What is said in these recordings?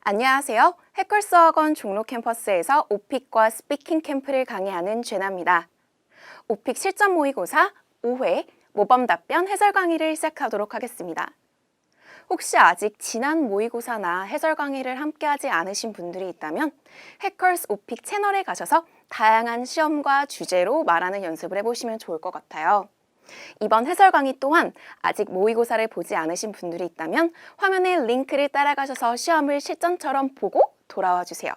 안녕하세요. 해커스학원 종로 캠퍼스에서 오픽과 스피킹 캠프를 강의하는 죄나입니다. 오픽 실전 모의고사 5회 모범 답변 해설 강의를 시작하도록 하겠습니다. 혹시 아직 지난 모의고사나 해설 강의를 함께하지 않으신 분들이 있다면 해커스 오픽 채널에 가셔서 다양한 시험과 주제로 말하는 연습을 해보시면 좋을 것 같아요. 이번 해설 강의 또한 아직 모의고사를 보지 않으신 분들이 있다면 화면의 링크를 따라가셔서 시험을 실전처럼 보고 돌아와 주세요.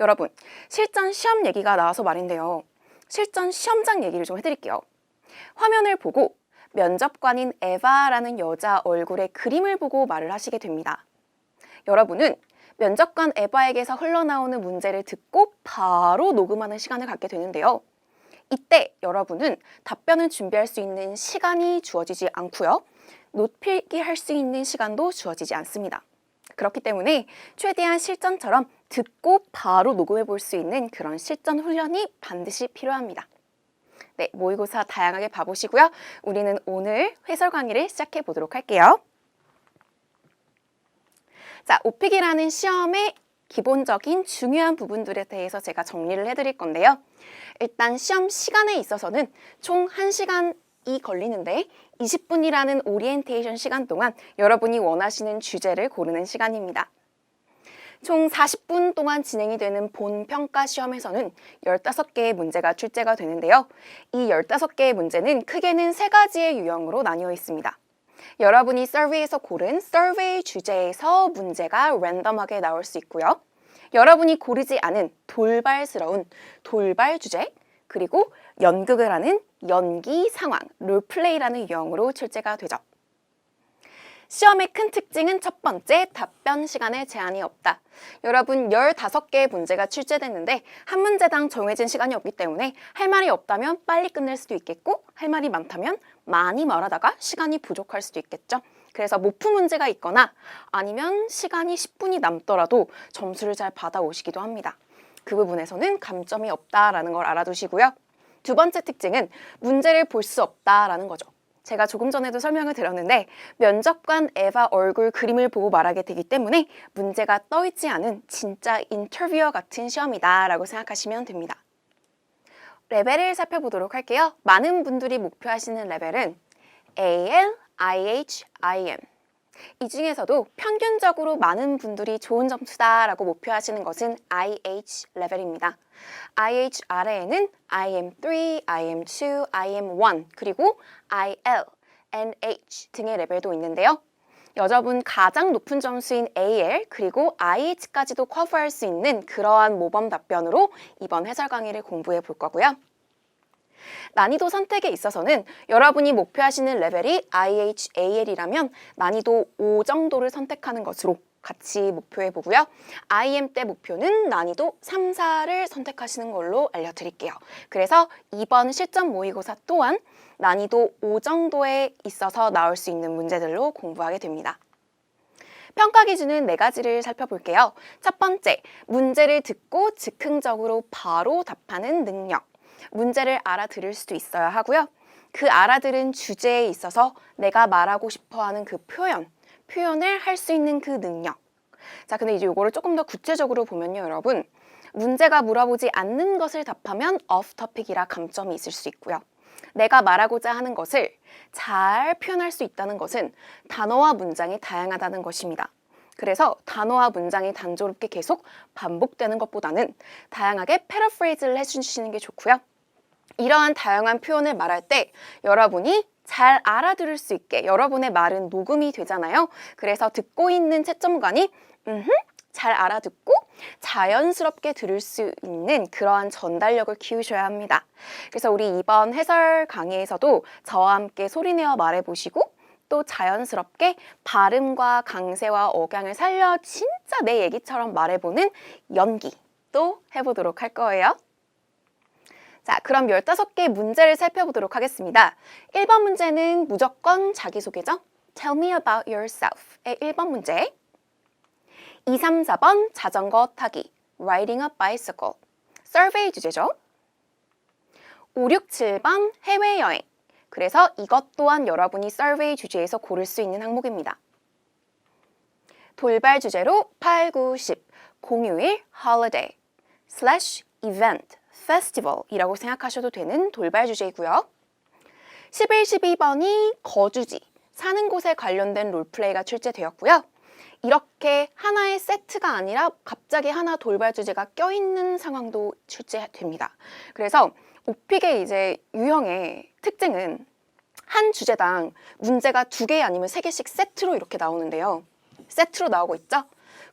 여러분, 실전 시험 얘기가 나와서 말인데요. 실전 시험장 얘기를 좀 해드릴게요. 화면을 보고 면접관인 에바라는 여자 얼굴의 그림을 보고 말을 하시게 됩니다. 여러분은 면접관 에바에게서 흘러나오는 문제를 듣고 바로 녹음하는 시간을 갖게 되는데요. 이때 여러분은 답변을 준비할 수 있는 시간이 주어지지 않고요. 노트필기 할 수 있는 시간도 주어지지 않습니다. 그렇기 때문에 최대한 실전처럼 듣고 바로 녹음해 볼 수 있는 그런 실전 훈련이 반드시 필요합니다. 네, 모의고사 다양하게 봐보시고요. 우리는 오늘 해설 강의를 시작해 보도록 할게요. 자, 오픽이라는 시험의 기본적인 중요한 부분들에 대해서 제가 정리를 해드릴 건데요. 일단 시험 시간에 있어서는 총 1시간이 걸리는데 20분이라는 오리엔테이션 시간 동안 여러분이 원하시는 주제를 고르는 시간입니다. 총 40분 동안 진행이 되는 본 평가 시험에서는 15개의 문제가 출제가 되는데요. 이 15개의 문제는 크게는 3가지의 유형으로 나뉘어 있습니다. 여러분이 서베이에서 고른 서베이 주제에서 문제가 랜덤하게 나올 수 있고요. 여러분이 고르지 않은 돌발스러운 돌발 주제, 그리고 연극을 하는 연기 상황, 롤플레이라는 유형으로 출제가 되죠. 시험의 큰 특징은 첫 번째, 답변 시간에 제한이 없다. 여러분 15개의 문제가 출제됐는데 한 문제당 정해진 시간이 없기 때문에 할 말이 없다면 빨리 끝낼 수도 있겠고 할 말이 많다면 많이 말하다가 시간이 부족할 수도 있겠죠. 그래서 모프 문제가 있거나 아니면 시간이 10분이 남더라도 점수를 잘 받아오시기도 합니다. 그 부분에서는 감점이 없다라는 걸 알아두시고요. 두 번째 특징은 문제를 볼 수 없다라는 거죠. 제가 조금 전에도 설명을 드렸는데 면접관 에바 얼굴 그림을 보고 말하게 되기 때문에 문제가 떠있지 않은 진짜 인터뷰어 같은 시험이다 라고 생각하시면 됩니다. 레벨을 살펴보도록 할게요. 많은 분들이 목표하시는 레벨은 AL, IH, IM. 이 중에서도 평균적으로 많은 분들이 좋은 점수다라고 목표하시는 것은 IH 레벨입니다. IH 아래에는 IM3, IM2, IM1, 그리고 IL, NH 등의 레벨도 있는데요. 여러분 가장 높은 점수인 AL 그리고 IH까지도 커버할 수 있는 그러한 모범 답변으로 이번 해설 강의를 공부해 볼 거고요. 난이도 선택에 있어서는 여러분이 목표하시는 레벨이 IH, AL이라면 난이도 5 정도를 선택하는 것으로 같이 목표해 보고요. IM 때 목표는 난이도 3, 4를 선택하시는 걸로 알려드릴게요. 그래서 이번 실전 모의고사 또한 난이도 5 정도에 있어서 나올 수 있는 문제들로 공부하게 됩니다. 평가 기준은 4가지를 살펴볼게요. 첫 번째, 문제를 듣고 즉흥적으로 바로 답하는 능력. 문제를 알아들을 수도 있어야 하고요. 그 알아들은 주제에 있어서 내가 말하고 싶어하는 그 표현을 할 수 있는 그 능력. 자, 근데 이제 이거를 조금 더 구체적으로 보면요, 여러분. 문제가 물어보지 않는 것을 답하면 off topic이라 감점이 있을 수 있고요. 내가 말하고자 하는 것을 잘 표현할 수 있다는 것은 단어와 문장이 다양하다는 것입니다. 그래서 단어와 문장이 단조롭게 계속 반복되는 것보다는 다양하게 패러프레이즈를 해주시는 게 좋고요. 이러한 다양한 표현을 말할 때 여러분이 잘 알아들을 수 있게 여러분의 말은 녹음이 되잖아요. 그래서 듣고 있는 채점관이 잘 알아듣고 자연스럽게 들을 수 있는 그러한 전달력을 키우셔야 합니다. 그래서 우리 이번 해설 강의에서도 저와 함께 소리내어 말해보시고 또 자연스럽게 발음과 강세와 억양을 살려 진짜 내 얘기처럼 말해보는 연기도 해보도록 할 거예요. 자, 그럼 15개의 문제를 살펴보도록 하겠습니다. 1번 문제는 무조건 자기소개죠. Tell me about yourself의 1번 문제. 2, 3, 4번 자전거 타기, riding a bicycle. 서베이 주제죠. 5, 6, 7번 해외여행. 그래서 이것 또한 여러분이 서베이 주제에서 고를 수 있는 항목입니다. 돌발 주제로 8, 9, 10 공휴일 holiday slash event festival 이라고 생각하셔도 되는 돌발 주제이고요. 11, 12번이 거주지, 사는 곳에 관련된 롤플레이가 출제되었고요. 이렇게 하나의 세트가 아니라 갑자기 하나 돌발 주제가 껴있는 상황도 출제됩니다. 그래서 오픽의 이제 유형의 특징은 한 주제당 문제가 2개 아니면 3개씩 세트로 이렇게 나오는데요. 세트로 나오고 있죠?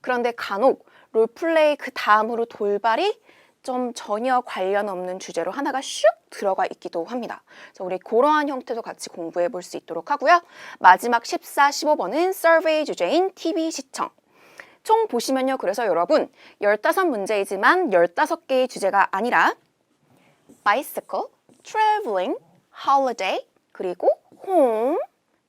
그런데 간혹 롤플레이 그 다음으로 돌발이 좀 전혀 관련 없는 주제로 하나가 슉 들어가 있기도 합니다. 그래서 우리 그러한 형태도 같이 공부해 볼 수 있도록 하고요. 마지막 14, 15번은 서베이 주제인 TV 시청. 총 보시면요. 그래서 여러분 15문제이지만 15개의 주제가 아니라 bicycle, traveling, holiday, 그리고 home,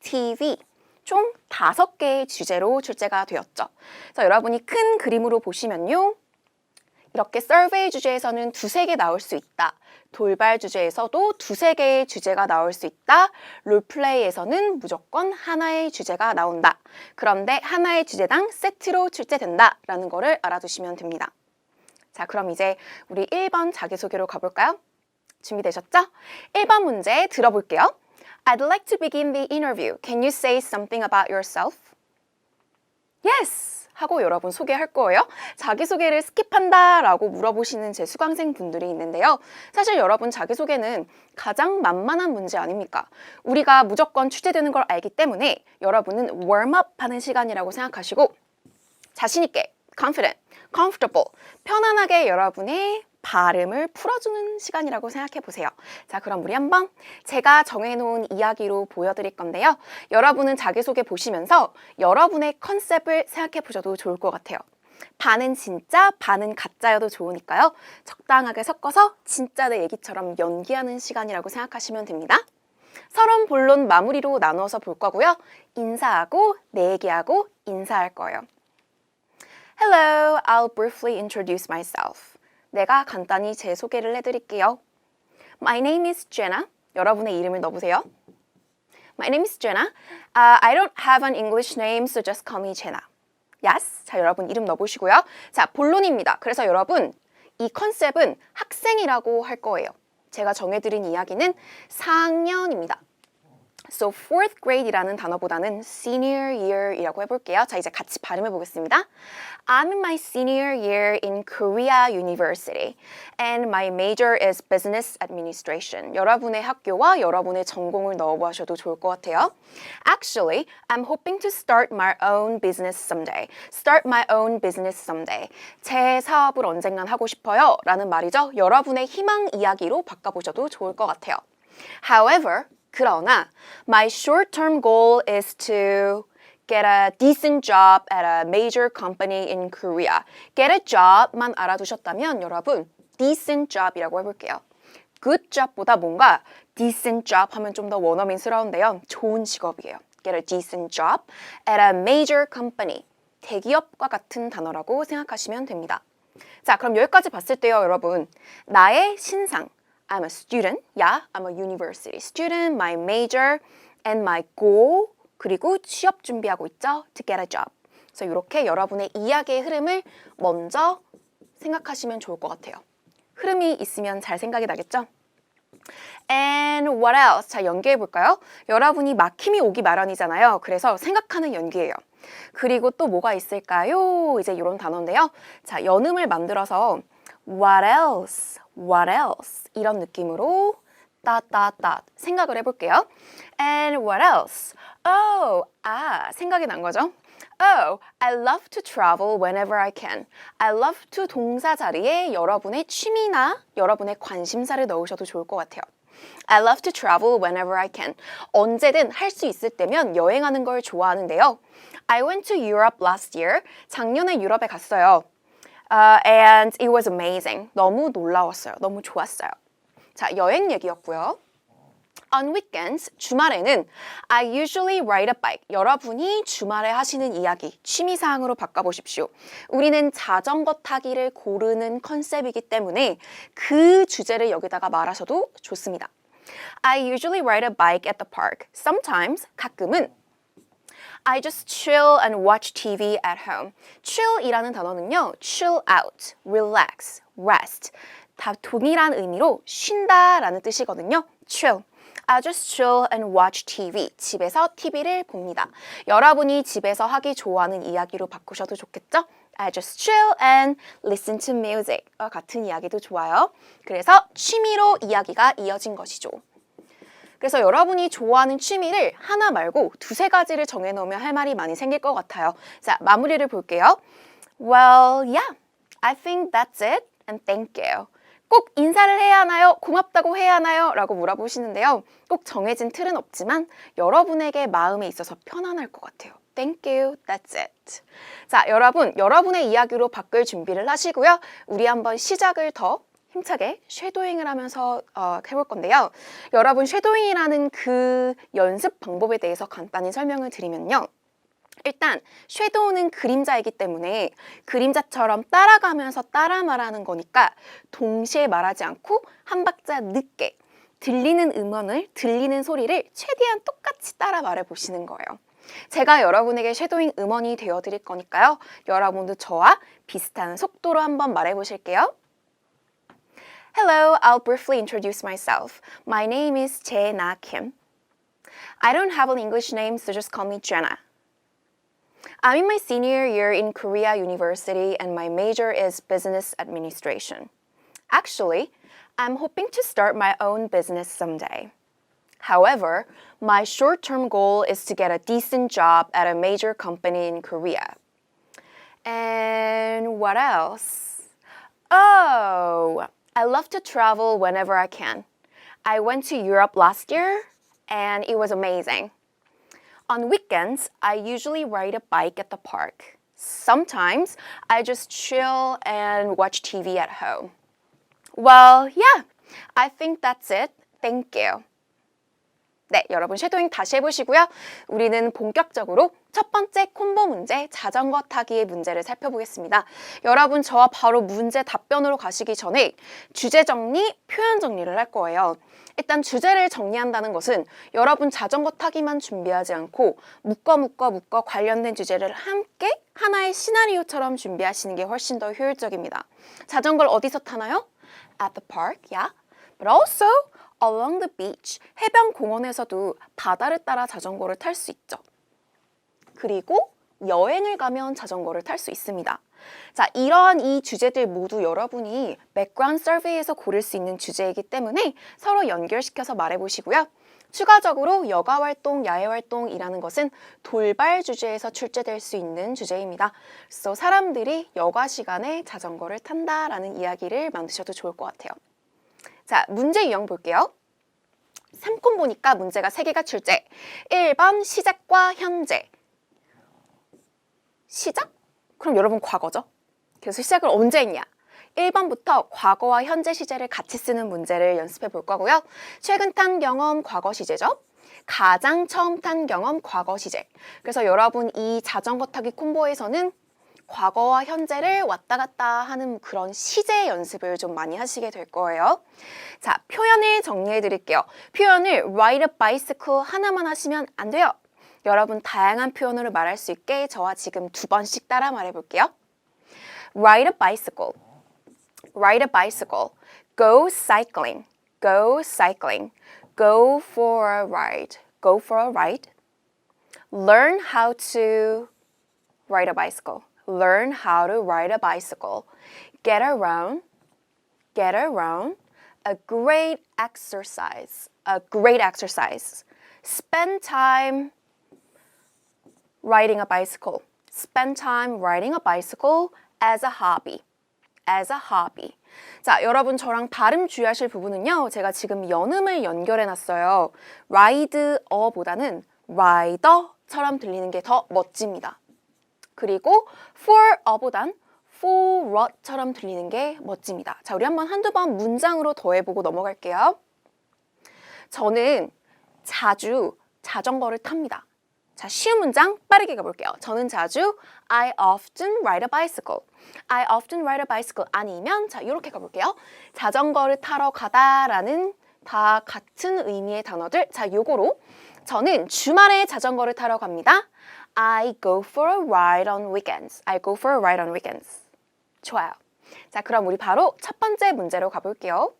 TV 총 5개의 주제로 출제가 되었죠. 그래서 여러분이 큰 그림으로 보시면요. 이렇게 서베이 주제에서는 2-3개 나올 수 있다. 돌발 주제에서도 2-3개의 주제가 나올 수 있다. 롤플레이에서는 무조건 하나의 주제가 나온다. 그런데 하나의 주제당 세트로 출제된다. 라는 거를 알아두시면 됩니다. 자, 그럼 이제 우리 1번 자기소개로 가볼까요? 준비되셨죠? 1번 문제 들어볼게요. I'd like to begin the interview. Can you say something about yourself? Yes! 하고 여러분 소개할 거예요. 자기소개를 스킵한다 라고 물어보시는 제 수강생 분들이 있는데요. 사실 여러분 자기소개는 가장 만만한 문제 아닙니까? 우리가 무조건 출제되는 걸 알기 때문에 여러분은 웜업 하는 시간이라고 생각하시고 자신있게, confident, comfortable, 편안하게 여러분의 발음을 풀어주는 시간이라고 생각해 보세요. 자, 그럼 우리 한번 제가 정해놓은 이야기로 보여드릴 건데요. 여러분은 자기소개 보시면서 여러분의 컨셉을 생각해 보셔도 좋을 것 같아요. 반은 진짜, 반은 가짜여도 좋으니까요. 적당하게 섞어서 진짜 내 얘기처럼 연기하는 시간이라고 생각하시면 됩니다. 서론, 본론, 마무리로 나누어서 볼 거고요. 인사하고 내 얘기하고 인사할 거예요. Hello, I'll briefly introduce myself. 내가 간단히 제 소개를 해드릴게요. My name is Jenna. 여러분의 이름을 넣어보세요. My name is Jenna. I don't have an English name, so just call me Jenna. Yes. 자, 여러분 이름 넣어보시고요. 자, 본론입니다. 그래서 여러분 이 컨셉은 학생이라고 할 거예요. 제가 정해드린 이야기는 4학년입니다. So fourth grade이라는 단어보다는 senior year이라고 해볼게요. 자, 이제 같이 발음해 보겠습니다. I'm in my senior year in Korea University and my major is business administration. 여러분의 학교와 여러분의 전공을 넣어보셔도 좋을 것 같아요. Actually, I'm hoping to start my own business someday. Start my own business someday. 제 사업을 언젠간 하고 싶어요. 라는 말이죠. 여러분의 희망 이야기로 바꿔보셔도 좋을 것 같아요. However, 그러나 my short-term goal is to get a decent job at a major company in Korea. Get a job만 알아두셨다면 여러분 decent job이라고 해볼게요. good job보다 뭔가 decent job 하면 좀 더 원어민스러운데요. 좋은 직업이에요. Get a decent job at a major company. 대기업과 같은 단어라고 생각하시면 됩니다. 자, 그럼 여기까지 봤을 때요, 여러분. 나의 신상. I'm a student. Yeah, I'm a university student. My major and my goal. 그리고 취업 준비하고 있죠. To get a job. 그래서 이렇게 여러분의 이야기의 흐름을 먼저 생각하시면 좋을 것 같아요. 흐름이 있으면 잘 생각이 나겠죠? And what else? 자, 연기해 볼까요? 여러분이 막힘이 오기 마련이잖아요. 그래서 생각하는 연기예요. 그리고 또 뭐가 있을까요? 이제 이런 단어인데요. 자, 연음을 만들어서 what else? What else? 이런 느낌으로 따따따 생각을 해볼게요. And what else? Oh, 생각이 난 거죠. Oh, I love to travel whenever I can. I love to 동사 자리에 여러분의 취미나 여러분의 관심사를 넣으셔도 좋을 것 같아요. I love to travel whenever I can. 언제든 할 수 있을 때면 여행하는 걸 좋아하는데요. I went to Europe last year. 작년에 유럽에 갔어요. And it was amazing. 너무 놀라웠어요. 너무 좋았어요. 자, 여행 얘기였고요. On weekends, 주말에는 I usually ride a bike. 여러분이 주말에 하시는 이야기, 취미사항으로 바꿔보십시오. 우리는 자전거 타기를 고르는 컨셉이기 때문에 그 주제를 여기다가 말하셔도 좋습니다. I usually ride a bike at the park. Sometimes, 가끔은 I just chill and watch TV at home. chill이라는 단어는요, chill out, relax, rest. 다 동일한 의미로 쉰다라는 뜻이거든요. chill. I just chill and watch TV. 집에서 TV를 봅니다. 여러분이 집에서 하기 좋아하는 이야기로 바꾸셔도 좋겠죠? I just chill and listen to music. 같은 이야기도 좋아요. 그래서 취미로 이야기가 이어진 것이죠. 그래서 여러분이 좋아하는 취미를 하나 말고 두세 가지를 정해놓으면 할 말이 많이 생길 것 같아요. 자, 마무리를 볼게요. Well, yeah, I think that's it and thank you. 꼭 인사를 해야 하나요? 고맙다고 해야 하나요? 라고 물어보시는데요. 꼭 정해진 틀은 없지만 여러분에게 마음에 있어서 편안할 것 같아요. Thank you, that's it. 자, 여러분, 여러분의 이야기로 바꿀 준비를 하시고요. 우리 한번 시작을 더 힘차게 쉐도잉을 하면서 해볼 건데요. 여러분, 쉐도잉이라는 그 연습 방법에 대해서 간단히 설명을 드리면요. 일단 쉐도우는 그림자이기 때문에 그림자처럼 따라가면서 따라 말하는 거니까 동시에 말하지 않고 한 박자 늦게 들리는 음원을, 들리는 소리를 최대한 똑같이 따라 말해보시는 거예요. 제가 여러분에게 쉐도잉 음원이 되어드릴 거니까요. 여러분도 저와 비슷한 속도로 한번 말해보실게요. Hello, I'll briefly introduce myself. My name is Jae-na Kim. I don't have an English name, so just call me Jenna. I'm in my senior year in Korea University and my major is business administration. Actually, I'm hoping to start my own business someday. However, my short-term goal is to get a decent job at a major company in Korea. And what else? Oh, I love to travel whenever I can. I went to Europe last year and it was amazing. On weekends, I usually ride a bike at the park. Sometimes, I just chill and watch TV at home. Well, yeah, I think that's it. Thank you. 네, 여러분 쉐도잉 다시 해보시고요. 우리는 본격적으로 첫 번째 콤보 문제, 자전거 타기의 문제를 살펴보겠습니다. 여러분 저와 바로 문제 답변으로 가시기 전에 주제 정리, 표현 정리를 할 거예요. 일단 주제를 정리한다는 것은 여러분 자전거 타기만 준비하지 않고 묶어 관련된 주제를 함께 하나의 시나리오처럼 준비하시는 게 훨씬 더 효율적입니다. 자전거를 어디서 타나요? At the park, yeah. But also along the beach, 해변 공원에서도 바다를 따라 자전거를 탈 수 있죠. 그리고 여행을 가면 자전거를 탈 수 있습니다. 자, 이러한 이 주제들 모두 여러분이 백그라운드 서베이에서 고를 수 있는 주제이기 때문에 서로 연결시켜서 말해보시고요. 추가적으로 여가활동, 야외활동이라는 것은 돌발 주제에서 출제될 수 있는 주제입니다. 그래서 사람들이 여가 시간에 자전거를 탄다라는 이야기를 만드셔도 좋을 것 같아요. 자, 문제 유형 볼게요. 3콤보니까 문제가 3개가 출제. 1번 시작과 현재. 시작? 그럼 여러분 과거죠. 그래서 시작을 언제 했냐? 1번부터 과거와 현재 시제를 같이 쓰는 문제를 연습해 볼 거고요. 최근 탄 경험 과거 시제죠. 가장 처음 탄 경험 과거 시제. 그래서 여러분 이 자전거 타기 콤보에서는 과거와 현재를 왔다 갔다 하는 그런 시제 연습을 좀 많이 하시게 될 거예요. 자, 표현을 정리해 드릴게요. 표현을 ride a bicycle 하나만 하시면 안 돼요. 여러분 다양한 표현으로 말할 수 있게 저와 지금 2번씩 따라 말해 볼게요. Ride a bicycle. Ride a bicycle. Go cycling. Go cycling. Go for a ride. Go for a ride. Learn how to ride a bicycle. Learn how to ride a bicycle. Get around. Get around. A great exercise. A great exercise. Spend time riding a bicycle. Spend time riding a bicycle as a hobby. As a hobby. 자, 여러분 저랑 발음 주의하실 부분은요. 제가 지금 연음을 연결해 놨어요. ride어보다는 rider처럼 들리는 게 더 멋집니다. 그리고 for어보단 for처럼 들리는 게 멋집니다. 자, 우리 한두 번 문장으로 더해보고 넘어갈게요. 저는 자주 자전거를 탑니다. 자, 쉬운 문장 빠르게 가볼게요. 저는 자주 I often ride a bicycle. I often ride a bicycle 아니면 자, 이렇게 가볼게요. 자전거를 타러 가다라는 다 같은 의미의 단어들. 자, 요거로 저는 주말에 자전거를 타러 갑니다. I go for a ride on weekends. I go for a ride on weekends. 좋아요. 자, 그럼 우리 바로 첫 번째 문제로 가볼게요.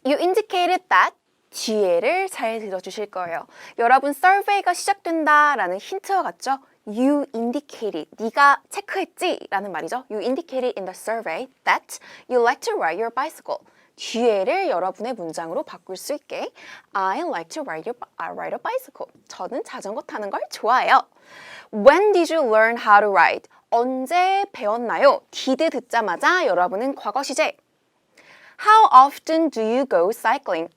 You indicated that 뒤에를 잘 들어주실 거예요. 여러분 survey가 시작된다라는 힌트와 같죠? You indicated, 네가 체크했지? 라는 말이죠. You indicated in the survey that you like to ride your bicycle. 뒤에를 여러분의 문장으로 바꿀 수 있게 I like to ride a bicycle. 저는 자전거 타는 걸 좋아해요. When did you learn how to ride? 언제 배웠나요? did 듣자마자 여러분은 과거 시제. How often do you go cycling?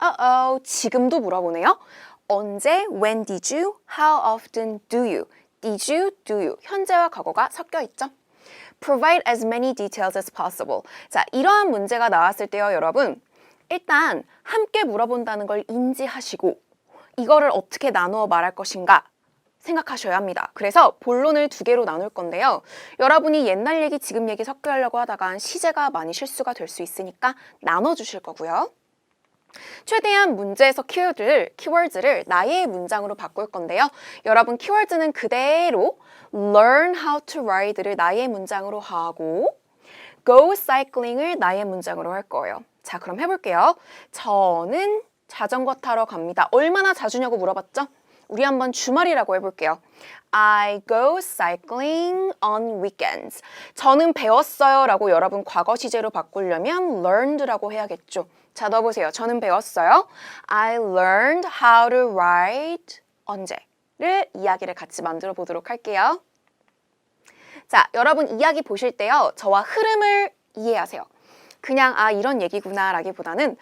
지금도 물어보네요. 언제? When did you? How often do you? Did you? Do you? 현재와 과거가 섞여 있죠. Provide as many details as possible. 자, 이러한 문제가 나왔을 때요, 여러분. 일단 함께 물어본다는 걸 인지하시고 이거를 어떻게 나누어 말할 것인가 생각하셔야 합니다. 그래서 본론을 두 개로 나눌 건데요. 여러분이 옛날 얘기, 지금 얘기 섞여 하려고 하다가 시제가 많이 실수가 될 수 있으니까 나눠주실 거고요. 최대한 문제에서 키워드를 나의 문장으로 바꿀 건데요. 여러분 키워드는 그대로 learn how to ride를 나의 문장으로 하고 go cycling을 나의 문장으로 할 거예요. 자, 그럼 해볼게요. 저는 자전거 타러 갑니다. 얼마나 자주냐고 물어봤죠? 우리 한번 주말이라고 해볼게요. I go cycling on weekends. 저는 배웠어요 라고 여러분 과거 시제로 바꾸려면 learned라고 해야겠죠. 자, 넣어보세요. 저는 배웠어요. I learned how to ride 언제를 이야기를 같이 만들어 보도록 할게요. 자, 여러분 이야기 보실 때요. 저와 흐름을 이해하세요. 그냥 이런 얘기구나 라기보다는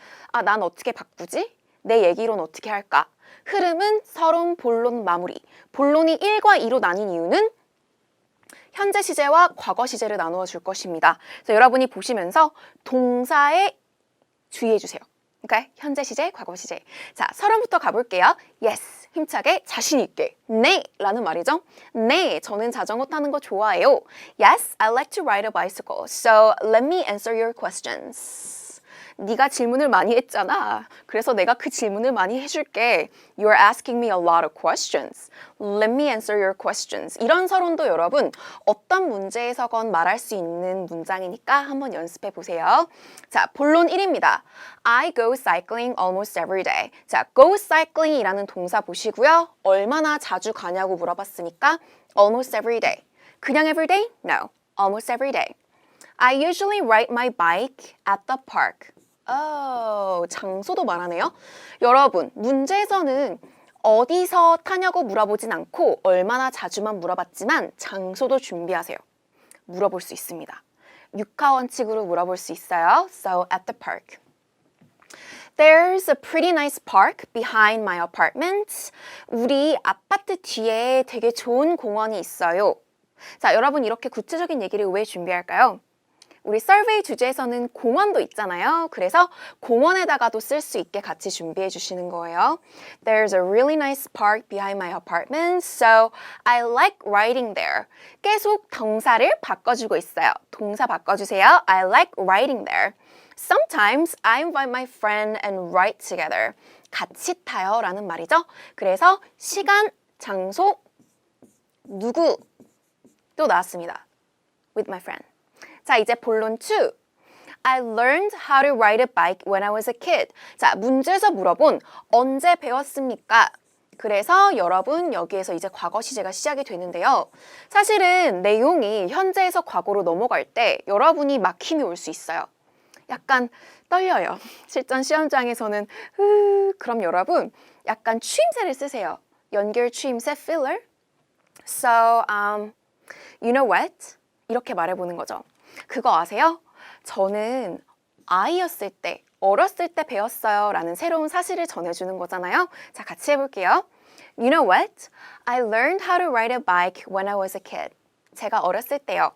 난 어떻게 바꾸지? 내 얘기로는 어떻게 할까? 흐름은 서론, 본론, 마무리. 본론이 1과 2로 나뉜 이유는 현재 시제와 과거 시제를 나누어 줄 것입니다. 그래서 여러분이 보시면서 동사에 주의해 주세요. 그러니까 현재 시제, 과거 시제. 자, 서론부터 가볼게요. Yes, 힘차게, 자신 있게. 네, 라는 말이죠. 네, 저는 자전거 타는 거 좋아해요. Yes, I like to ride a bicycle. So let me answer your questions. 네가 질문을 많이 했잖아. 그래서 내가 그 질문을 많이 해줄게. You're asking me a lot of questions. Let me answer your questions. 이런 서론도 여러분 어떤 문제에서건 말할 수 있는 문장이니까 한번 연습해 보세요. 자, 본론 1입니다. I go cycling almost every day. 자, go cycling이라는 동사 보시고요. 얼마나 자주 가냐고 물어봤으니까 almost every day. 그냥 every day? No. Almost every day. I usually ride my bike at the park. 장소도 말하네요. 여러분, 문제에서는 어디서 타냐고 물어보진 않고 얼마나 자주만 물어봤지만 장소도 준비하세요. 물어볼 수 있습니다. 육하 원칙으로 물어볼 수 있어요. So at the park. There's a pretty nice park behind my apartment. 우리 아파트 뒤에 되게 좋은 공원이 있어요. 자, 여러분 이렇게 구체적인 얘기를 왜 준비할까요? 우리 서베이 주제에서는 공원도 있잖아요. 그래서 공원에다가도 쓸 수 있게 같이 준비해 주시는 거예요. There's a really nice park behind my apartment, so I like riding there. 계속 동사를 바꿔주고 있어요. 동사 바꿔주세요. I like riding there. Sometimes I invite my friend and ride together. 같이 타요 라는 말이죠. 그래서 시간, 장소, 누구 또 나왔습니다. With my friend. 자, 이제 본론 2. I learned how to ride a bike when I was a kid. 자, 문제에서 물어본 언제 배웠습니까? 그래서 여러분 여기에서 이제 과거 시제가 시작이 되는데요. 사실은 내용이 현재에서 과거로 넘어갈 때 여러분이 막힘이 올 수 있어요. 약간 떨려요. 실전 시험장에서는 그럼 여러분 약간 추임새를 쓰세요. 연결 추임새 filler. So, you know what? 이렇게 말해보는 거죠. 그거 아세요? 저는 아이였을 때, 어렸을 때 배웠어요 라는 새로운 사실을 전해주는 거잖아요. 자, 같이 해볼게요. You know what? I learned how to ride a bike when I was a kid. 제가 어렸을 때요.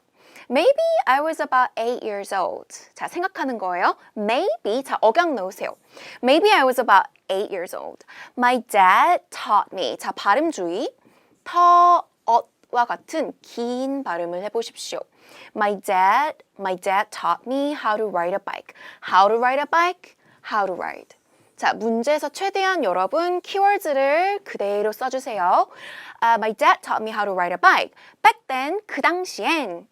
Maybe I was about 8 years old. 자, 생각하는 거예요. Maybe, 자, 억양 넣으세요. Maybe I was about 8 years old. My dad taught me. 자, 발음 주의. 와 같은 긴 발음을 해보십시오. My dad taught me how to ride a bike. How to ride a bike? How to ride. 자, 문제에서 최대한 여러분 키워드를 그대로 써주세요. My dad taught me how to ride a bike. Back then, 그 당시엔.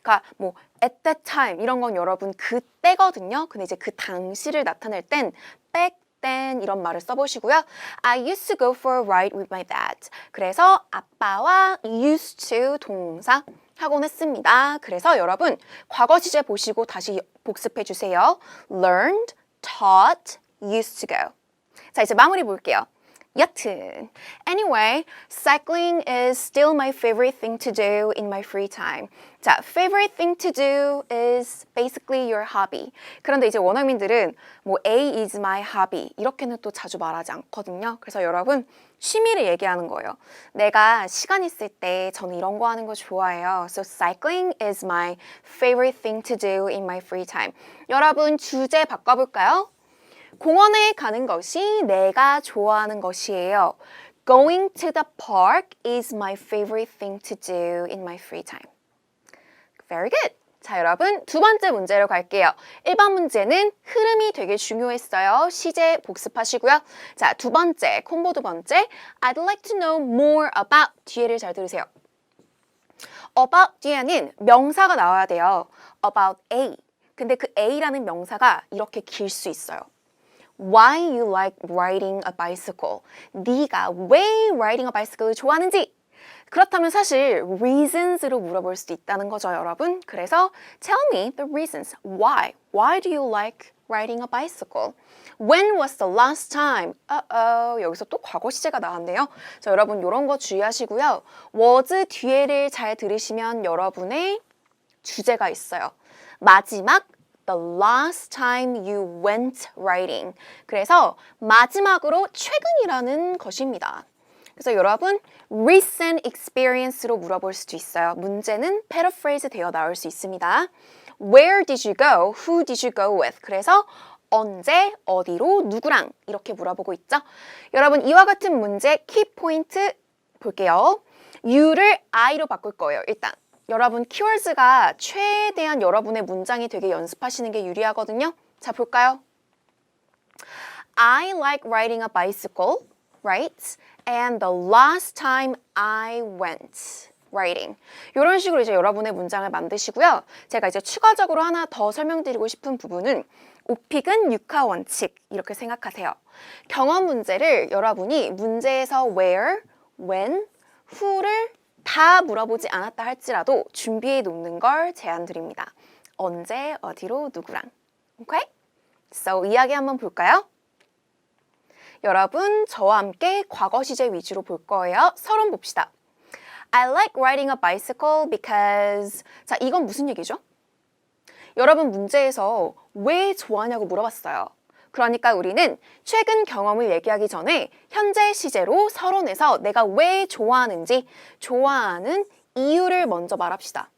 그러니까 뭐 at that time 이런 건 여러분 그때거든요. 근데 이제 그 당시를 나타낼 땐 back then 이런 말을 써보시고요. I used to go for a ride with my dad. 그래서 아빠와 used to 동사 하곤 했습니다. 그래서 여러분 과거 시제 보시고 다시 복습해 주세요. Learned, taught, used to go. 자, 이제 마무리 볼게요. 여튼, anyway, cycling is still my favorite thing to do in my free time. 자, favorite thing to do is basically your hobby. 그런데 이제 원어민들은 뭐 A is my hobby 이렇게는 또 자주 말하지 않거든요. 그래서 여러분 취미를 얘기하는 거예요. 내가 시간 있을 때 저는 이런 거 하는 거 좋아해요. So cycling is my favorite thing to do in my free time. 여러분 주제 바꿔볼까요? 공원에 가는 것이 내가 좋아하는 것이에요. Going to the park is my favorite thing to do in my free time. Very good. 자, 여러분 두 번째 문제로 갈게요. 1번 문제는 흐름이 되게 중요했어요. 시제 복습하시고요. 자, 두 번째, 콤보 두 번째. I'd like to know more about 뒤에를 잘 들으세요. About 뒤에는 명사가 나와야 돼요. About A. 근데 그 A라는 명사가 이렇게 길 수 있어요. Why you like riding a bicycle? 네가 왜 riding a bicycle을 좋아하는지? 그렇다면 사실 reasons로 물어볼 수도 있다는 거죠, 여러분. 그래서 tell me the reasons. Why? Why do you like riding a bicycle? When was the last time? 여기서 또 과거 시제가 나왔네요. 자, 여러분 이런 거 주의하시고요. was 뒤에를 잘 들으시면 여러분의 주제가 있어요. 마지막 The last time you went riding. 그래서 마지막으로 최근이라는 것입니다. 그래서 여러분 recent experience로 물어볼 수도 있어요. 문제는 paraphrase 되어 나올 수 있습니다. Where did you go? Who did you go with? 그래서 언제, 어디로, 누구랑 이렇게 물어보고 있죠. 여러분 이와 같은 문제 키포인트 볼게요. you를 I로 바꿀 거예요. 일단 여러분 키워드가 최대한 여러분의 문장이 되게 연습하시는 게 유리하거든요. 자, 볼까요? I like riding a bicycle, right? And the last time I went riding. 이런 식으로 이제 여러분의 문장을 만드시고요. 제가 이제 추가적으로 하나 더 설명드리고 싶은 부분은 오픽은 육하 원칙 이렇게 생각하세요. 경험 문제를 여러분이 문제에서 where, when, who를 다 물어보지 않았다 할지라도 준비해 놓는 걸 제안드립니다. 언제, 어디로, 누구랑. 오케이? So, 이야기 한번 볼까요? 여러분, 저와 함께 과거 시제 위주로 볼 거예요. 서론 봅시다. I like riding a bicycle because... 자, 이건 무슨 얘기죠? 여러분 문제에서 왜 좋아하냐고 물어봤어요. 그러니까 우리는 최근 경험을 얘기하기 전에 현재 시제로 서론에서 내가 왜 좋아하는지 좋아하는 이유를 먼저 말합시다.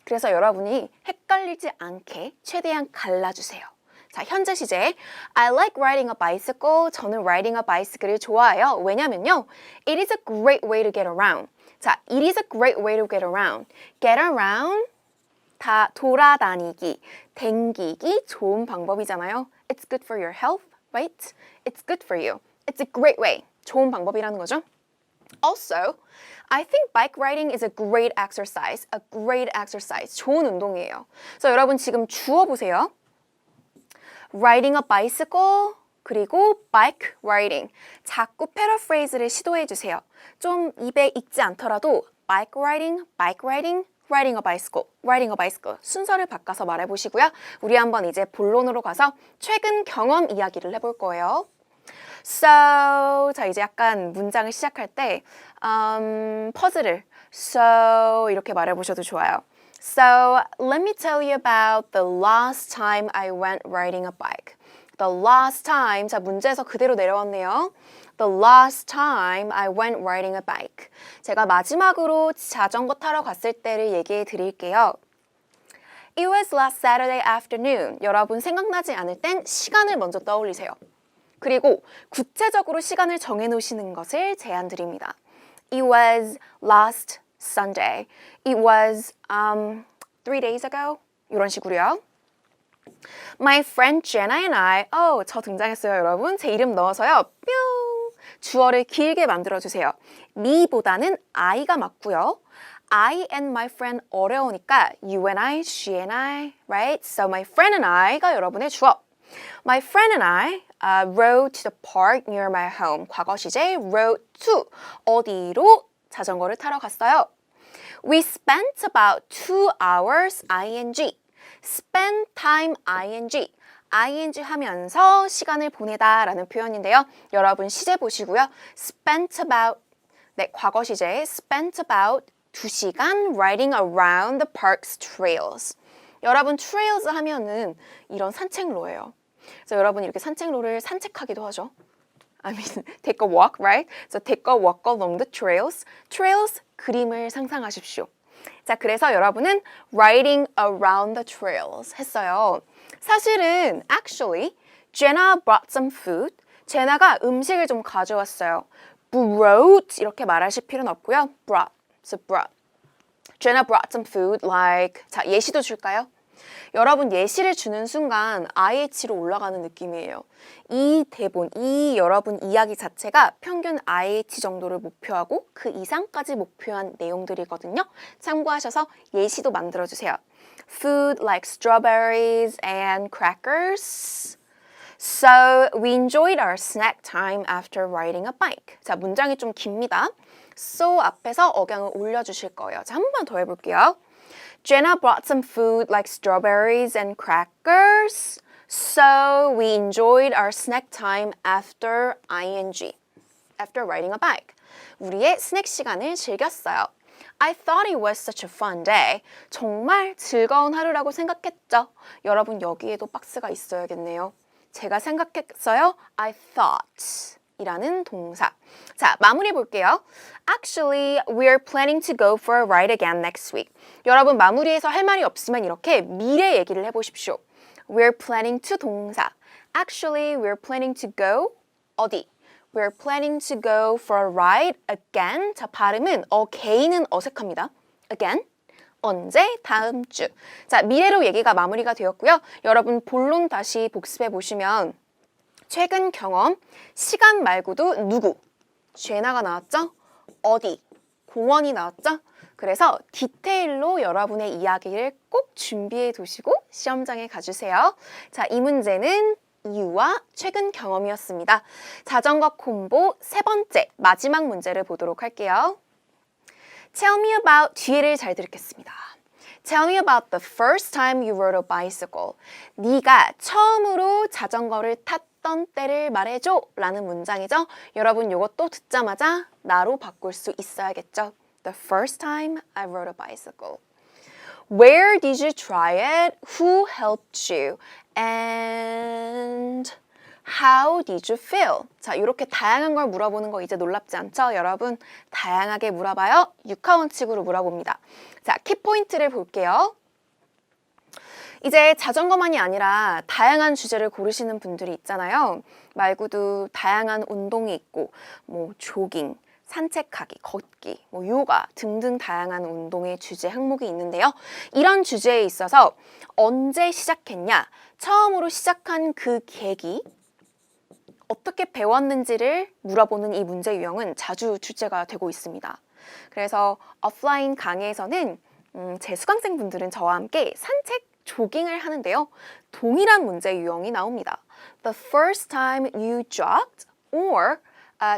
그래서 여러분이 헷갈리지 않게 최대한 갈라주세요. 자, 현재 시제 I like riding a bicycle. 저는 riding a bicycle을 좋아해요. 왜냐면요. It is a great way to get around. 자, it is a great way to get around. Get around 다 돌아다니기, 댕기기 좋은 방법이잖아요. It's good for your health, right? It's good for you. It's a great way. 좋은 방법이라는 거죠. Also, I think bike riding is a great exercise. A great exercise. 좋은 운동이에요. 그래서 여러분 지금 주어 보세요. Riding a bicycle 그리고 bike riding. 자꾸 패러프레이즈를 시도해 주세요. 좀 입에 익지 않더라도 bike riding, bike riding, riding a bicycle, riding a bicycle 순서를 바꿔서 말해보시고요. 우리 한번 이제 본론으로 가서 최근 경험 이야기를 해볼 거예요. So, 자 이제 약간 문장을 시작할 때 퍼즐을 so 이렇게 말해보셔도 좋아요. So, let me tell you about the last time I went riding a bike. The last time, 자 문제에서 그대로 내려왔네요. The last time I went riding a bike. 제가 마지막으로 자전거 타러 갔을 때를 얘기해 드릴게요. It was last Saturday afternoon. 여러분 생각나지 않을 땐 시간을 먼저 떠올리세요. 그리고 구체적으로 시간을 정해 놓으시는 것을 제안드립니다. It was last Sunday. It was 3 days ago. 이런 식으로요. My friend Jenna and I. 저 등장했어요, 여러분. 제 이름 넣어서요. 뿅! 주어를 길게 만들어주세요. me보다는 I가 맞고요. I and my friend 어려우니까 you and I, she and I, right? So my friend and I가 여러분의 주어. My friend and I rode to the park near my home. 과거 시제 rode to. 어디로 자전거를 타러 갔어요. We spent about 2 hours, ing. spend time, ing. ing 하면서 시간을 보내다 라는 표현인데요. 여러분 시제 보시고요. spent about, 네, 과거 시제 spent about 2시간 riding around the park's trails. 여러분 trails 하면은 이런 산책로예요. 그래서 여러분 이렇게 산책로를 산책하기도 하죠. I mean, take a walk, right? So take a walk along the trails. Trails, 그림을 상상하십시오. 자, 그래서 여러분은 riding around the trails 했어요. 사실은 actually, Jenna brought some food. 제나가 음식을 좀 가져왔어요. brought 이렇게 말하실 필요는 없고요. brought, so brought. Jenna brought some food like, 자, 예시도 줄까요? 여러분 예시를 주는 순간 IH로 올라가는 느낌이에요. 이 대본, 이 여러분 이야기 자체가 평균 IH 정도를 목표하고 그 이상까지 목표한 내용들이거든요. 참고하셔서 예시도 만들어주세요. Food like strawberries and crackers. So we enjoyed our snack time after riding a bike. 자, 문장이 좀 깁니다. So 앞에서 억양을 올려주실 거예요. 자, 한 번 더 해볼게요. Jenna brought some food like strawberries and crackers, so we enjoyed our snack time after ing, after riding a bike. 우리의 스낵 시간을 즐겼어요. I thought it was such a fun day. 정말 즐거운 하루라고 생각했죠. 여러분 여기에도 박스가 있어야겠네요. 제가 생각했어요. I thought. 이라는 동사. 자, 마무리 볼게요. Actually, we're planning to go for a ride again next week. 여러분 마무리해서 할 말이 없으면 이렇게 미래 얘기를 해보십시오. We're planning to 동사. Actually, we're planning to go 어디? We're planning to go for a ride again. 자, 발음은 again은 어색합니다. Again. 언제? 다음 주. 자, 미래로 얘기가 마무리가 되었고요. 여러분 본론 다시 복습해 보시면 최근 경험, 시간 말고도 누구, 제나가 나왔죠? 어디, 공원이 나왔죠? 그래서 디테일로 여러분의 이야기를 꼭 준비해 두시고 시험장에 가주세요. 자, 이 문제는 you와 최근 경험이었습니다. 자전거 콤보 세 번째, 마지막 문제를 보도록 할게요. Tell me about, 뒤에를 잘 들겠습니다. Tell me about the first time you rode a bicycle. 네가 처음으로 자전거를 탔던 때를 말해줘 라는 문장이죠. 여러분 이것도 듣자마자 나로 바꿀 수 있어야겠죠. The first time I rode a bicycle. Where did you try it? Who helped you? And how did you feel? 자, 이렇게 다양한 걸 물어보는 거 이제 놀랍지 않죠? 여러분 다양하게 물어봐요. 육하원칙으로 물어봅니다. 자, 키포인트를 볼게요. 이제 자전거만이 아니라 다양한 주제를 고르시는 분들이 있잖아요. 말고도 다양한 운동이 있고 뭐 조깅, 산책하기, 걷기, 뭐 요가 등등 다양한 운동의 주제 항목이 있는데요. 이런 주제에 있어서 언제 시작했냐, 처음으로 시작한 그 계기, 어떻게 배웠는지를 물어보는 이 문제 유형은 자주 출제가 되고 있습니다. 그래서 오프라인 강의에서는 제 수강생분들은 저와 함께 산책, 조깅을 하는데요. 동일한 문제 유형이 나옵니다. The first time you jogged or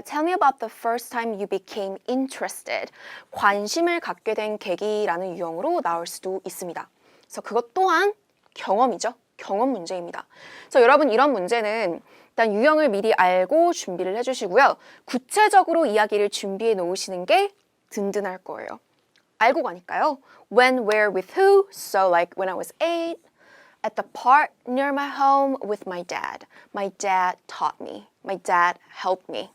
tell me about the first time you became interested. 관심을 갖게 된 계기라는 유형으로 나올 수도 있습니다. 그래서 그것 또한 경험이죠. 경험 문제입니다. 그래서 여러분 이런 문제는 일단 유형을 미리 알고 준비를 해주시고요. 구체적으로 이야기를 준비해 놓으시는 게 든든할 거예요. 알고 가니까요. When, where, with who. So like when I was 8, at the park near my home with my dad. My dad taught me. My dad helped me.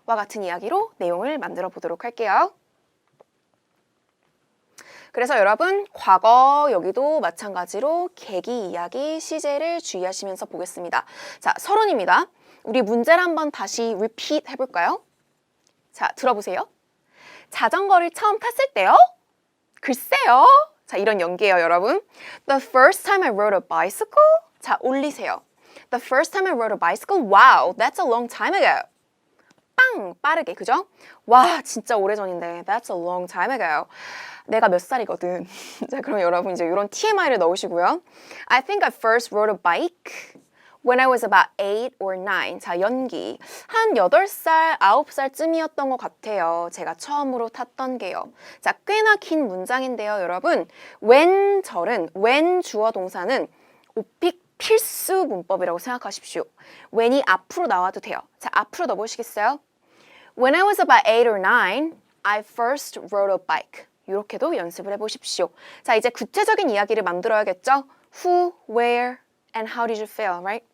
와 같은 이야기로 내용을 만들어 보도록 할게요. 그래서 여러분 과거 여기도 마찬가지로 계기 이야기 시제를 주의하시면서 보겠습니다. 자, 서론입니다. 우리 문제를 한번 다시 repeat 해볼까요? 자, 들어보세요. 자전거를 처음 탔을 때요? 글쎄요. 자, 이런 연기예요, 여러분. The first time I rode a bicycle? 자, 올리세요. The first time I rode a bicycle? Wow, that's a long time ago. 빵! 빠르게, 그죠? 와, 진짜 오래전인데. That's a long time ago. 내가 몇 살이거든. 자, 그럼 여러분 이제 이런 TMI를 넣으시고요. I think I first rode a bike when I was about 8 or 9. 자, 연기. 한 8살, 9살쯤이었던 것 같아요. 제가 처음으로 탔던 게요. 자, 꽤나 긴 문장인데요, 여러분. when절은, when 주어 동사는 오픽 필수 문법이라고 생각하십시오. when이 앞으로 나와도 돼요. 자, 앞으로 넣어보시겠어요? When I was about 8 or 9, I first rode a bike. 이렇게도 연습을 해보십시오. 자, 이제 구체적인 이야기를 만들어야겠죠? Who, where, and how did you feel, right?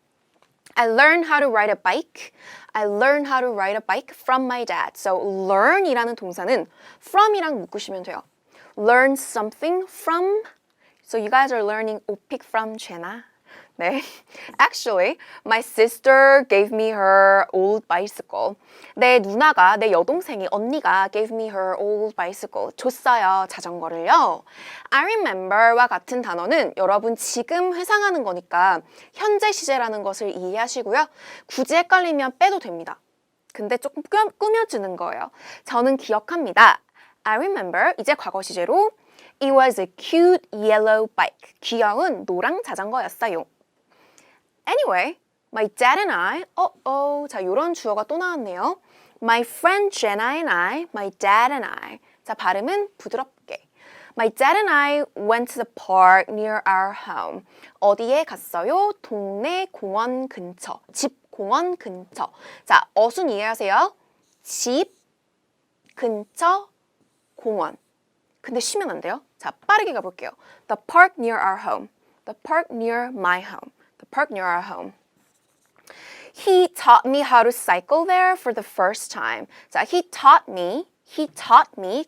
I learned how to ride a bike. I learned how to ride a bike from my dad. So learn이라는 동사는 from이랑 묶으시면 돼요. Learn something from. So you guys are learning 오픽 from Jenna. 네. Actually, my sister gave me her old bicycle. 내 누나가, 내 여동생이, 언니가 gave me her old bicycle. 줬어요, 자전거를요. I remember와 같은 단어는 여러분 지금 회상하는 거니까 현재 시제라는 것을 이해하시고요. 굳이 헷갈리면 빼도 됩니다. 근데 조금 꾸며주는 거예요. 저는 기억합니다. I remember, 이제 과거 시제로 It was a cute yellow bike. 귀여운 노랑 자전거였어요. Anyway, my dad and I, 자, 요런 주어가 또 나왔네요. My friend Jenna and I, my dad and I. 자, 발음은 부드럽게. My dad and I went to the park near our home. 어디에 갔어요? 동네 공원 근처. 집 공원 근처. 자, 어순 이해하세요? 집, 근처, 공원. 근데 쉬면 안 돼요. 자, 빠르게 가볼게요. The park near our home. The park near my home. The park near our home. He taught me how to cycle there for the first time. 자, he taught me.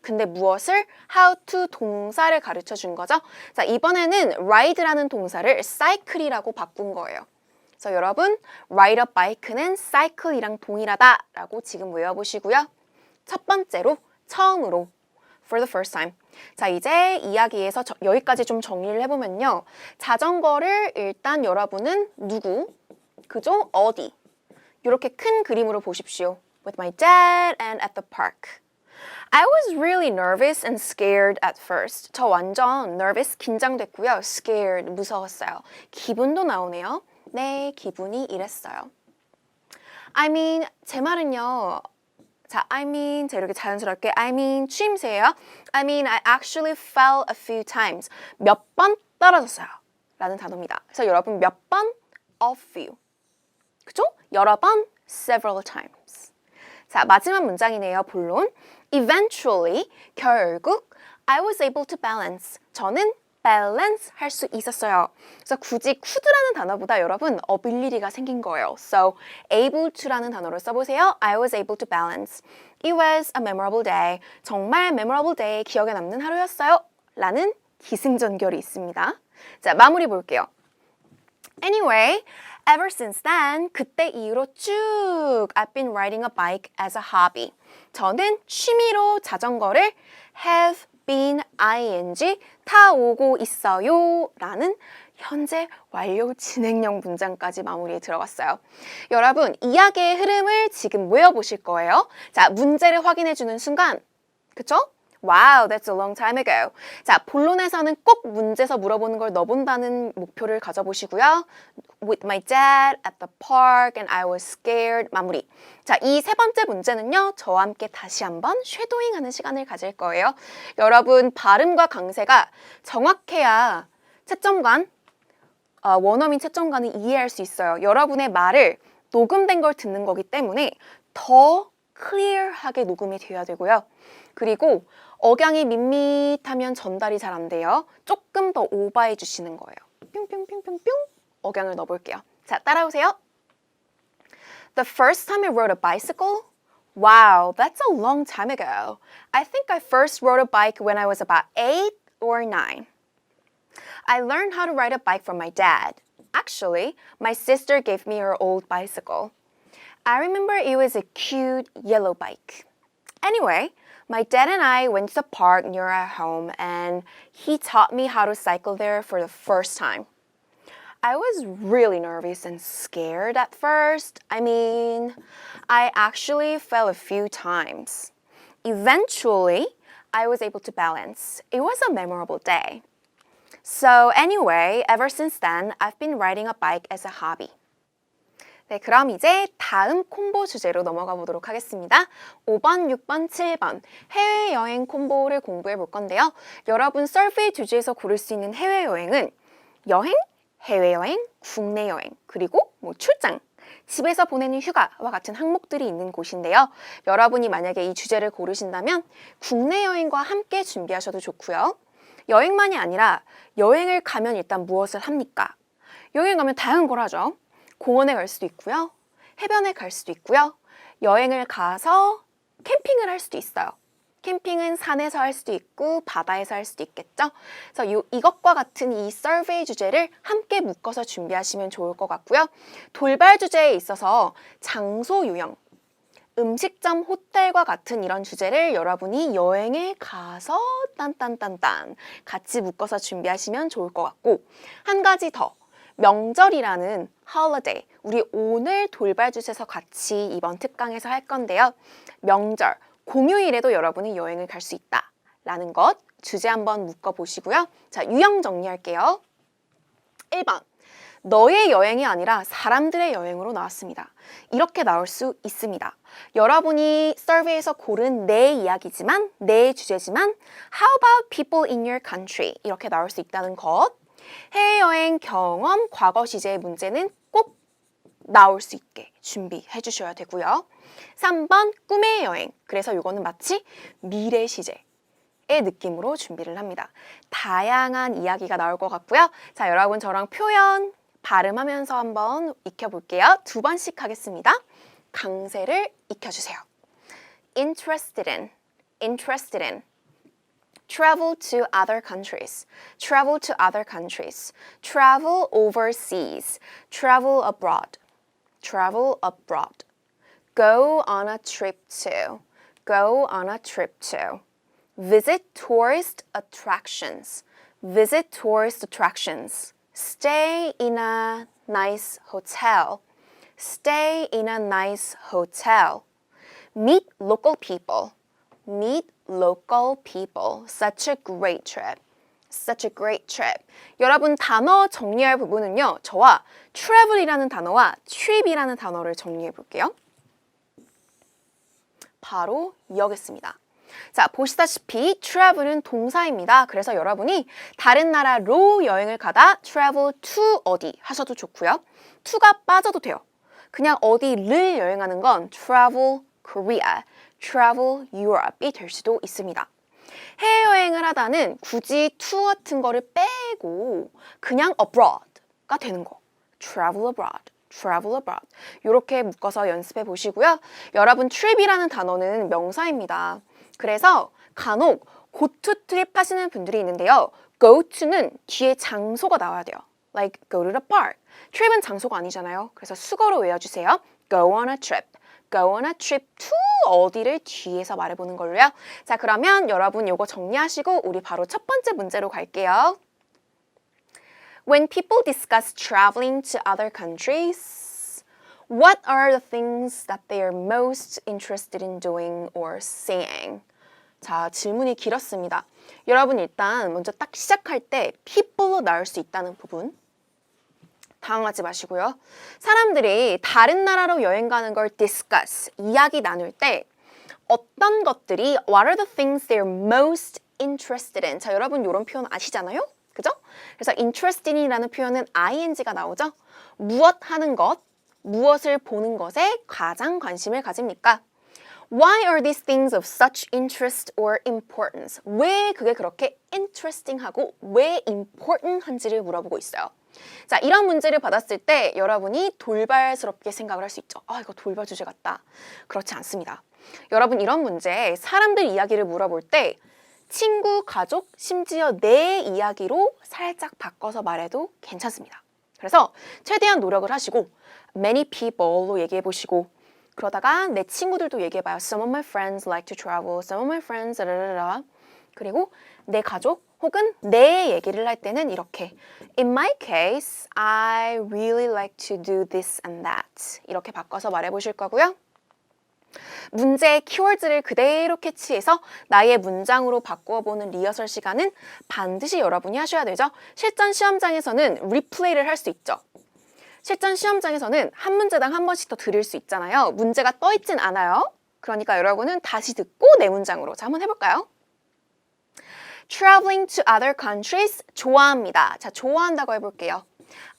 근데 무엇을? How to 동사를 가르쳐 준 거죠. 자, 이번에는 ride라는 동사를 cycle이라고 바꾼 거예요. 그래서 여러분, ride a bike는 cycle이랑 동일하다라고 지금 외워보시고요. 첫 번째로, 처음으로. For the first time. 자, 이제 이야기에서 여기까지 좀 정리를 해보면요. 자전거를 일단 여러분은 누구, 그죠? 어디. 이렇게 큰 그림으로 보십시오. With my dad and at the park. I was really nervous and scared at first. 저 완전 nervous, 긴장됐고요. scared, 무서웠어요. 기분도 나오네요. 네, 기분이 이랬어요. I mean, 제 말은요. 자, 자, 이렇게 자연스럽게 추임새예요. I actually fell a few times. 몇 번 떨어졌어요. 라는 단어입니다. 그래서 여러분 몇 번? A few. 그죠? 여러 번? Several times. 자, 마지막 문장이네요. 본론. Eventually, 결국, I was able to balance. 저는 balance 할 수 있었어요. 그래서 굳이 could라는 단어보다 여러분 ability가 생긴 거예요. So, able to라는 단어를 써보세요. I was able to balance. It was a memorable day. 정말 memorable day, 기억에 남는 하루였어요. 라는 기승전결이 있습니다. 자, 마무리 볼게요. Anyway, ever since then, 그때 이후로 쭉 I've been riding a bike as a hobby. 저는 취미로 자전거를 have been ing 타오고 있어요 라는 현재 완료 진행형 문장까지 마무리에 들어갔어요. 여러분, 이야기의 흐름을 지금 외워보실 거예요. 자, 문제를 확인해주는 순간, 그쵸? Wow, that's a long time ago. 자, 본론에서는 꼭 문제서 물어보는 걸 넣어본다는 목표를 가져보시고요. With my dad at the park and I was scared. 마무리. 자, 이 세 번째 문제는요. 저와 함께 다시 한번 쉐도잉하는 시간을 가질 거예요. 여러분, 발음과 강세가 정확해야 채점관, 원어민 채점관은 이해할 수 있어요. 여러분의 말을 녹음된 걸 듣는 거기 때문에 더 클리어하게 녹음이 되어야 되고요. 그리고 억양이 밋밋하면 전달이 잘 안 돼요. 조금 더 오버해 주시는 거예요. 뿅뿅뿅뿅뿅 억양을 넣어볼게요. 자, 따라오세요. The first time I rode a bicycle? Wow, that's a long time ago. I think I first rode a bike when I was about 8 or 9. I learned how to ride a bike from my dad. Actually, my sister gave me her old bicycle. I remember it was a cute yellow bike. Anyway, my dad and I went to the park near our home and he taught me how to cycle there for the first time. I was really nervous and scared at first. I mean, I actually fell a few times. Eventually, I was able to balance. It was a memorable day. So anyway, ever since then, I've been riding a bike as a hobby. 네, 그럼 이제 다음 콤보 주제로 넘어가 보도록 하겠습니다. 5번, 6번, 7번 해외여행 콤보를 공부해 볼 건데요. 여러분 서브웨이 주제에서 고를 수 있는 해외여행은 여행, 해외여행, 국내여행, 그리고 출장, 집에서 보내는 휴가와 같은 항목들이 있는 곳인데요. 여러분이 만약에 이 주제를 고르신다면 국내 여행과 함께 준비하셔도 좋고요. 여행만이 아니라 여행을 가면 일단 무엇을 합니까? 여행 가면 다양한 걸 하죠. 공원에 갈 수도 있고요. 해변에 갈 수도 있고요. 여행을 가서 캠핑을 할 수도 있어요. 캠핑은 산에서 할 수도 있고 바다에서 할 수도 있겠죠. 그래서 이것과 같은 이 서베이 주제를 함께 묶어서 준비하시면 좋을 것 같고요. 돌발 주제에 있어서 장소 유형, 음식점, 호텔과 같은 이런 주제를 여러분이 여행에 가서 딴딴딴딴 같이 묶어서 준비하시면 좋을 것 같고, 한 가지 더, 명절이라는 holiday, 우리 오늘 돌발 주제에서 같이 이번 특강에서 할 건데요. 명절, 공휴일에도 여러분이 여행을 갈 수 있다라는 것 주제 한번 묶어보시고요. 자, 유형 정리할게요. 1번, 너의 여행이 아니라 사람들의 여행으로 나왔습니다. 이렇게 나올 수 있습니다. 여러분이 서베이에서 고른 내 이야기지만, 내 주제지만 How about people in your country? 이렇게 나올 수 있다는 것. 해외여행 경험, 과거 시제의 문제는 꼭 나올 수 있게 준비해 주셔야 되고요. 3번 꿈의 여행. 그래서 이거는 마치 미래 시제의 느낌으로 준비를 합니다. 다양한 이야기가 나올 것 같고요. 자, 여러분 저랑 표현 발음하면서 한번 익혀볼게요. 2번씩 하겠습니다. 강세를 익혀주세요. Interested in, interested in. Travel to other countries, travel to other countries, travel overseas, travel abroad, travel abroad. Go on a trip to, go on a trip to. Visit tourist attractions, visit tourist attractions. Stay in a nice hotel, stay in a nice hotel. Meet local people, meet local people. Such a great trip, such a great trip. 여러분 단어 정리할 부분은요, 저와 travel이라는 단어와 trip이라는 단어를 정리해 볼게요. 바로 이어겠습니다. 자, 보시다시피 travel은 동사입니다. 그래서 여러분이 다른 나라로 여행을 가다 travel to 어디 하셔도 좋고요. to가 빠져도 돼요. 그냥 어디를 여행하는 건 travel Korea, travel Europe이 될 수도 있습니다. 해외여행을 하다는 굳이 to 같은 거를 빼고 그냥 abroad가 되는 거. travel abroad. travel abroad. 이렇게 묶어서 연습해 보시고요. 여러분 trip이라는 단어는 명사입니다. 그래서 간혹 go to trip 하시는 분들이 있는데요. go to는 뒤에 장소가 나와야 돼요. Like go to the park. trip은 장소가 아니잖아요. 그래서 수거로 외워주세요. go on a trip. go on a trip to 어디를 뒤에서 말해보는 걸로요. 자, 그러면 여러분 요거 정리하시고 우리 바로 첫 번째 문제로 갈게요. When people discuss traveling to other countries, what are the things that they are most interested in doing or seeing? 자, 질문이 길었습니다. 여러분 일단 먼저 딱 시작할 때 people로 나올 수 있다는 부분 당황하지 마시고요. 사람들이 다른 나라로 여행 가는 걸 discuss, 이야기 나눌 때 어떤 것들이 what are the things they're most interested in? 자, 여러분 이런 표현 아시잖아요? 그죠? 그래서 interested in이라는 표현은 ing가 나오죠? 무엇 하는 것, 무엇을 보는 것에 가장 관심을 가집니까? Why are these things of such interest or importance? 왜 그게 그렇게 interesting하고 왜 important한지를 물어보고 있어요. 자, 이런 문제를 받았을 때 여러분이 돌발스럽게 생각을 할 수 있죠. 아, 이거 돌발 주제 같다. 그렇지 않습니다. 여러분 이런 문제 사람들 이야기를 물어볼 때 친구, 가족, 심지어 내 이야기로 살짝 바꿔서 말해도 괜찮습니다. 그래서 최대한 노력을 하시고 many people로 얘기해 보시고 그러다가 내 친구들도 얘기해봐요. Some of my friends like to travel. Some of my friends 라라라. 그리고 내 가족 혹은 내 얘기를 할 때는 이렇게 In my case, I really like to do this and that. 이렇게 바꿔서 말해보실 거고요. 문제의 키워드를 그대로 캐치해서 나의 문장으로 바꾸어보는 리허설 시간은 반드시 여러분이 하셔야 되죠. 실전 시험장에서는 리플레이를 할 수 있죠. 실전 시험장에서는 한 문제당 한 번씩 더 드릴 수 있잖아요. 문제가 떠있진 않아요. 그러니까 여러분은 다시 듣고 내 문장으로. 자, 한번 해볼까요? Traveling to other countries 좋아합니다. 자, 좋아한다고 해볼게요.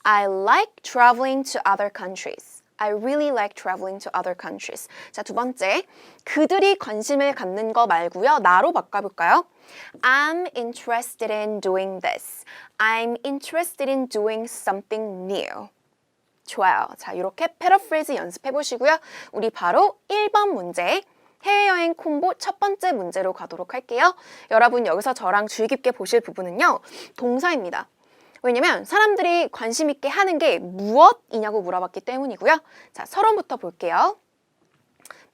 I like traveling to other countries. I really like traveling to other countries. 자, 두 번째. 그들이 관심을 갖는 거 말고요. 나로 바꿔볼까요? I'm interested in doing this. I'm interested in doing something new. 좋아요. 자, 이렇게 패러프레이즈 연습해 보시고요. 우리 바로 1번 문제. 해외여행 콤보 첫 번째 문제로 가도록 할게요. 여러분 여기서 저랑 주의 깊게 보실 부분은요. 동사입니다. 왜냐면 사람들이 관심 있게 하는 게 무엇이냐고 물어봤기 때문이고요. 자, 서론부터 볼게요.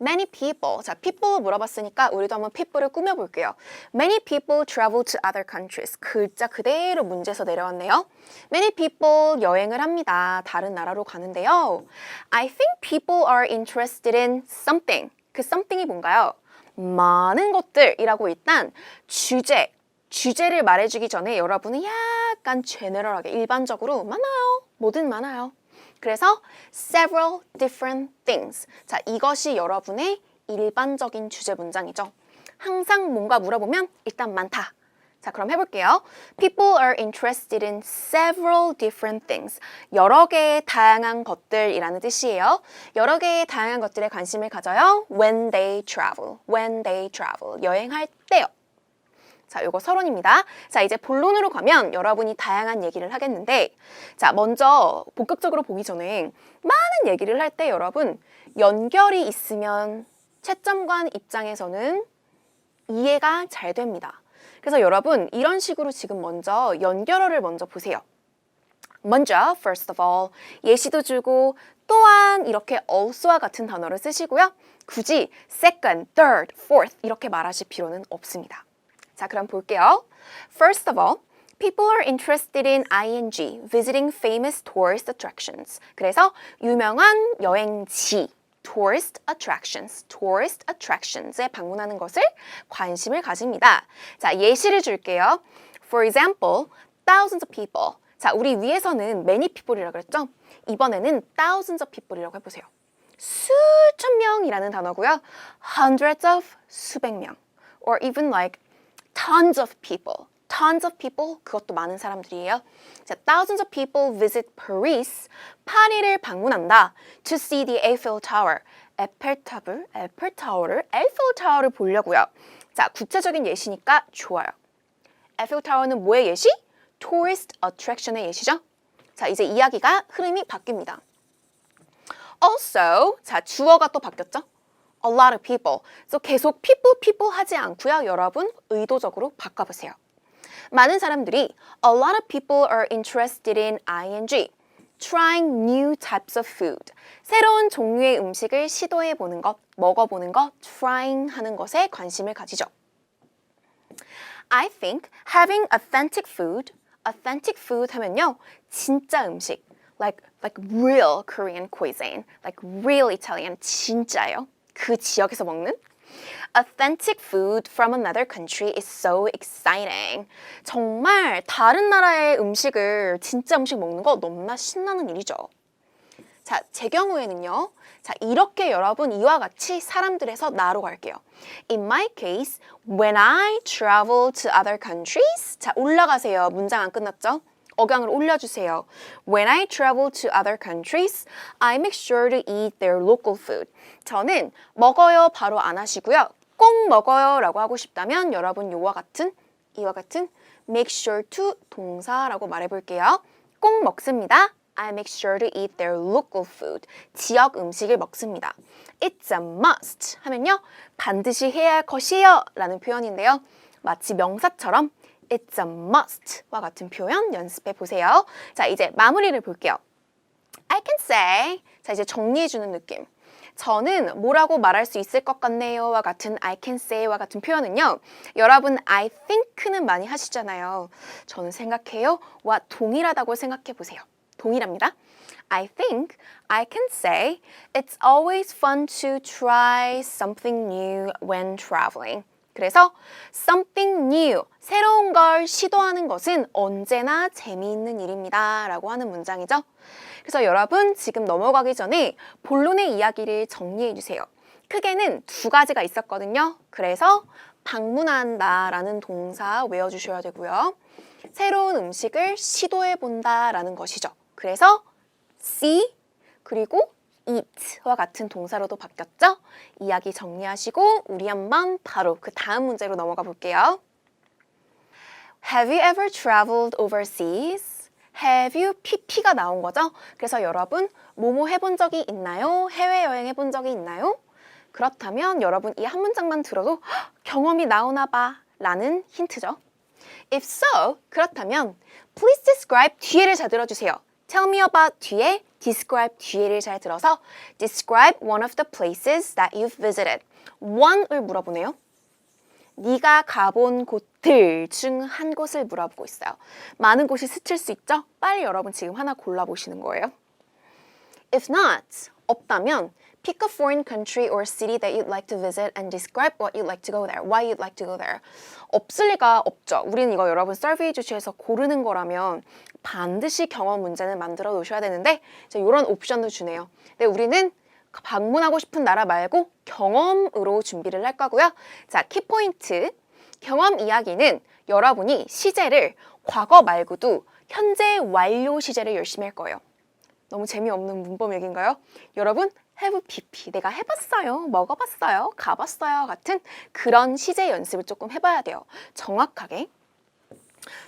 Many people. 자, people 물어봤으니까 우리도 한번 people를 꾸며볼게요. Many people travel to other countries. 글자 그대로 문제에서 내려왔네요. Many people 여행을 합니다. 다른 나라로 가는데요. I think people are interested in something. 그 something이 뭔가요? 많은 것들이라고 일단 주제를 말해주기 전에 여러분은 약간 제너럴하게 일반적으로 많아요. 뭐든 많아요. 그래서 several different things. 자, 이것이 여러분의 일반적인 주제 문장이죠. 항상 뭔가 물어보면 일단 많다. 자, 그럼 해볼게요. People are interested in several different things. 여러 개의 다양한 것들이라는 뜻이에요. 여러 개의 다양한 것들에 관심을 가져요. When they travel. When they travel. 여행할 때요. 자, 요거 서론입니다. 자, 이제 본론으로 가면 여러분이 다양한 얘기를 하겠는데, 자, 먼저 본격적으로 보기 전에 많은 얘기를 할 때 여러분 연결이 있으면 채점관 입장에서는 이해가 잘 됩니다. 그래서 여러분 이런 식으로 지금 먼저 연결어를 먼저 보세요. 먼저 first of all 예시도 주고 또한 이렇게 also와 같은 단어를 쓰시고요. 굳이 second, third, fourth 이렇게 말하실 필요는 없습니다. 자, 그럼 볼게요. First of all, people are interested in ing, visiting famous tourist attractions. 그래서 유명한 여행지, tourist attractions에 방문하는 것을 관심을 가집니다. 자, 예시를 줄게요. For example, thousands of people. 자, 우리 위에서는 many people이라고 그랬죠? 이번에는 thousands of people이라고 해보세요. 수천 명이라는 단어고요. hundreds of, 수백 명. Or even like tons of people. Tons of people, 그것도 많은 사람들이에요. 자, thousands of people visit Paris, 파리를 방문한다. To see the Eiffel Tower, 에펠타워를 보려고요. 자, 구체적인 예시니까 좋아요. 에펠 타워는 뭐의 예시? Tourist attraction의 예시죠. 자, 이제 이야기가 흐름이 바뀝니다. Also, 자, 주어가 또 바뀌었죠? A lot of people. 그래서 계속 people 하지 않고요. 여러분 의도적으로 바꿔보세요. 많은 사람들이 A lot of people are interested in ing. Trying new types of food. 새로운 종류의 음식을 시도해보는 것, 먹어보는 것, trying 하는 것에 관심을 가지죠. I think having authentic food 하면요. 진짜 음식. Like real Korean cuisine. Like real Italian. 진짜요. 그 지역에서 먹는 Authentic food from another country is so exciting. 정말 다른 나라의 음식을 진짜 음식 먹는 거 너무나 신나는 일이죠. 자, 제 경우에는요. 자, 이렇게 여러분 이와 같이 사람들에서 나로 갈게요. In my case, when I travel to other countries. 자, 올라가세요. 문장 안 끝났죠? 억양을 올려주세요. When I travel to other countries, I make sure to eat their local food. 저는 먹어요 바로 안 하시고요. 꼭 먹어요 라고 하고 싶다면 여러분 이와 같은 make sure to 동사라고 말해볼게요. 꼭 먹습니다. I make sure to eat their local food. 지역 음식을 먹습니다. It's a must 하면요. 반드시 해야 할 것이에요 라는 표현인데요. 마치 명사처럼 It's a must와 같은 표현 연습해 보세요. 자, 이제 마무리를 볼게요. I can say. 자, 이제 정리해주는 느낌. 저는 뭐라고 말할 수 있을 것 같네요와 같은 I can say와 같은 표현은요. 여러분 I think는 많이 하시잖아요. 저는 생각해요와 동일하다고 생각해 보세요. 동일합니다. I think I can say it's always fun to try something new when traveling. 그래서 something new, 새로운 걸 시도하는 것은 언제나 재미있는 일입니다. 라고 하는 문장이죠. 그래서 여러분 지금 넘어가기 전에 본론의 이야기를 정리해 주세요. 크게는 두 가지가 있었거든요. 그래서 방문한다 라는 동사 외워주셔야 되고요. 새로운 음식을 시도해 본다 라는 것이죠. 그래서 see 그리고 eat와 같은 동사로도 바뀌었죠? 이야기 정리하시고 우리 한번 바로 그 다음 문제로 넘어가 볼게요. Have you ever traveled overseas? Have you PP가 나온 거죠? 그래서 여러분 뭐뭐 해본 적이 있나요? 해외여행 해본 적이 있나요? 그렇다면 여러분 이 한 문장만 들어도 경험이 나오나 봐 라는 힌트죠. If so, 그렇다면 please describe 뒤에를 잘 들어주세요. Tell me about 뒤에, describe 뒤에를 잘 들어서 describe one of the places that you've visited. one을 물어보네요. 네가 가본 곳들 중 한 곳을 물어보고 있어요. 많은 곳이 스칠 수 있죠? 빨리 여러분 지금 하나 골라보시는 거예요. If not, 없다면 pick a foreign country or city that you'd like to visit and describe what you'd like to go there, why you'd like to go there. 없을 리가 없죠. 우리는 이거 여러분 서베이 주시에서 고르는 거라면 반드시 경험 문제는 만들어 놓으셔야 되는데 이런 옵션도 주네요. 근데 우리는 방문하고 싶은 나라 말고 경험으로 준비를 할 거고요. 자, 키포인트. 경험 이야기는 여러분이 시제를 과거 말고도 현재 완료 시제를 열심히 할 거예요. 너무 재미없는 문법 얘기인가요? 여러분 have pp 내가 해봤어요, 먹어봤어요, 가봤어요 같은 그런 시제 연습을 조금 해봐야 돼요. 정확하게.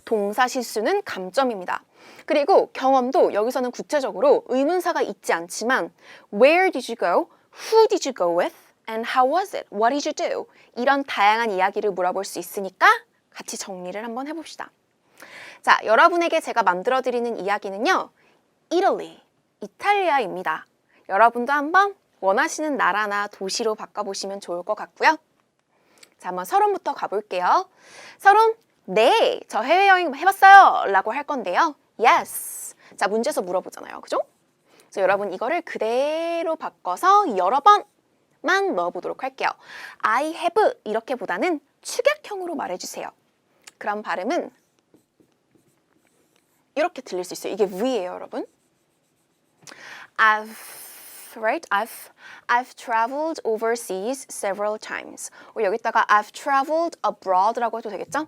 동사 실수는 감점입니다. 그리고 경험도 여기서는 구체적으로 의문사가 있지 않지만 Where did you go? Who did you go with? And how was it? What did you do? 이런 다양한 이야기를 물어볼 수 있으니까 같이 정리를 한번 해봅시다. 자, 여러분에게 제가 만들어드리는 이야기는요. Italy, 이탈리아입니다. 여러분도 한번 원하시는 나라나 도시로 바꿔보시면 좋을 것 같고요. 자, 한번 서론부터 가볼게요. 서론, 네, 저 해외여행 해봤어요 라고 할 건데요. Yes. 자, 문제에서 물어보잖아요. 그죠? 그래서 여러분 이거를 그대로 바꿔서 여러 번만 넣어보도록 할게요. I have 이렇게 보다는 축약형으로 말해주세요. 그럼 발음은 이렇게 들릴 수 있어요. 이게 V예요, 여러분. I've traveled overseas several times. 여기다가 I've traveled abroad라고 해도 되겠죠?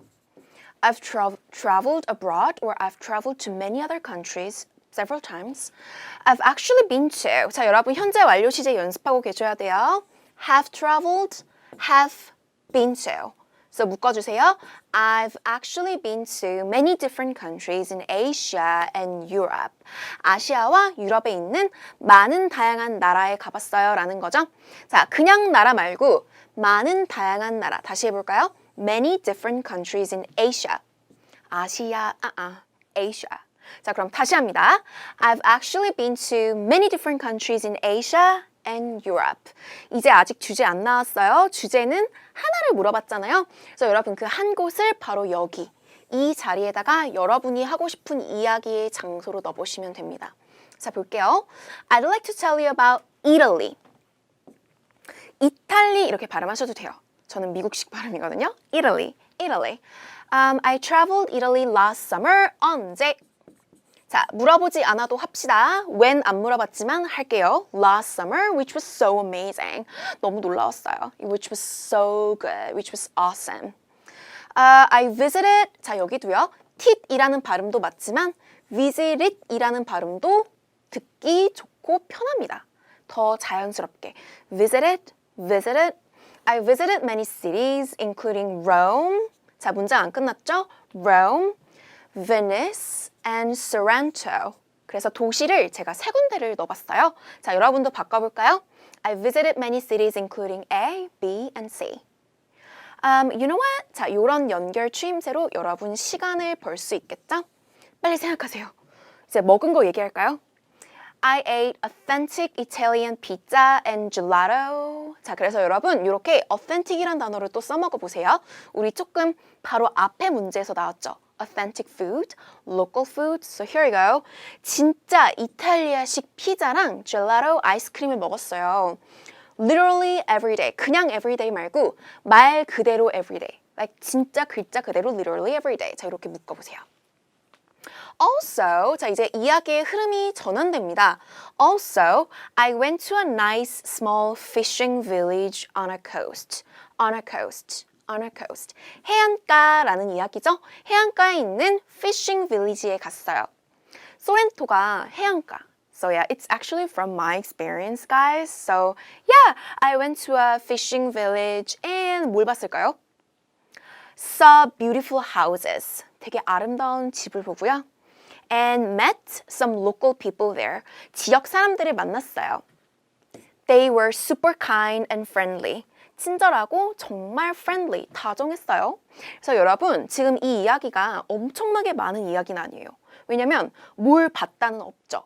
I've traveled abroad or I've traveled to many other countries several times. I've actually been to. 자, 여러분 현재 완료 시제 연습하고 계셔야 돼요. Have traveled, have been to. 그래서 묶어주세요. I've actually been to many different countries in Asia and Europe. 아시아와 유럽에 있는 많은 다양한 나라에 가봤어요 라는 거죠. 자, 그냥 나라 말고 많은 다양한 나라. 다시 해볼까요? Many different countries in Asia. 아시아, Asia. 자, 그럼 다시 합니다. I've actually been to many different countries in Asia and Europe. 이제 아직 주제 안 나왔어요. 주제는 하나를 물어봤잖아요. 그래서 여러분 그 한 곳을 바로 여기 이 자리에다가 여러분이 하고 싶은 이야기의 장소로 넣어보시면 됩니다. 자, 볼게요. I'd like to tell you about Italy. 이탈리 이렇게 발음하셔도 돼요. 저는 미국식 발음이거든요. Italy, Italy. I traveled Italy last summer. 언제? 자, 물어보지 않아도 합시다. When 안 물어봤지만 할게요. Last summer, which was so amazing. 너무 놀라웠어요. Which was so good, which was awesome. I visited, 자 여기도요. tit이라는 발음도 맞지만 visited이라는 발음도 듣기 좋고 편합니다. 더 자연스럽게. visited. I visited many cities, including Rome. 자, 문장 안 끝났죠? Rome, Venice, and Sorrento. 그래서 도시를 제가 세 군데를 넣어봤어요. 자, 여러분도 바꿔볼까요? I visited many cities, including A, B, and C. You know what? 자, 이런 연결 추임새로 여러분 시간을 벌 수 있겠죠? 빨리 생각하세요. 이제 먹은 거 얘기할까요? I ate authentic Italian pizza and gelato. 자, 그래서 여러분 이렇게 authentic이란 단어를 또 써먹어 보세요. 우리 조금 바로 앞에 문제에서 나왔죠. Authentic food, local food. So here we go. 진짜 이탈리아식 피자랑 젤라또 아이스크림을 먹었어요. Literally every day. 그냥 every day 말고 말 그대로 every day. Like 진짜 글자 그대로 literally every day. 자, 이렇게 묶어보세요. Also, 자 이제 이야기의 흐름이 전환됩니다. Also, I went to a nice small fishing village on a coast. On a coast. On a coast. 해안가라는 이야기죠. 해안가에 있는 fishing village에 갔어요. 소렌토가 해안가. So yeah, it's actually from my experience, guys. So yeah, I went to a fishing village and 뭘 봤을까요? Saw beautiful houses. 되게 아름다운 집을 보고요. And met some local people there. 지역 사람들을 만났어요. They were super kind and friendly. 친절하고 정말 friendly, 다정했어요. 그래서 여러분, 지금 이 이야기가 엄청나게 많은 이야기는 아니에요. 왜냐면 뭘 봤다는 없죠.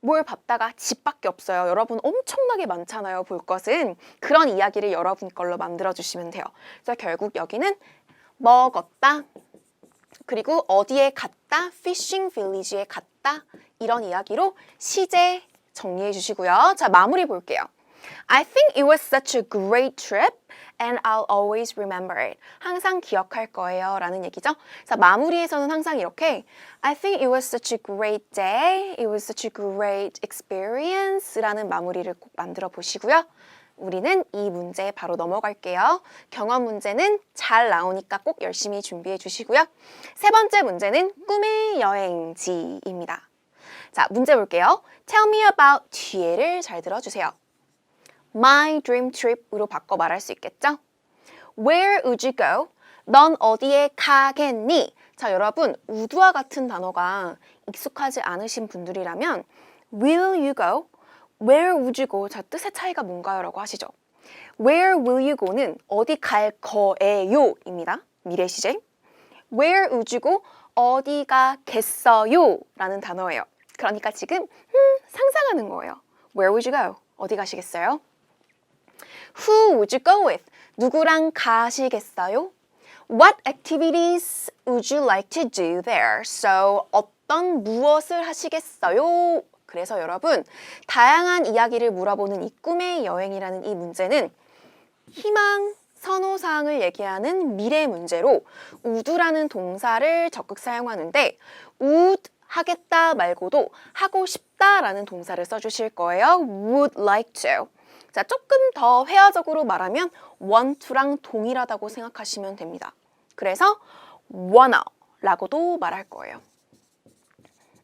뭘 봤다가 집밖에 없어요. 여러분 엄청나게 많잖아요, 볼 것은. 그런 이야기를 여러분 걸로 만들어주시면 돼요. 그래서 결국 여기는 먹었다. 그리고 어디에 갔다, fishing village에 갔다 이런 이야기로 시제 정리해 주시고요. 자, 마무리 볼게요. I think it was such a great trip and I'll always remember it. 항상 기억할 거예요 라는 얘기죠. 자, 마무리에서는 항상 이렇게 I think it was such a great day, it was such a great experience 라는 마무리를 꼭 만들어 보시고요. 우리는 이 문제에 바로 넘어갈게요. 경험 문제는 잘 나오니까 꼭 열심히 준비해 주시고요. 세 번째 문제는 꿈의 여행지입니다. 자, 문제 볼게요. Tell me about 뒤에를 잘 들어주세요. My dream trip으로 바꿔 말할 수 있겠죠? Where would you go? 넌 어디에 가겠니? 자, 여러분 would와 같은 단어가 익숙하지 않으신 분들이라면 Will you go? Where would you go? 자, 뜻의 차이가 뭔가요? 라고 하시죠. Where will you go는 어디 갈 거예요? 입니다. 미래 시제. Where would you go? 어디 가겠어요? 라는 단어예요. 그러니까 지금 상상하는 거예요. Where would you go? 어디 가시겠어요? Who would you go with? 누구랑 가시겠어요? What activities would you like to do there? So, 어떤 무엇을 하시겠어요? 그래서 여러분, 다양한 이야기를 물어보는 이 꿈의 여행이라는 이 문제는 희망, 선호사항을 얘기하는 미래 문제로 would라는 동사를 적극 사용하는데 would 하겠다 말고도 하고 싶다라는 동사를 써주실 거예요. would like to. 자, 조금 더 회화적으로 말하면 want to랑 동일하다고 생각하시면 됩니다. 그래서 wanna 라고도 말할 거예요.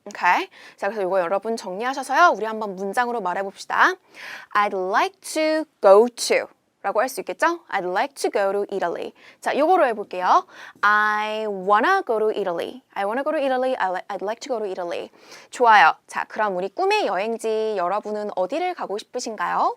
오케이. 자, 그래서 이거 여러분 정리하셔서요. 우리 한번 문장으로 말해봅시다. I'd like to go to 라고 할 수 있겠죠? I'd like to go to Italy. 자, 요거로 해볼게요. I wanna go to Italy. I wanna go to Italy. I'd like to go to Italy. 좋아요. 자, 그럼 우리 꿈의 여행지 여러분은 어디를 가고 싶으신가요?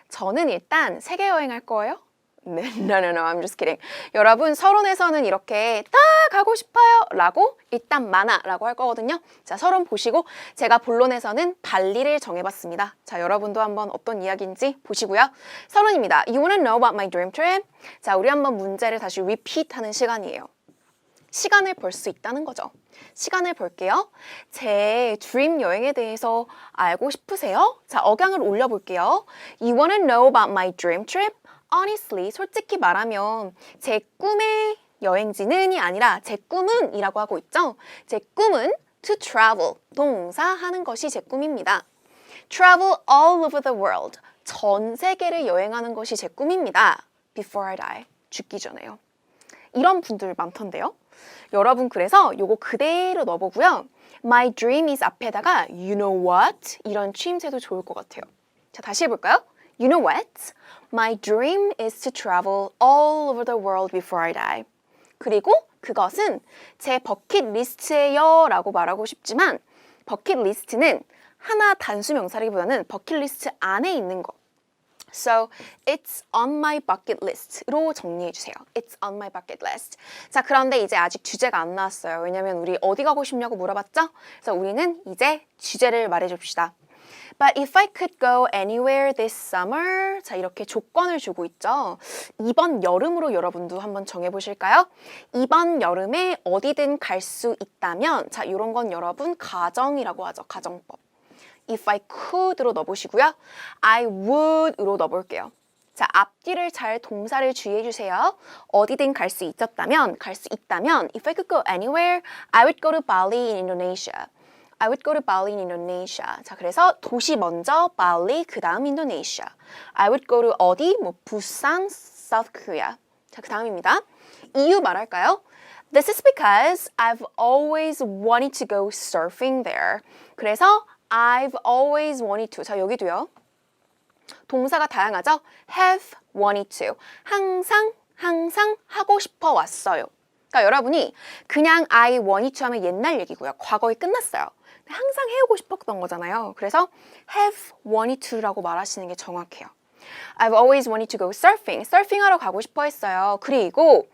저는 일단 세계 여행할 거예요. 네, no, I'm just kidding. 여러분 서론에서는 이렇게 다 가고 싶어요 라고 일단 많아 라고 할 거거든요. 자, 서론 보시고 제가 본론에서는 발리를 정해봤습니다. 자, 여러분도 한번 어떤 이야기인지 보시고요. 서론입니다. You wanna know about my dream trip? 자, 우리 한번 문제를 다시 repeat 하는 시간이에요. 시간을 벌 수 있다는 거죠. 시간을 볼게요. 제 드림 여행에 대해서 알고 싶으세요? 자, 억양을 올려볼게요. You wanna know about my dream trip? Honestly, 솔직히 말하면 제 꿈의 여행지는이 아니라 제 꿈은 이라고 하고 있죠. 제 꿈은 to travel, 동사 하는 것이 제 꿈입니다. Travel all over the world, 전 세계를 여행하는 것이 제 꿈입니다. Before I die, 죽기 전에요. 이런 분들 많던데요. 여러분 그래서 요거 그대로 넣어보고요. My dream is 앞에다가 you know what? 이런 추임새도 좋을 것 같아요. 자, 다시 해볼까요? You know what? My dream is to travel all over the world before I die. 그리고 그것은 제 버킷리스트예요 라고 말하고 싶지만 버킷리스트는 하나 단수 명사라기보다는 버킷리스트 안에 있는 거. So, it's on my bucket list로 정리해주세요. It's on my bucket list. 자, 그런데 이제 아직 주제가 안 나왔어요. 왜냐면 우리 어디 가고 싶냐고 물어봤죠? 그래서 우리는 이제 주제를 말해줍시다. But if I could go anywhere this summer. 자, 이렇게 조건을 주고 있죠. 이번 여름으로 여러분도 한번 정해보실까요? 이번 여름에 어디든 갈 수 있다면, 자, 이런 건 여러분 가정이라고 하죠. 가정법. If I could로 넣어보시고요. I would으로 넣어볼게요. 자, 앞뒤를 잘 동사를 주의해주세요. 어디든 갈 수 있었다면, If I could go anywhere, I would go to Bali in Indonesia. I would go to Bali in Indonesia. 자, 그래서 도시 먼저 Bali, 그 다음 Indonesia. I would go to 어디? 뭐 부산, South Korea. 자, 그 다음입니다. 이유 말할까요? This is because I've always wanted to go surfing there. 그래서 I've always wanted to. 자, 여기도요. 동사가 다양하죠? have wanted to. 항상 하고 싶어 왔어요. 그러니까 여러분이 그냥 I wanted to 하면 옛날 얘기고요. 과거에 끝났어요. 항상 해오고 싶었던 거잖아요. 그래서 have wanted to라고 말하시는 게 정확해요. I've always wanted to go surfing. 서핑하러 가고 싶어 했어요. 그리고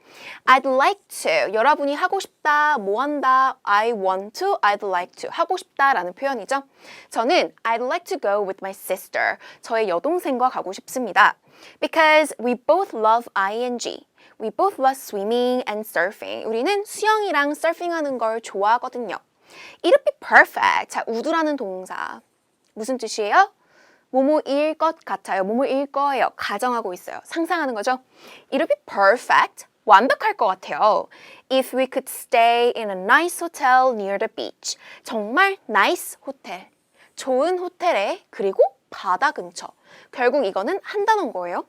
I'd like to. 여러분이 하고 싶다, 뭐 한다. I want to, I'd like to. 하고 싶다라는 표현이죠. 저는 I'd like to go with my sister. 저의 여동생과 가고 싶습니다. Because we both love ing. We both love swimming and surfing. 우리는 수영이랑 서핑하는 걸 좋아하거든요. It'd be perfect. 자, would라는 동사. 무슨 뜻이에요? 뭐뭐일 것 같아요. 뭐뭐일 거예요. 가정하고 있어요. 상상하는 거죠. It'll be perfect. 완벽할 것 같아요. If we could stay in a nice hotel near the beach. 정말 nice 호텔. 좋은 호텔에 그리고 바다 근처. 결국 이거는 한 단어인 거예요.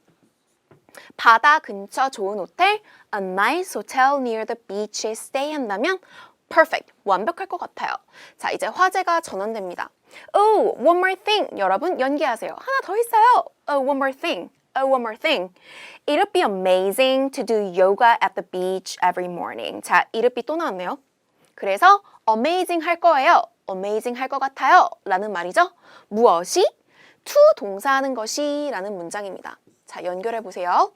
바다 근처 좋은 호텔. A nice hotel near the beach에 stay 한다면 perfect. 완벽할 것 같아요. 자, 이제 화제가 전환됩니다. Oh, one more thing. 여러분 연기하세요. 하나 더 있어요. Oh, one more thing. Oh, one more thing. It'd be amazing to do yoga at the beach every morning. 자, it'd be 또 나왔네요. 그래서 amazing 할 거예요. amazing 할 것 같아요. 라는 말이죠. 무엇이? to 동사하는 것이 라는 문장입니다. 자, 연결해 보세요.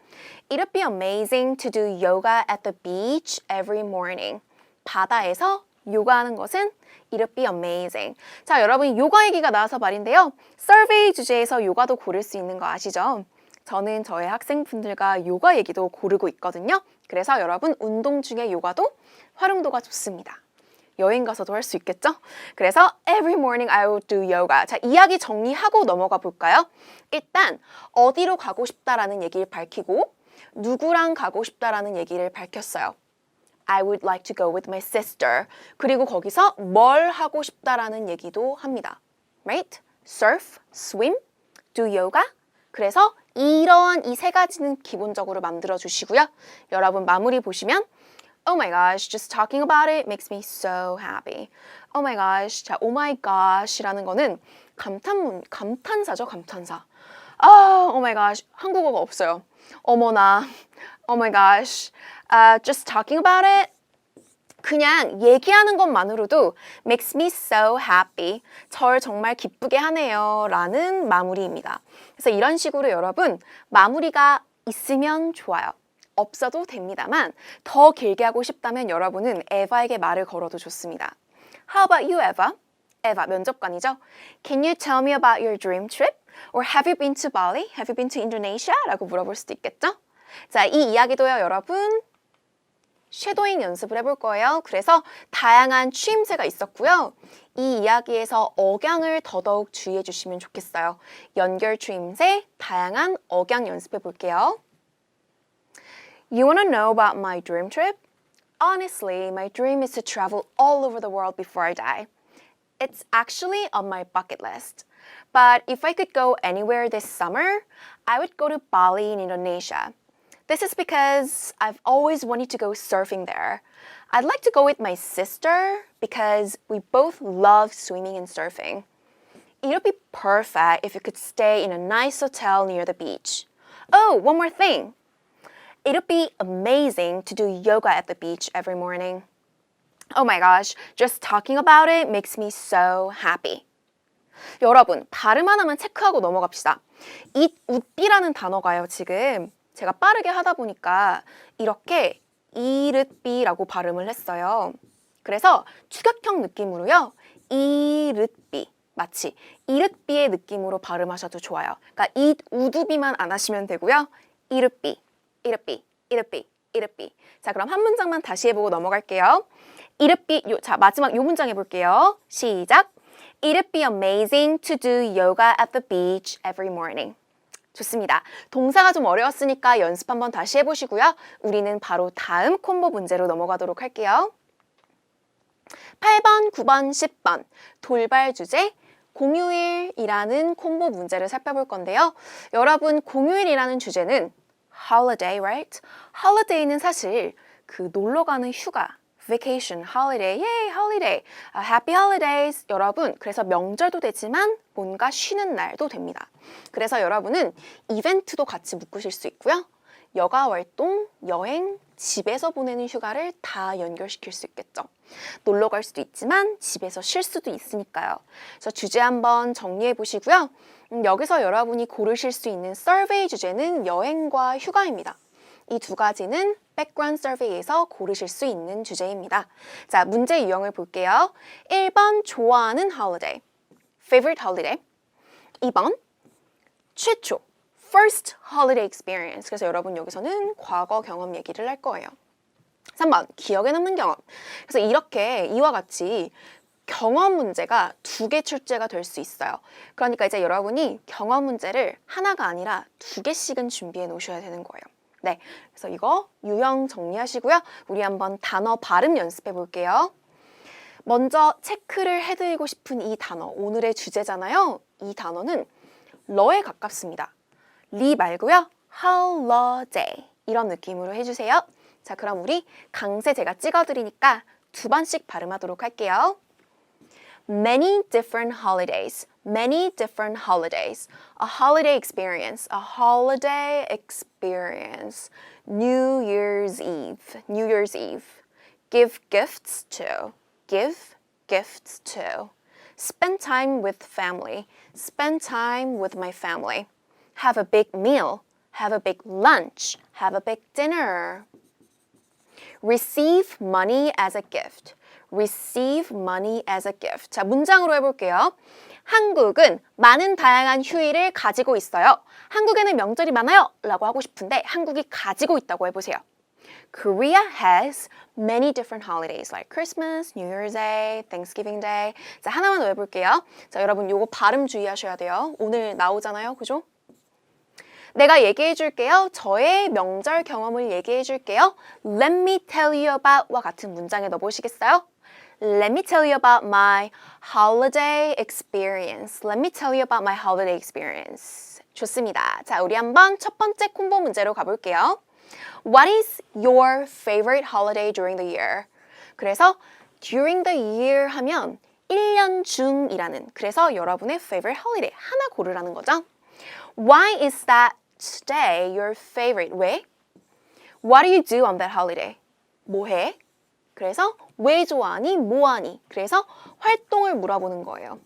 It'd be amazing to do yoga at the beach every morning. 바다에서 요가하는 것은 It'd be amazing. 자, 여러분 요가 얘기가 나와서 말인데요. 서베이 주제에서 요가도 고를 수 있는 거 아시죠? 저는 저의 학생분들과 요가 얘기도 고르고 있거든요. 그래서 여러분 운동 중에 요가도 활용도가 좋습니다. 여행 가서도 할 수 있겠죠? 그래서 every morning I will do yoga. 자, 이야기 정리하고 넘어가 볼까요? 일단 어디로 가고 싶다라는 얘기를 밝히고 누구랑 가고 싶다라는 얘기를 밝혔어요. I would like to go with my sister. 그리고 거기서 뭘 하고 싶다라는 얘기도 합니다. Right? Surf, swim, do yoga. 그래서 이러한 이 세 가지는 기본적으로 만들어 주시고요. 여러분 마무리 보시면 Oh my gosh, just talking about it makes me so happy. Oh my gosh. 자, oh my gosh이라는 거는 감탄사죠, 감탄사. Oh my gosh. 한국어가 없어요. 어머나. Oh my gosh. Just talking about it. 그냥 얘기하는 것만으로도 makes me so happy. 절 정말 기쁘게 하네요. 라는 마무리입니다. 그래서 이런 식으로 여러분 마무리가 있으면 좋아요. 없어도 됩니다만 더 길게 하고 싶다면 여러분은 에바에게 말을 걸어도 좋습니다. How about you, Eva? 에바 면접관이죠. Can you tell me about your dream trip? Or have you been to Bali? Have you been to Indonesia? 라고 물어볼 수도 있겠죠. 자, 이 이야기도요, 여러분 쉐도잉 연습을 해볼 거예요. 그래서 다양한 추임새가 있었고요. 이 이야기에서 억양을 더더욱 주의해 주시면 좋겠어요. 연결 추임새, 다양한 억양 연습해 볼게요. You wanna know about my dream trip? Honestly, my dream is to travel all over the world before I die. It's actually on my bucket list. But if I could go anywhere this summer, I would go to Bali in Indonesia. This is because I've always wanted to go surfing there. I'd like to go with my sister because we both love swimming and surfing. It would be perfect if you could stay in a nice hotel near the beach. Oh, one more thing. It would be amazing to do yoga at the beach every morning. Oh my gosh, just talking about it makes me so happy. 여러분, 발음 하나만 체크하고 넘어갑시다. It would be라는 단어가요, 지금. 제가 빠르게 하다 보니까 이렇게 it'd be라고 발음을 했어요. 그래서 추격형 느낌으로요. it'd be, 마치 이릇비의 느낌으로 발음하셔도 좋아요. 그러니까 이 우두비만 안 하시면 되고요. 이릇비, 이릇비, 이릇비, 이릇비. 자, 그럼 한 문장만 다시 해보고 넘어갈게요. 이릇비, 자, 마지막 요 문장 해볼게요. 시작. It'd be amazing to do yoga at the beach every morning. 좋습니다. 동사가 좀 어려웠으니까 연습 한번 다시 해보시고요. 우리는 바로 다음 콤보 문제로 넘어가도록 할게요. 8번, 9번, 10번 돌발 주제 공휴일이라는 콤보 문제를 살펴볼 건데요. 여러분, 공휴일이라는 주제는 holiday, right? holiday는 사실 그 놀러 가는 휴가, vacation, holiday, yay, holiday, happy holidays. 여러분, 그래서 명절도 되지만 뭔가 쉬는 날도 됩니다. 그래서 여러분은 이벤트도 같이 묶으실 수 있고요. 여가 활동, 여행, 집에서 보내는 휴가를 다 연결시킬 수 있겠죠. 놀러 갈 수도 있지만 집에서 쉴 수도 있으니까요. 그래서 주제 한번 정리해 보시고요. 여기서 여러분이 고르실 수 있는 서베이 주제는 여행과 휴가입니다. 이 두 가지는 백그라운드 서베이에서 고르실 수 있는 주제입니다. 자, 문제 유형을 볼게요. 1번 좋아하는 holiday, favorite holiday. 2번 최초, first holiday experience. 그래서 여러분 여기서는 과거 경험 얘기를 할 거예요. 3번 기억에 남는 경험. 그래서 이렇게 이와 같이 경험 문제가 2개 출제가 될 수 있어요. 그러니까 이제 여러분이 경험 문제를 하나가 아니라 2개씩은 준비해 놓으셔야 되는 거예요. 네, 그래서 이거 유형 정리하시고요. 우리 한번 단어 발음 연습해 볼게요. 먼저 체크를 해드리고 싶은 이 단어, 오늘의 주제잖아요. 이 단어는 러에 가깝습니다. 리 말고요. holiday 이런 느낌으로 해주세요. 자, 그럼 우리 강세 제가 찍어드리니까 2번씩 발음하도록 할게요. Many different holidays, many different holidays. A holiday experience, a holiday experience. New Year's Eve, New Year's Eve. Give gifts to, give gifts to. Spend time with family, spend time with my family. Have a big meal, have a big lunch, have a big dinner. Receive money as a gift. Receive money as a gift. 자, 문장으로 해볼게요. 한국은 많은 다양한 휴일을 가지고 있어요. 한국에는 명절이 많아요. 라고 하고 싶은데 한국이 가지고 있다고 해보세요. Korea has many different holidays like Christmas, New Year's Day, Thanksgiving Day. 자, 하나만 더 해볼게요. 자, 여러분 요거 발음 주의하셔야 돼요. 오늘 나오잖아요. 그죠? 내가 얘기해 줄게요. 저의 명절 경험을 얘기해 줄게요. Let me tell you about와 같은 문장에 넣어보시겠어요? Let me tell you about my holiday experience. Let me tell you about my holiday experience. 좋습니다. 자, 우리 한번 첫 번째 콤보 문제로 가볼게요. What is your favorite holiday during the year? 그래서 during the year 하면 1년 중이라는, 그래서 여러분의 favorite holiday 하나 고르라는 거죠. Why is that today your favorite? 왜? What do you do on that holiday? 뭐 해? 그래서 왜 좋아하니? 뭐 하니? 그래서 활동을 물어보는 거예요.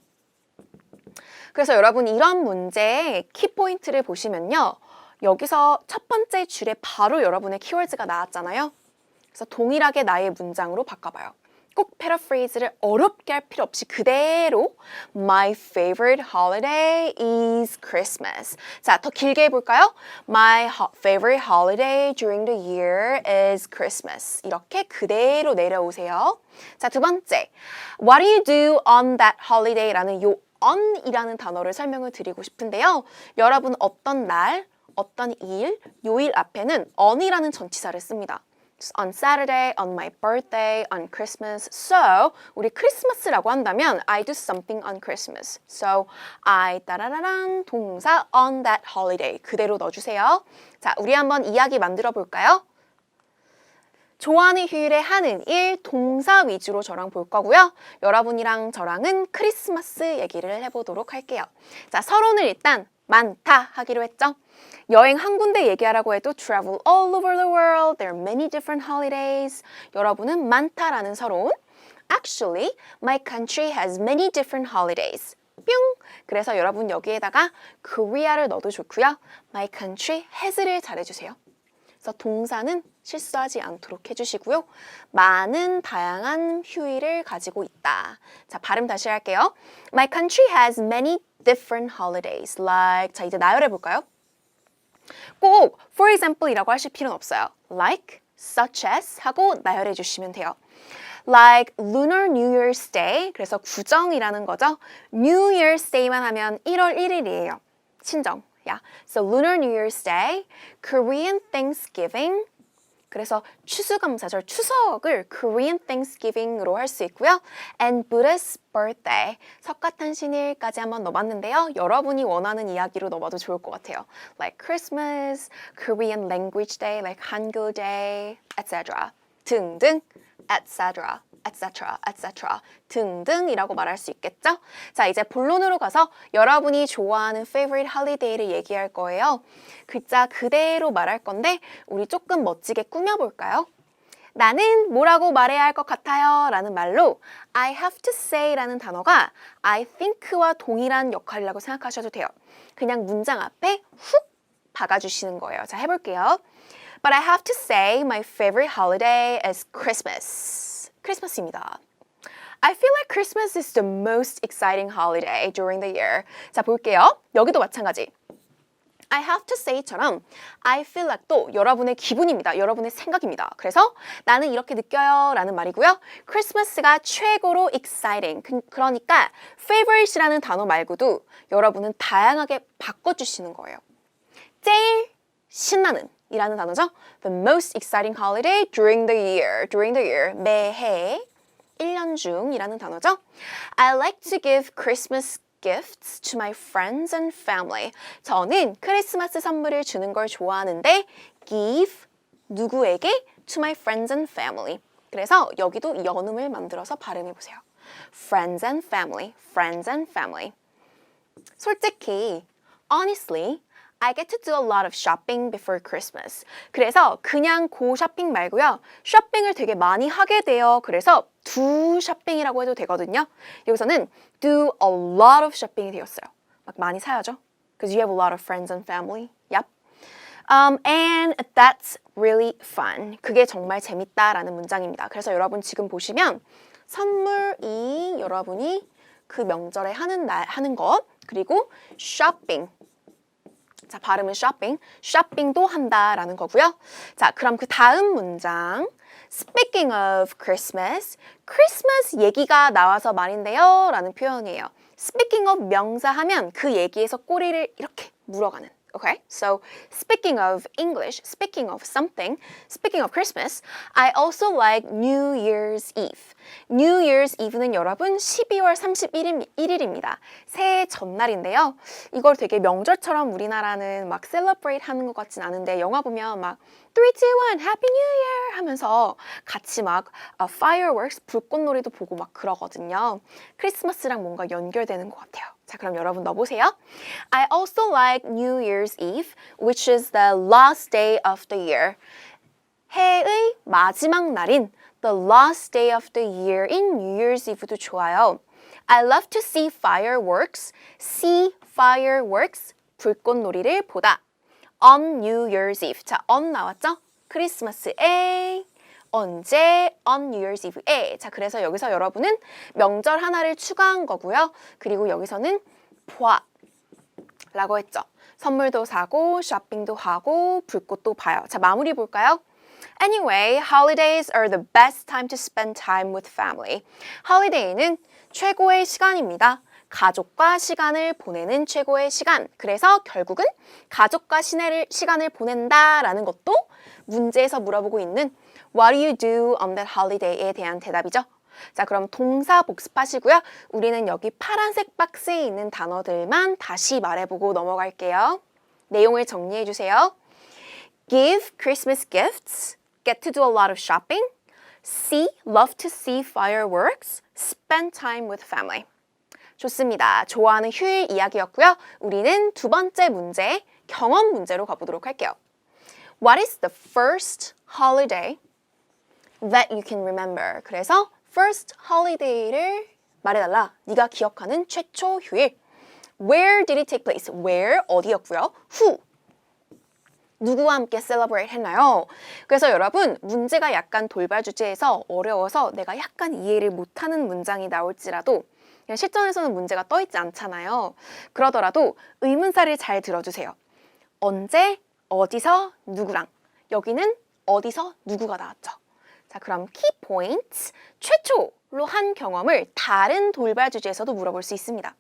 그래서 여러분 이런 문제의 키포인트를 보시면요. 여기서 첫 번째 줄에 바로 여러분의 키워드가 나왔잖아요. 그래서 동일하게 나의 문장으로 바꿔봐요. 꼭 패러프레이즈를 어렵게 할 필요 없이 그대로 My favorite holiday is Christmas. 자, 더 길게 해볼까요? My favorite holiday during the year is Christmas. 이렇게 그대로 내려오세요. 자, 두 번째. What do you do on that holiday? 라는 요 on이라는 단어를 설명을 드리고 싶은데요. 여러분 어떤 날, 어떤 일, 요일 앞에는 on이라는 전치사를 씁니다. On Saturday, on my birthday, on Christmas. So, 우리 크리스마스라고 한다면 I do something on Christmas. So, I 따라라란 동사 on that holiday. 그대로 넣어주세요. 자, 우리 한번 이야기 만들어 볼까요? 좋아하는 휴일에 하는 일, 동사 위주로 저랑 볼 거고요. 여러분이랑 저랑은 크리스마스 얘기를 해보도록 할게요. 자, 서론을 일단 많다 하기로 했죠? 여행 한 군데 얘기하라고 해도 travel all over the world, there are many different holidays. 여러분은 많다라는 서론. Actually, my country has many different holidays. 뿅! 그래서 여러분 여기에다가 Korea를 넣어도 좋고요. My country has를 잘해주세요. 그래서 동사는 실수하지 않도록 해주시고요. 많은 다양한 휴일을 가지고 있다. 자, 발음 다시 할게요. My country has many different holidays. Like, 자, 이제 나열해 볼까요? 꼭 for example 이라고 하실 필요는 없어요. Like, such as 하고 나열해 주시면 돼요. Like Lunar New Year's Day, 그래서 구정이라는 거죠. New Year's Day만 하면 1월 1일이에요. 친정. Yeah. So Lunar New Year's Day, Korean Thanksgiving, 그래서 추수감사절, 추석을 Korean Thanksgiving으로 할 수 있고요. And Buddha's birthday, 석가탄신일까지 한번 넣어봤는데요. 여러분이 원하는 이야기로 넣어봐도 좋을 것 같아요. Like Christmas, Korean Language Day, like Hangul Day, etc. 등등, etc. etc. etc. 등등이라고 말할 수 있겠죠? 자, 이제 본론으로 가서 여러분이 좋아하는 favorite holiday를 얘기할 거예요. 글자 그대로 말할 건데 우리 조금 멋지게 꾸며볼까요? 나는 뭐라고 말해야 할 것 같아요 라는 말로 I have to say 라는 단어가 I think와 동일한 역할이라고 생각하셔도 돼요. 그냥 문장 앞에 훅 박아주시는 거예요. 자, 해볼게요. But I have to say my favorite holiday is Christmas. 크리스마스입니다. I feel like Christmas is the most exciting holiday during the year. 자, 볼게요. 여기도 마찬가지. I have to say처럼 I feel like도 여러분의 기분입니다. 여러분의 생각입니다. 그래서 나는 이렇게 느껴요 라는 말이고요. 크리스마스가 최고로 exciting. 그러니까 favorite이라는 단어 말고도 여러분은 다양하게 바꿔주시는 거예요. 제일 신나는 이라는 단어죠. The most exciting holiday during the year. during the year. 매해 1년 중이라는 단어죠. I like to give Christmas gifts to my friends and family. 저는 크리스마스 선물을 주는 걸 좋아하는데 give 누구에게? to my friends and family. 그래서 여기도 연음을 만들어서 발음해 보세요. friends and family. friends and family. 솔직히 honestly I get to do a lot of shopping before Christmas. 그래서 그냥 고 쇼핑 말고요. 쇼핑을 되게 많이 하게 돼요. 그래서 do 쇼핑이라고 해도 되거든요. 여기서는 do a lot of shopping이 되었어요. 막 많이 사야죠. Because you have a lot of friends and family. Yep. And that's really fun. 그게 정말 재밌다라는 문장입니다. 그래서 여러분 지금 보시면 선물이 여러분이 그 명절에 하는 것 그리고 쇼핑 자, 발음은 쇼핑. 쇼핑도 한다라는 거고요. 자, 그럼 그 다음 문장. Speaking of Christmas, 크리스마스 얘기가 나와서 말인데요 라는 표현이에요. Speaking of 명사하면 그 얘기에서 꼬리를 이렇게 물어가는. Okay, so speaking of English, speaking of something, speaking of Christmas, I also like New Year's Eve. New Year's Eve는 여러분 12월 31일입니다. 새해 전날인데요. 이걸 되게 명절처럼 우리나라는 막 celebrate 하는 것 같진 않은데 영화 보면 막 3, 2, 1, Happy New Year 하면서 같이 막 fireworks, 불꽃놀이도 보고 막 그러거든요. 크리스마스랑 뭔가 연결되는 것 같아요. 자, 그럼 여러분 넣어보세요. I also like New Year's Eve, which is the last day of the year. 해의 마지막 날인 the last day of the year인 New Year's Eve도 좋아요. I love to see fireworks. See fireworks. 불꽃놀이를 보다. On New Year's Eve. 자, on 나왔죠? 크리스마스에 언제? On New Year's Eve에. 자, 그래서 여기서 여러분은 명절 하나를 추가한 거고요. 그리고 여기서는 봐 라고 했죠. 선물도 사고, 쇼핑도 하고, 불꽃도 봐요. 자, 마무리 볼까요? Anyway, holidays are the best time to spend time with family. holiday는 최고의 시간입니다. 가족과 시간을 보내는 최고의 시간. 그래서 결국은 가족과 시간을 보낸다라는 것도 문제에서 물어보고 있는 What do you do on that holiday에 대한 대답이죠. 자, 그럼 동사 복습하시고요. 우리는 여기 파란색 박스에 있는 단어들만 다시 말해보고 넘어갈게요. 내용을 정리해주세요. Give Christmas gifts. Get to do a lot of shopping. See, love to see fireworks. Spend time with family. 좋습니다. 좋아하는 휴일 이야기였고요. 우리는 두 번째 문제, 경험 문제로 가보도록 할게요. What is the first holiday that you can remember? 그래서 first holiday를 말해달라. 네가 기억하는 최초 휴일. Where did it take place? Where, 어디였고요. Who, 누구와 함께 celebrate 했나요? 그래서 여러분 문제가 약간 돌발 주제에서 어려워서 내가 약간 이해를 못하는 문장이 나올지라도 그냥 실전에서는 문제가 떠있지 않잖아요. 그러더라도 의문사를 잘 들어주세요. 언제, 어디서, 누구랑. 여기는 어디서, 누구가 나왔죠. 자, 그럼 key points. 최초로 한 경험을 다른 돌발 주제에서도 물어볼 수 있습니다.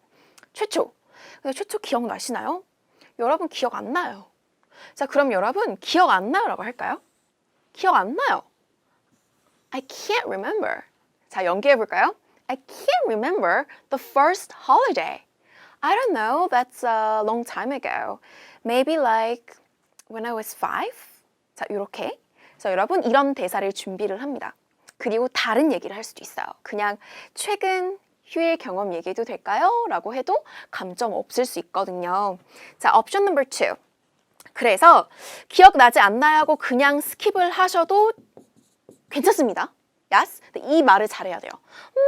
최초. 근데 최초 기억나시나요? 여러분 기억 안 나요. 자, 그럼 여러분 기억 안 나요라고 할까요? 기억 안 나요. I can't remember. 자, 연기해 볼까요? I can't remember the first holiday. I don't know. That's a long time ago. Maybe like when I was 5? 자, 이렇게. 자, 여러분 이런 대사를 준비를 합니다. 그리고 다른 얘기를 할 수도 있어요. 그냥 최근 휴일 경험 얘기해도 될까요? 라고 해도 감점 없을 수 있거든요. 자, 옵션 넘버 2. 그래서 기억나지 않나요? 하고 그냥 스킵을 하셔도 괜찮습니다. Yes? 이 말을 잘해야 돼요.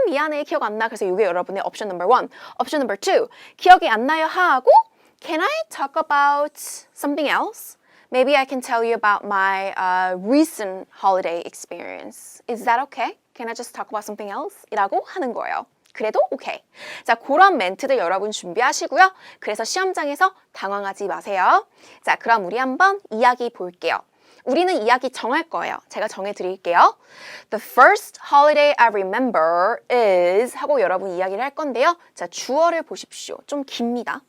미안해, 기억 안 나. 그래서 이게 여러분의 옵션 넘버 1. 옵션 넘버 2. 기억이 안 나요 하고 Can I talk about something else? Maybe I can tell you about my recent holiday experience. Is that okay? Can I just talk about something else? 이라고 하는 거예요. 그래도 오케이. 자, 그런 멘트들 여러분 준비하시고요. 그래서 시험장에서 당황하지 마세요. 자, 그럼 우리 한번 이야기 볼게요. 우리는 이야기 정할 거예요. 제가 정해드릴게요. The first holiday I remember is 하고 여러분 이야기를 할 건데요. 자, 주어를 보십시오. 좀 깁니다.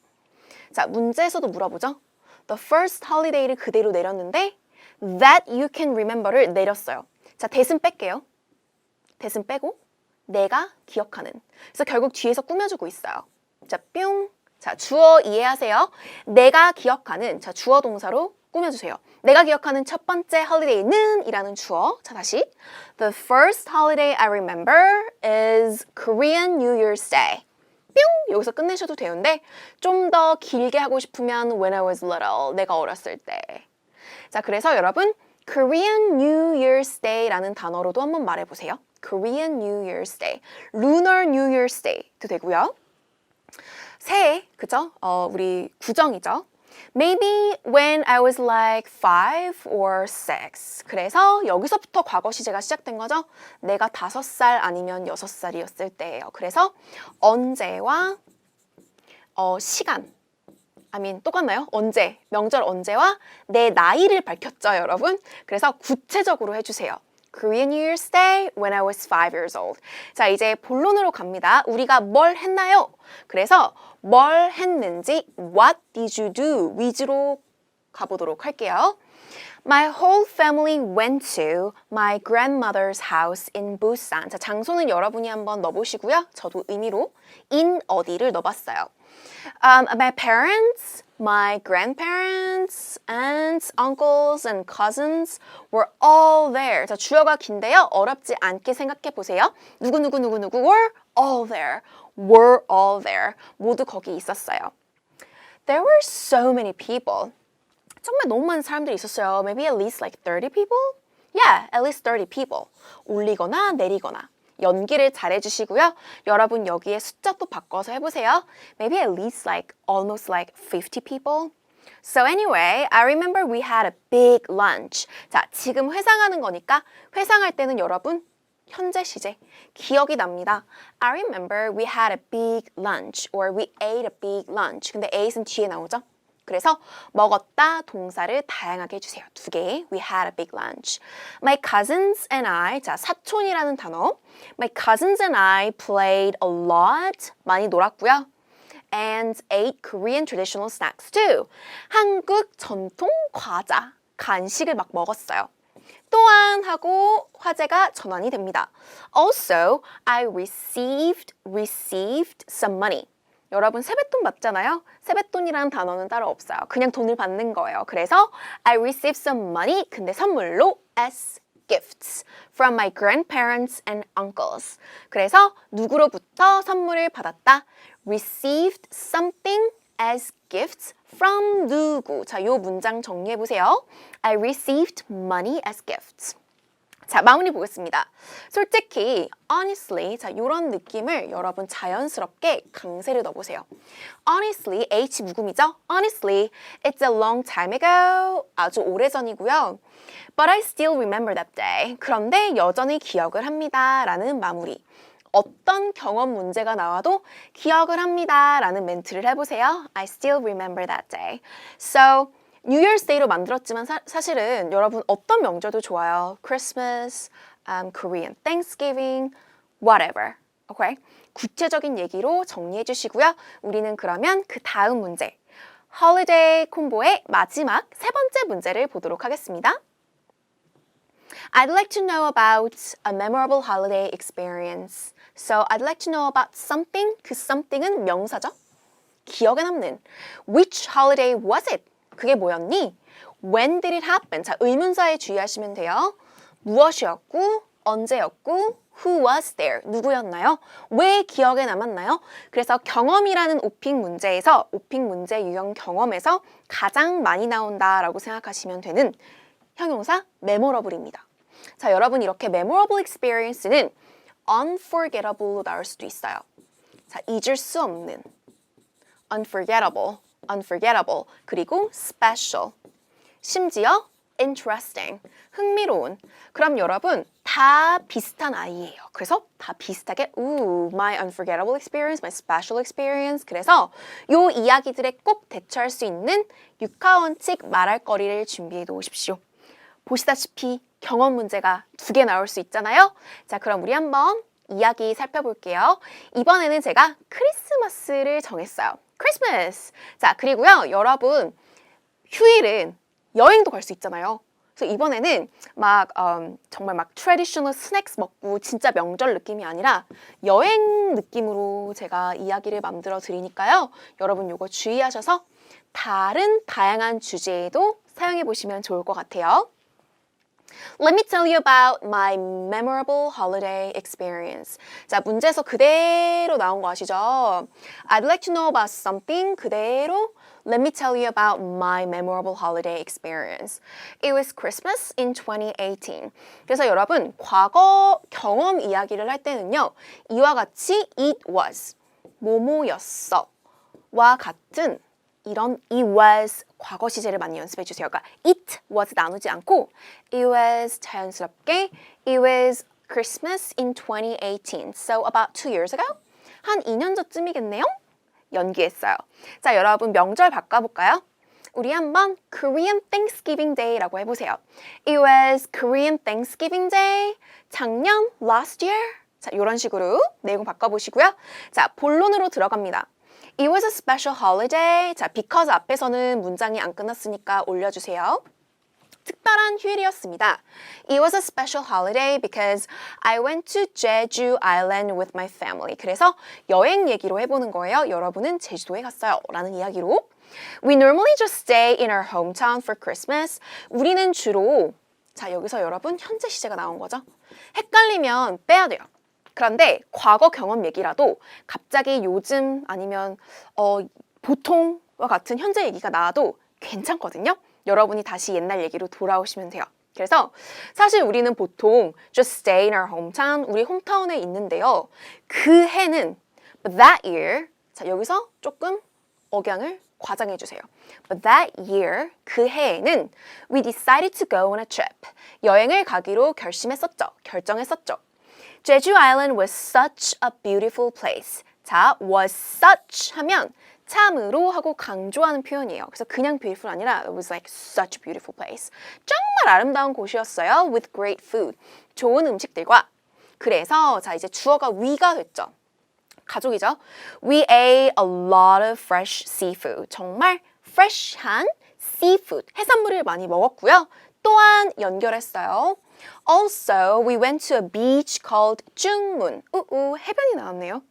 자, 문제에서도 물어보죠. The first holiday를 그대로 내렸는데 that you can remember를 내렸어요. 자, 대신 뺄게요. 대신 빼고 내가 기억하는. 그래서 결국 뒤에서 꾸며주고 있어요. 자, 뿅. 자, 주어 이해하세요. 내가 기억하는. 자, 주어 동사로 꾸며주세요. 내가 기억하는 첫 번째 holiday는 이라는 주어. 자, 다시. The first holiday I remember is Korean New Year's Day. 뿅! 여기서 끝내셔도 되는데 좀 더 길게 하고 싶으면 when I was little. 내가 어렸을 때. 자, 그래서 여러분 Korean New Year's Day라는 단어로도 한번 말해보세요. Korean New Year's Day. Lunar New Year's Day도 되고요. 새해, 그죠? 우리 구정이죠. Maybe when I was like 5 or 6. 그래서 여기서부터 과거 시제가 시작된 거죠. 내가 5살 아니면 6살이었을 때예요. 그래서 언제와 시간. 똑같나요? 언제, 명절 언제와 내 나이를 밝혔죠, 여러분. 그래서 구체적으로 해주세요. Korean New Year's Day when I was 5 years old. 자, 이제 본론으로 갑니다. 우리가 뭘 했나요? 그래서 뭘 했는지 What did you do? 위주로 가보도록 할게요. My whole family went to my grandmother's house in Busan. 자, 장소는 여러분이 한번 넣어보시고요. 저도 의미로 in 어디를 넣어봤어요. My parents, my grandparents, aunts, uncles, and cousins were all there. 자, 주어가 긴데요. 어렵지 않게 생각해 보세요. 누구 were all there. were all there. 모두 거기 있었어요. There were so many people. 정말 너무 많은 사람들이 있었어요. Maybe at least like 30 people? Yeah, at least 30 people. 올리거나 내리거나. 연기를 잘 해주시고요. 여러분 여기에 숫자 또 바꿔서 해보세요. Maybe at least like almost like 50 people. So anyway, I remember we had a big lunch. 자, 지금 회상하는 거니까 회상할 때는 여러분 현재 시제 기억이 납니다. I remember we had a big lunch or we ate a big lunch. 근데 ate은 뒤에 나오죠? 그래서 먹었다 동사를 다양하게 해주세요. 2개. We had a big lunch. My cousins and I. 자, 사촌이라는 단어. My cousins and I played a lot. 많이 놀았고요. And ate Korean traditional snacks too. 한국 전통 과자, 간식을 막 먹었어요. 또한 하고 화제가 전환이 됩니다. Also, I received some money. 여러분 세뱃돈 받잖아요. 세뱃돈이라는 단어는 따로 없어요. 그냥 돈을 받는 거예요. 그래서 I received some money. 근데 선물로 as gifts from my grandparents and uncles. 그래서 누구로부터 선물을 받았다. Received something as gifts from 누구. 자, 요 문장 정리해 보세요. I received money as gifts. 자, 마무리 보겠습니다. 솔직히 honestly, 자, 이런 느낌을 여러분 자연스럽게 강세를 넣어보세요. honestly, H 묵음이죠? honestly, it's a long time ago. 아주 오래전이고요. But I still remember that day. 그런데 여전히 기억을 합니다. 라는 마무리. 어떤 경험 문제가 나와도 기억을 합니다. 라는 멘트를 해보세요. I still remember that day. So, New Year's Day로 만들었지만 사실은 여러분 어떤 명절도 좋아요. Christmas, Korean Thanksgiving, whatever. Okay? 구체적인 얘기로 정리해 주시고요. 우리는 그러면 그 다음 문제, holiday 콤보의 마지막 세 번째 문제를 보도록 하겠습니다. I'd like to know about a memorable holiday experience. So I'd like to know about something. 그 something은 명사죠. 기억에 남는. Which holiday was it? 그게 뭐였니? When did it happen? 자, 의문사에 주의하시면 돼요. 무엇이었고, 언제였고, who was there? 누구였나요? 왜 기억에 남았나요? 그래서 경험이라는 오픽 문제에서, 오픽 문제 유형 경험에서 가장 많이 나온다라고 생각하시면 되는 형용사 memorable입니다. 자, 여러분 이렇게 memorable experience는 unforgettable로 나올 수도 있어요. 자, 잊을 수 없는 unforgettable, unforgettable, 그리고 special, 심지어 interesting, 흥미로운. 그럼 여러분 다 비슷한 아이예요. 그래서 다 비슷하게 my unforgettable experience, my special experience. 그래서 요 이야기들에 꼭 대처할 수 있는 육하원칙 말할 거리를 준비해 놓으십시오. 보시다시피 경험 문제가 2개 나올 수 있잖아요. 자, 그럼 우리 한번 이야기 살펴볼게요. 이번에는 제가 크리스마스를 정했어요. 크리스마스! 자, 그리고요, 여러분, 휴일은 여행도 갈 수 있잖아요. 그래서 이번에는 정말 트레디셔널 스낵스 먹고 진짜 명절 느낌이 아니라 여행 느낌으로 제가 이야기를 만들어 드리니까요. 여러분 요거 주의하셔서 다른 다양한 주제에도 사용해 보시면 좋을 것 같아요. Let me tell you about my memorable holiday experience. 자, 문제에서 그대로 나온 거 아시죠? I'd like to know about something. 그대로 Let me tell you about my memorable holiday experience. It was Christmas in 2018. 그래서 여러분, 과거 경험 이야기를 할 때는요. 이와 같이 it was, 뭐뭐였어 와 같은 이런 it was 과거 시제를 많이 연습해 주세요. 그러니까 it was 나누지 않고 it was 자연스럽게 it was Christmas in 2018. So about 2 years ago? 한 2년 전쯤이겠네요? 연기했어요. 자, 여러분 명절 바꿔볼까요? 우리 한번 Korean Thanksgiving Day라고 해보세요. It was Korean Thanksgiving Day. 작년 last year. 자, 이런 식으로 내용 바꿔보시고요. 자, 본론으로 들어갑니다. It was a special holiday. 자, because 앞에서는 문장이 안 끝났으니까 올려주세요. 특별한 휴일이었습니다. It was a special holiday because I went to Jeju Island with my family. 그래서 여행 얘기로 해보는 거예요. 여러분은 제주도에 갔어요. 라는 이야기로. We normally just stay in our hometown for Christmas. 우리는 주로, 자, 여기서 여러분 현재 시제가 나온 거죠. 헷갈리면 빼야 돼요. 그런데 과거 경험 얘기라도 갑자기 요즘 아니면 보통과 같은 현재 얘기가 나와도 괜찮거든요. 여러분이 다시 옛날 얘기로 돌아오시면 돼요. 그래서 사실 우리는 보통 just stay in our hometown, 우리 홈타운에 있는데요. 그 해는 but that year, 자, 여기서 조금 억양을 과장해 주세요. But that year, 그 해에는 we decided to go on a trip. 여행을 가기로 결정했었죠. Jeju Island was such a beautiful place. 자, was such 하면 참으로 하고 강조하는 표현이에요. 그래서 그냥 beautiful 아니라 it was like such a beautiful place. 정말 아름다운 곳이었어요. With great food. 좋은 음식들과. 그래서 자, 이제 주어가 we가 됐죠. 가족이죠. We ate a lot of fresh seafood. 정말 fresh한 seafood. 해산물을 많이 먹었고요. 또한 연결했어요. Also, we went to a beach called 중문. 해변이 나왔네요.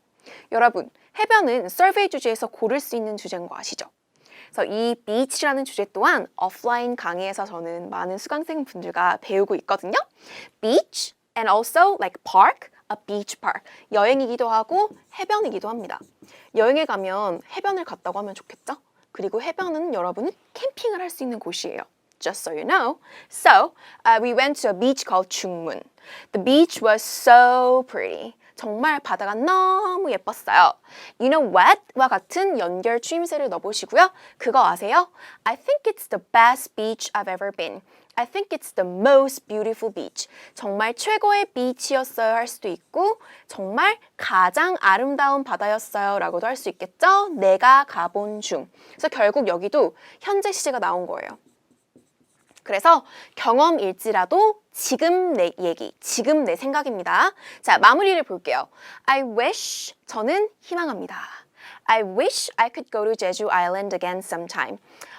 여러분, 해변은 서베이 주제에서 고를 수 있는 주제인 거 아시죠? 그래서 이 beach라는 주제 또한 오프라인 강의에서 저는 많은 수강생 분들과 배우고 있거든요. Beach and also like park, a beach park. 여행이기도 하고 해변이기도 합니다. 여행에 가면 해변을 갔다고 하면 좋겠죠? 그리고 해변은 여러분은 캠핑을 할 수 있는 곳이에요. just so you know. So, we went to a beach called 중문. The beach was so pretty. 정말 바다가 너무 예뻤어요. You know what?와 같은 연결 추임새를 넣어보시고요. 그거 아세요? I think it's the best beach I've ever been. I think it's the most beautiful beach. 정말 최고의 비치였어요 할 수도 있고 정말 가장 아름다운 바다였어요 라고도 할 수 있겠죠? 내가 가본 중. 그래서 결국 여기도 현재 시제가 나온 거예요. 그래서 경험일지라도 지금 내 얘기, 지금 내 생각입니다. 자, 마무리를 볼게요. I wish, 저는 희망합니다. I wish I could go to Jeju Island again sometime.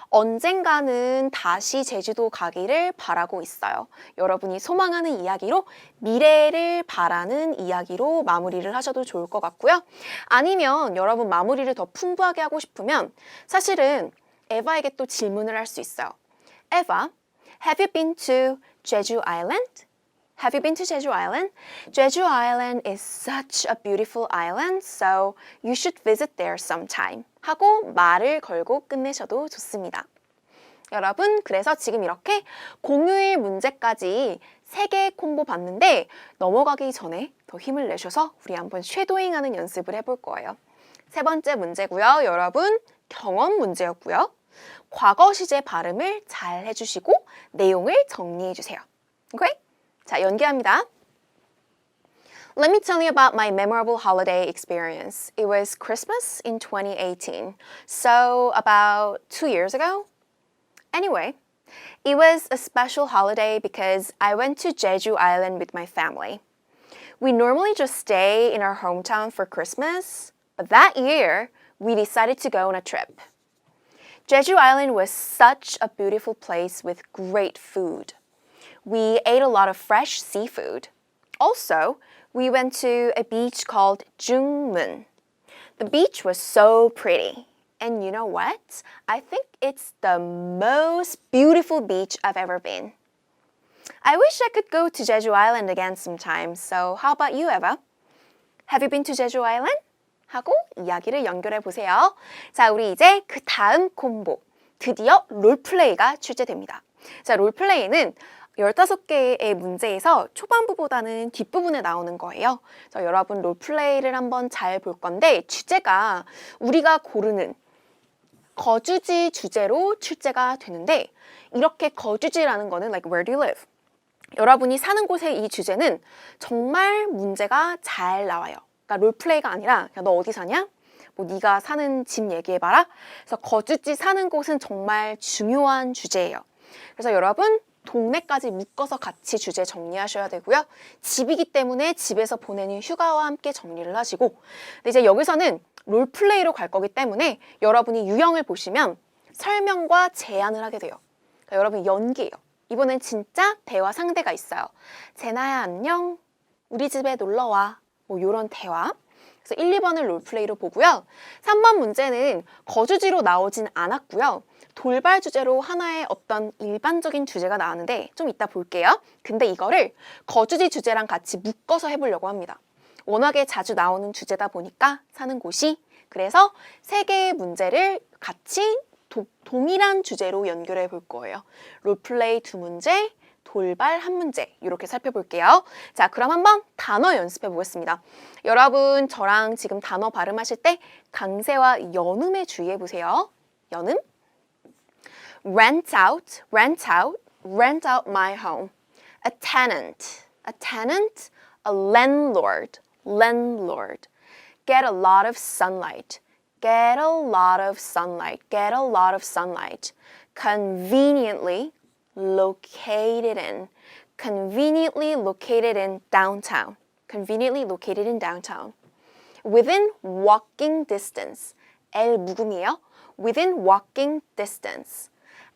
언젠가는 다시 제주도 가기를 바라고 있어요. 여러분이 소망하는 이야기로 미래를 바라는 이야기로 마무리를 하셔도 좋을 것 같고요. 아니면 여러분 마무리를 더 풍부하게 하고 싶으면 사실은 에바에게 또 질문을 할 수 있어요. 에바, have you been to Jeju Island? Have you been to Jeju Island? Jeju Island is such a beautiful island, so you should visit there sometime. 하고 말을 걸고 끝내셔도 좋습니다. 여러분, 그래서 지금 이렇게 공휴일 문제까지 3개 콤보 봤는데 넘어가기 전에 더 힘을 내셔서 우리 한번 쉐도잉하는 연습을 해볼 거예요. 3번째 문제고요. 여러분, 경험 문제였고요. 과거 시제 발음을 잘 해주시고 내용을 정리해주세요. 오케이? 자, 연기합니다. Let me tell you about my memorable holiday experience. It was Christmas in 2018, so about 2 years ago. Anyway, it was a special holiday because I went to Jeju Island with my family. We normally just stay in our hometown for Christmas, but that year, we decided to go on a trip. Jeju Island was such a beautiful place with great food. We ate a lot of fresh seafood. Also, we went to a beach called Jungmun. The beach was so pretty. And you know what? I think it's the most beautiful beach I've ever been. I wish I could go to Jeju Island again sometime. So how about you, Eva? Have you been to Jeju Island? 하고 이야기를 연결해 보세요. 자, 우리 이제 그 다음 콤보. 드디어 롤플레이가 출제됩니다. 자, 롤플레이는 15개의 문제에서 초반부보다는 뒷부분에 나오는 거예요. 그래서 여러분 롤플레이를 한번 잘 볼 건데 주제가 우리가 고르는 거주지 주제로 출제가 되는데 이렇게 거주지라는 거는 like where do you live? 여러분이 사는 곳의 이 주제는 정말 문제가 잘 나와요. 그러니까 롤플레이가 아니라 야, 너 어디 사냐? 뭐 네가 사는 집 얘기해봐라. 그래서 거주지 사는 곳은 정말 중요한 주제예요. 그래서 여러분 동네까지 묶어서 같이 주제 정리하셔야 되고요. 집이기 때문에 집에서 보내는 휴가와 함께 정리를 하시고 근데 이제 여기서는 롤플레이로 갈 거기 때문에 여러분이 유형을 보시면 설명과 제안을 하게 돼요. 그러니까 여러분 연기예요. 이번엔 진짜 대화 상대가 있어요. 제나야 안녕, 우리 집에 놀러와 뭐 이런 대화. 그래서 1, 2번을 롤플레이로 보고요. 3번 문제는 거주지로 나오진 않았고요. 돌발 주제로 하나의 어떤 일반적인 주제가 나왔는데 좀 이따 볼게요. 근데 이거를 거주지 주제랑 같이 묶어서 해보려고 합니다. 워낙에 자주 나오는 주제다 보니까 사는 곳이 그래서 3개의 문제를 같이 동일한 주제로 연결해 볼 거예요. 롤플레이 2문제, 돌발 1문제 이렇게 살펴볼게요. 자, 그럼 한번 단어 연습해 보겠습니다. 여러분 저랑 지금 단어 발음하실 때 강세와 연음에 주의해 보세요. 연음 rent out, rent out, rent out my home. A tenant, a landlord, landlord. Get a lot of sunlight, get a lot of sunlight, get a lot of sunlight. Conveniently located in, conveniently located in downtown, conveniently located in downtown. Within walking distance, L 묵음이에요. Within walking distance.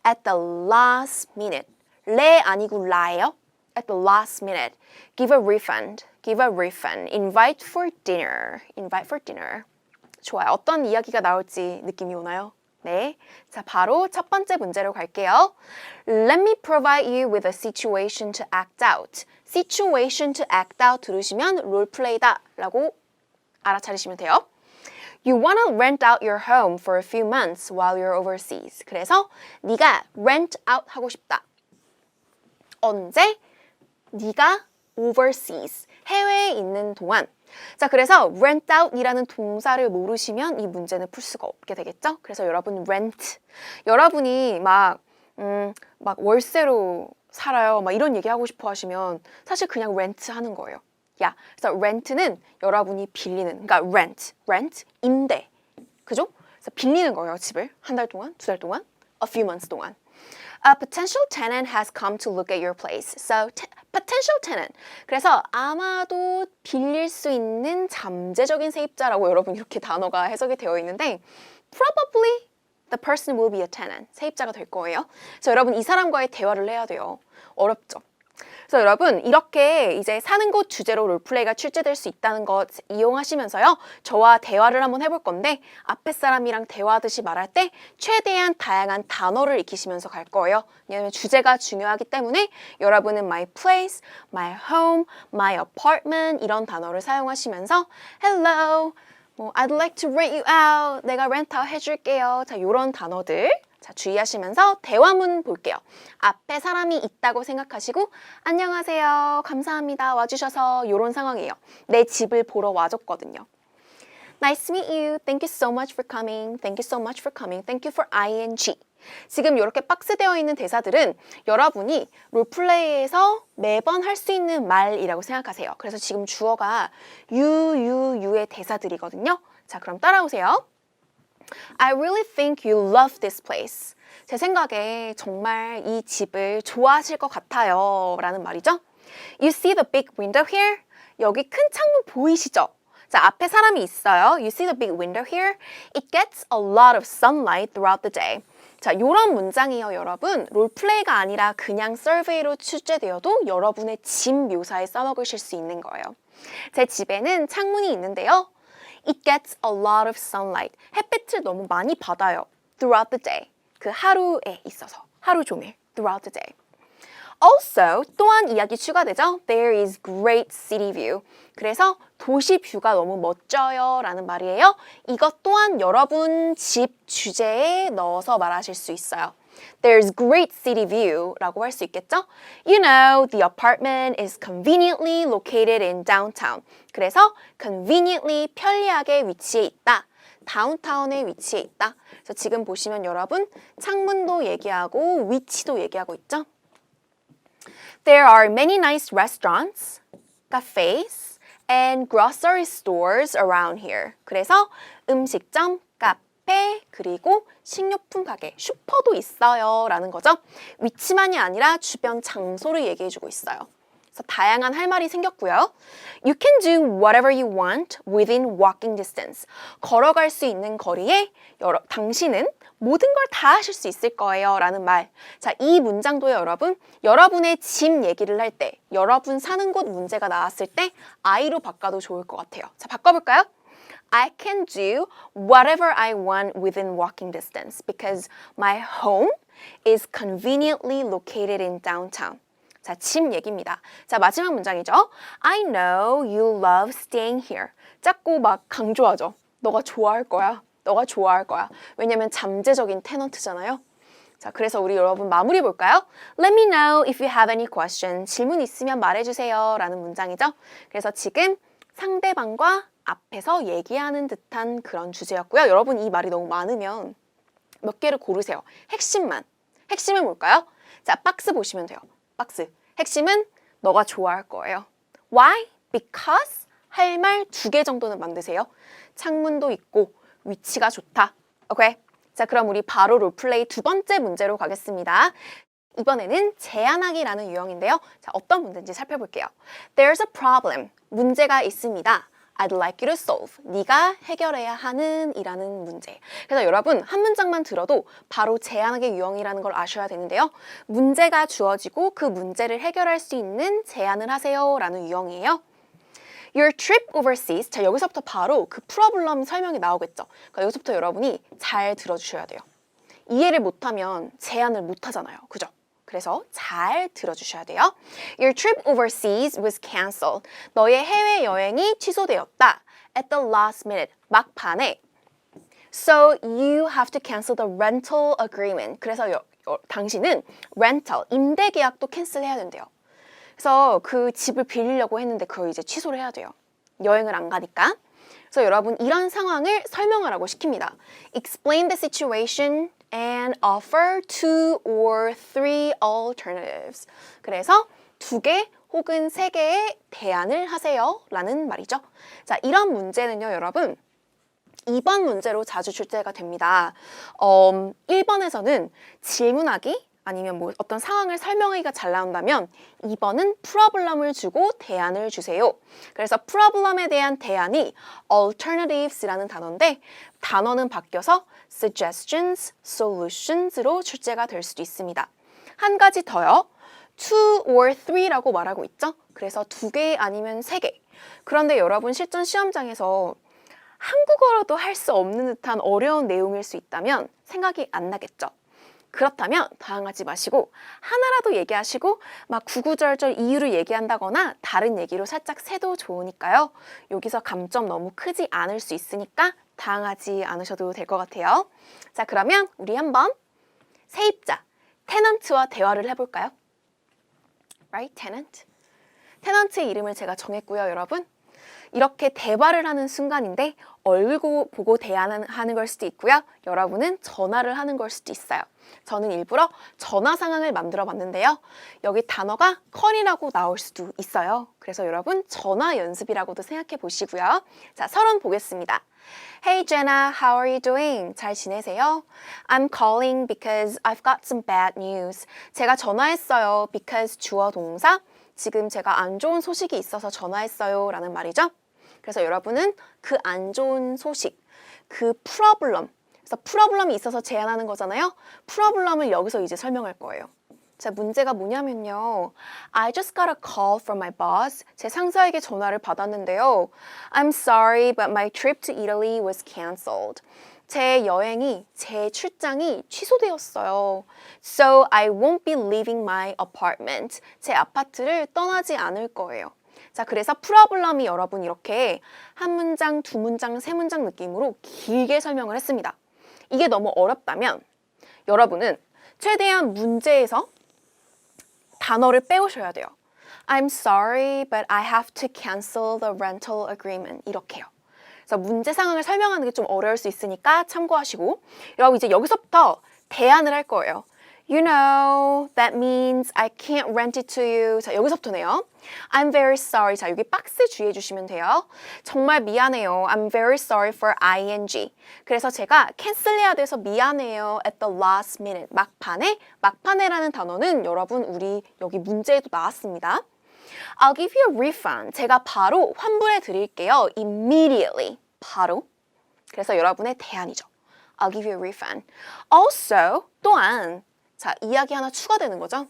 At the last minute, 레 아니고 라예요. At the last minute, give a refund, give a refund. Invite for dinner, invite for dinner. 좋아요. 어떤 이야기가 나올지 느낌이 오나요? 네. 자, 바로 첫 번째 문제로 갈게요. Let me provide you with a situation to act out. Situation to act out 들으시면 롤플레이다 라고 알아차리시면 돼요. You wanna rent out your home for a few months while you're overseas. 그래서 네가 rent out 하고 싶다. 언제? 네가 overseas, 해외에 있는 동안. 자, 그래서 rent out이라는 동사를 모르시면 이 문제는 풀 수가 없게 되겠죠? 그래서 여러분 rent, 여러분이 막 월세로 살아요, 막 이런 얘기 하고 싶어 하시면 사실 그냥 rent 하는 거예요. 야, 그래서 rent는 여러분이 빌리는, 그러니까 rent, 임대, 그죠? 그래서 빌리는 거예요, 집을 한 달 동안, 두 달 동안, a few months 동안. A potential tenant has come to look at your place. So, potential tenant. 그래서 아마도 빌릴 수 있는 잠재적인 세입자라고 여러분 이렇게 단어가 해석이 되어 있는데 probably the person will be a tenant. 세입자가 될 거예요. 그래서 여러분 이 사람과의 대화를 해야 돼요. 어렵죠? 그래서 여러분 이렇게 이제 사는 곳 주제로 롤플레이가 출제될 수 있다는 것 이용하시면서요. 저와 대화를 한번 해볼 건데 앞에 사람이랑 대화하듯이 말할 때 최대한 다양한 단어를 익히시면서 갈 거예요. 왜냐하면 주제가 중요하기 때문에 여러분은 my place, my home, my apartment 이런 단어를 사용하시면서 hello, 뭐 I'd like to rent you out, 내가 렌트아웃 해줄게요. 자, 이런 단어들 자, 주의하시면서 대화문 볼게요. 앞에 사람이 있다고 생각하시고 안녕하세요, 감사합니다, 와주셔서 이런 상황이에요. 내 집을 보러 와줬거든요. Nice to meet you. Thank you so much for coming. Thank you so much for coming. Thank you for ing. 지금 이렇게 박스되어 있는 대사들은 여러분이 롤플레이에서 매번 할 수 있는 말이라고 생각하세요. 그래서 지금 주어가 you의 대사들이거든요. 자, 그럼 따라오세요. I really think you love this place. 제 생각에 정말 이 집을 좋아하실 것 같아요. 라는 말이죠. You see the big window here? 여기 큰 창문 보이시죠? 자, 앞에 사람이 있어요. You see the big window here? It gets a lot of sunlight throughout the day. 자, 이런 문장이요, 여러분. 롤플레이가 아니라 그냥 서베이로 출제되어도 여러분의 집 묘사에 써먹으실 수 있는 거예요. 제 집에는 창문이 있는데요. It gets a lot of sunlight. 햇빛을 너무 많이 받아요. Throughout the day. 그 하루에 있어서. 하루 종일. Throughout the day. Also, 또한 이야기 추가되죠. There is great city view. 그래서 도시 뷰가 너무 멋져요 라는 말이에요. 이것 또한 여러분 집 주제에 넣어서 말하실 수 있어요. There's great city view 라고 할 수 있겠죠? You know, the apartment is conveniently located in downtown. 그래서 conveniently 편리하게 위치해 있다. 다운타운에 위치해 있다. 그래서 지금 보시면 여러분 창문도 얘기하고 위치도 얘기하고 있죠? There are many nice restaurants, cafes, and grocery stores around here. 그래서 음식점, 카페, 그리고 식료품 가게, 슈퍼도 있어요 라는 거죠. 위치만이 아니라 주변 장소를 얘기해주고 있어요. 그래서 다양한 할 말이 생겼고요. You can do whatever you want within walking distance. 걸어갈 수 있는 거리에 당신은 모든 걸 다 하실 수 있을 거예요 라는 말. 자, 이 문장도요, 여러분. 여러분의 집 얘기를 할 때, 여러분 사는 곳 문제가 나왔을 때 I로 바꿔도 좋을 것 같아요. 자, 바꿔볼까요? I can do whatever I want within walking distance because my home is conveniently located in downtown. 자, 집 얘기입니다. 자, 마지막 문장이죠. I know you love staying here. 자꾸 막 강조하죠. 너가 좋아할 거야. 너가 좋아할 거야. 왜냐면 잠재적인 테넌트잖아요. 자, 그래서 우리 여러분 마무리 볼까요? Let me know if you have any questions. 질문 있으면 말해주세요 라는 문장이죠. 그래서 지금 상대방과 앞에서 얘기하는 듯한 그런 주제였고요. 여러분 이 말이 너무 많으면 몇 개를 고르세요. 핵심만. 핵심은 뭘까요? 자, 박스 보시면 돼요. 박스. 핵심은 너가 좋아할 거예요. Why? Because 할 말 2개 정도는 만드세요. 창문도 있고 위치가 좋다. 오케이? 자, 그럼 우리 바로 롤플레이 두 번째 문제로 가겠습니다. 이번에는 제안하기라는 유형인데요. 자, 어떤 문제인지 살펴볼게요. There's a problem. 문제가 있습니다. I'd like you to solve. 네가 해결해야 하는 이라는 문제. 그래서 여러분 한 문장만 들어도 바로 제안하기 유형이라는 걸 아셔야 되는데요. 문제가 주어지고 그 문제를 해결할 수 있는 제안을 하세요 라는 유형이에요. Your trip overseas. 자, 여기서부터 바로 그 프로블럼 설명이 나오겠죠. 그러니까 여기서부터 여러분이 잘 들어주셔야 돼요. 이해를 못하면 제안을 못하잖아요. 그죠? 그래서 잘 들어주셔야 돼요. Your trip overseas was cancelled. 너의 해외여행이 취소되었다. At the last minute. 막판에. So you have to cancel the rental agreement. 그래서 당신은 rental, 임대 계약도 캔슬해야 된대요. 그래서 그 집을 빌리려고 했는데 그걸 이제 취소를 해야 돼요. 여행을 안 가니까. 그래서 여러분 이런 상황을 설명하라고 시킵니다. Explain the situation and offer 2 or 3 alternatives. 그래서 2개 혹은 3개의 대안을 하세요 라는 말이죠. 자, 이런 문제는요, 여러분 2번 문제로 자주 출제가 됩니다. 1번에서는 질문하기 아니면 뭐 어떤 상황을 설명하기가 잘 나온다면 2번은 프로블럼을 주고 대안을 주세요. 그래서 프로블럼에 대한 대안이 alternatives라는 단어인데 단어는 바뀌어서 suggestions, solutions로 출제가 될 수도 있습니다. 한 가지 더요. 2 or 3라고 말하고 있죠. 그래서 2개 아니면 3개. 그런데 여러분 실전 시험장에서 한국어로도 할 수 없는 듯한 어려운 내용일 수 있다면 생각이 안 나겠죠. 그렇다면 당황하지 마시고 하나라도 얘기하시고 막 구구절절 이유를 얘기한다거나 다른 얘기로 살짝 새도 좋으니까요. 여기서 감점 너무 크지 않을 수 있으니까 당황하지 않으셔도 될 것 같아요. 자, 그러면 우리 한번 세입자, 테넌트와 대화를 해볼까요? Right? tenant. 테넌트의 이름을 제가 정했고요, 여러분. 이렇게 대화를 하는 순간인데 얼굴 보고 대화하는 걸 수도 있고요. 여러분은 전화를 하는 걸 수도 있어요. 저는 일부러 전화 상황을 만들어 봤는데요. 여기 단어가 컬이라고 나올 수도 있어요. 그래서 여러분 전화 연습이라고도 생각해 보시고요. 자, 서론 보겠습니다. Hey Jenna, how are you doing? 잘 지내세요? I'm calling because I've got some bad news. 제가 전화했어요. because 주어 동사. 지금 제가 안 좋은 소식이 있어서 전화했어요 라는 말이죠. 그래서 여러분은 그 안 좋은 소식, 그 프로블럼, 그래서 프로블럼이 있어서 제안하는 거잖아요. 프로블럼을 여기서 이제 설명할 거예요. 자, 문제가 뭐냐면요. I just got a call from my boss. 제 상사에게 전화를 받았는데요. I'm sorry, but my trip to Italy was canceled. 제 출장이 취소되었어요. So I won't be leaving my apartment. 제 아파트를 떠나지 않을 거예요. 자, 그래서 프로블럼이 여러분 이렇게 한 문장, 두 문장, 세 문장 느낌으로 길게 설명을 했습니다. 이게 너무 어렵다면 여러분은 최대한 문제에서 단어를 빼오셔야 돼요. I'm sorry, but I have to cancel the rental agreement. 이렇게요. 그래서 문제 상황을 설명하는 게 좀 어려울 수 있으니까 참고하시고 여러분 이제 여기서부터 대안을 할 거예요. You know, that means I can't rent it to you. 자, 여기서부터네요. I'm very sorry. 자, 여기 박스 주의해 주시면 돼요. 정말 미안해요. I'm very sorry for ing. 그래서 제가 캔슬해야 돼서 미안해요. At the last minute. 막판에라는 단어는 여러분 우리 여기 문제에도 나왔습니다. I'll give you a refund. 제가 바로 환불해 드릴게요. Immediately. 바로. 그래서 여러분의 대안이죠. I'll give you a refund. Also, 또한 자, 이야기 하나 추가되는 거죠.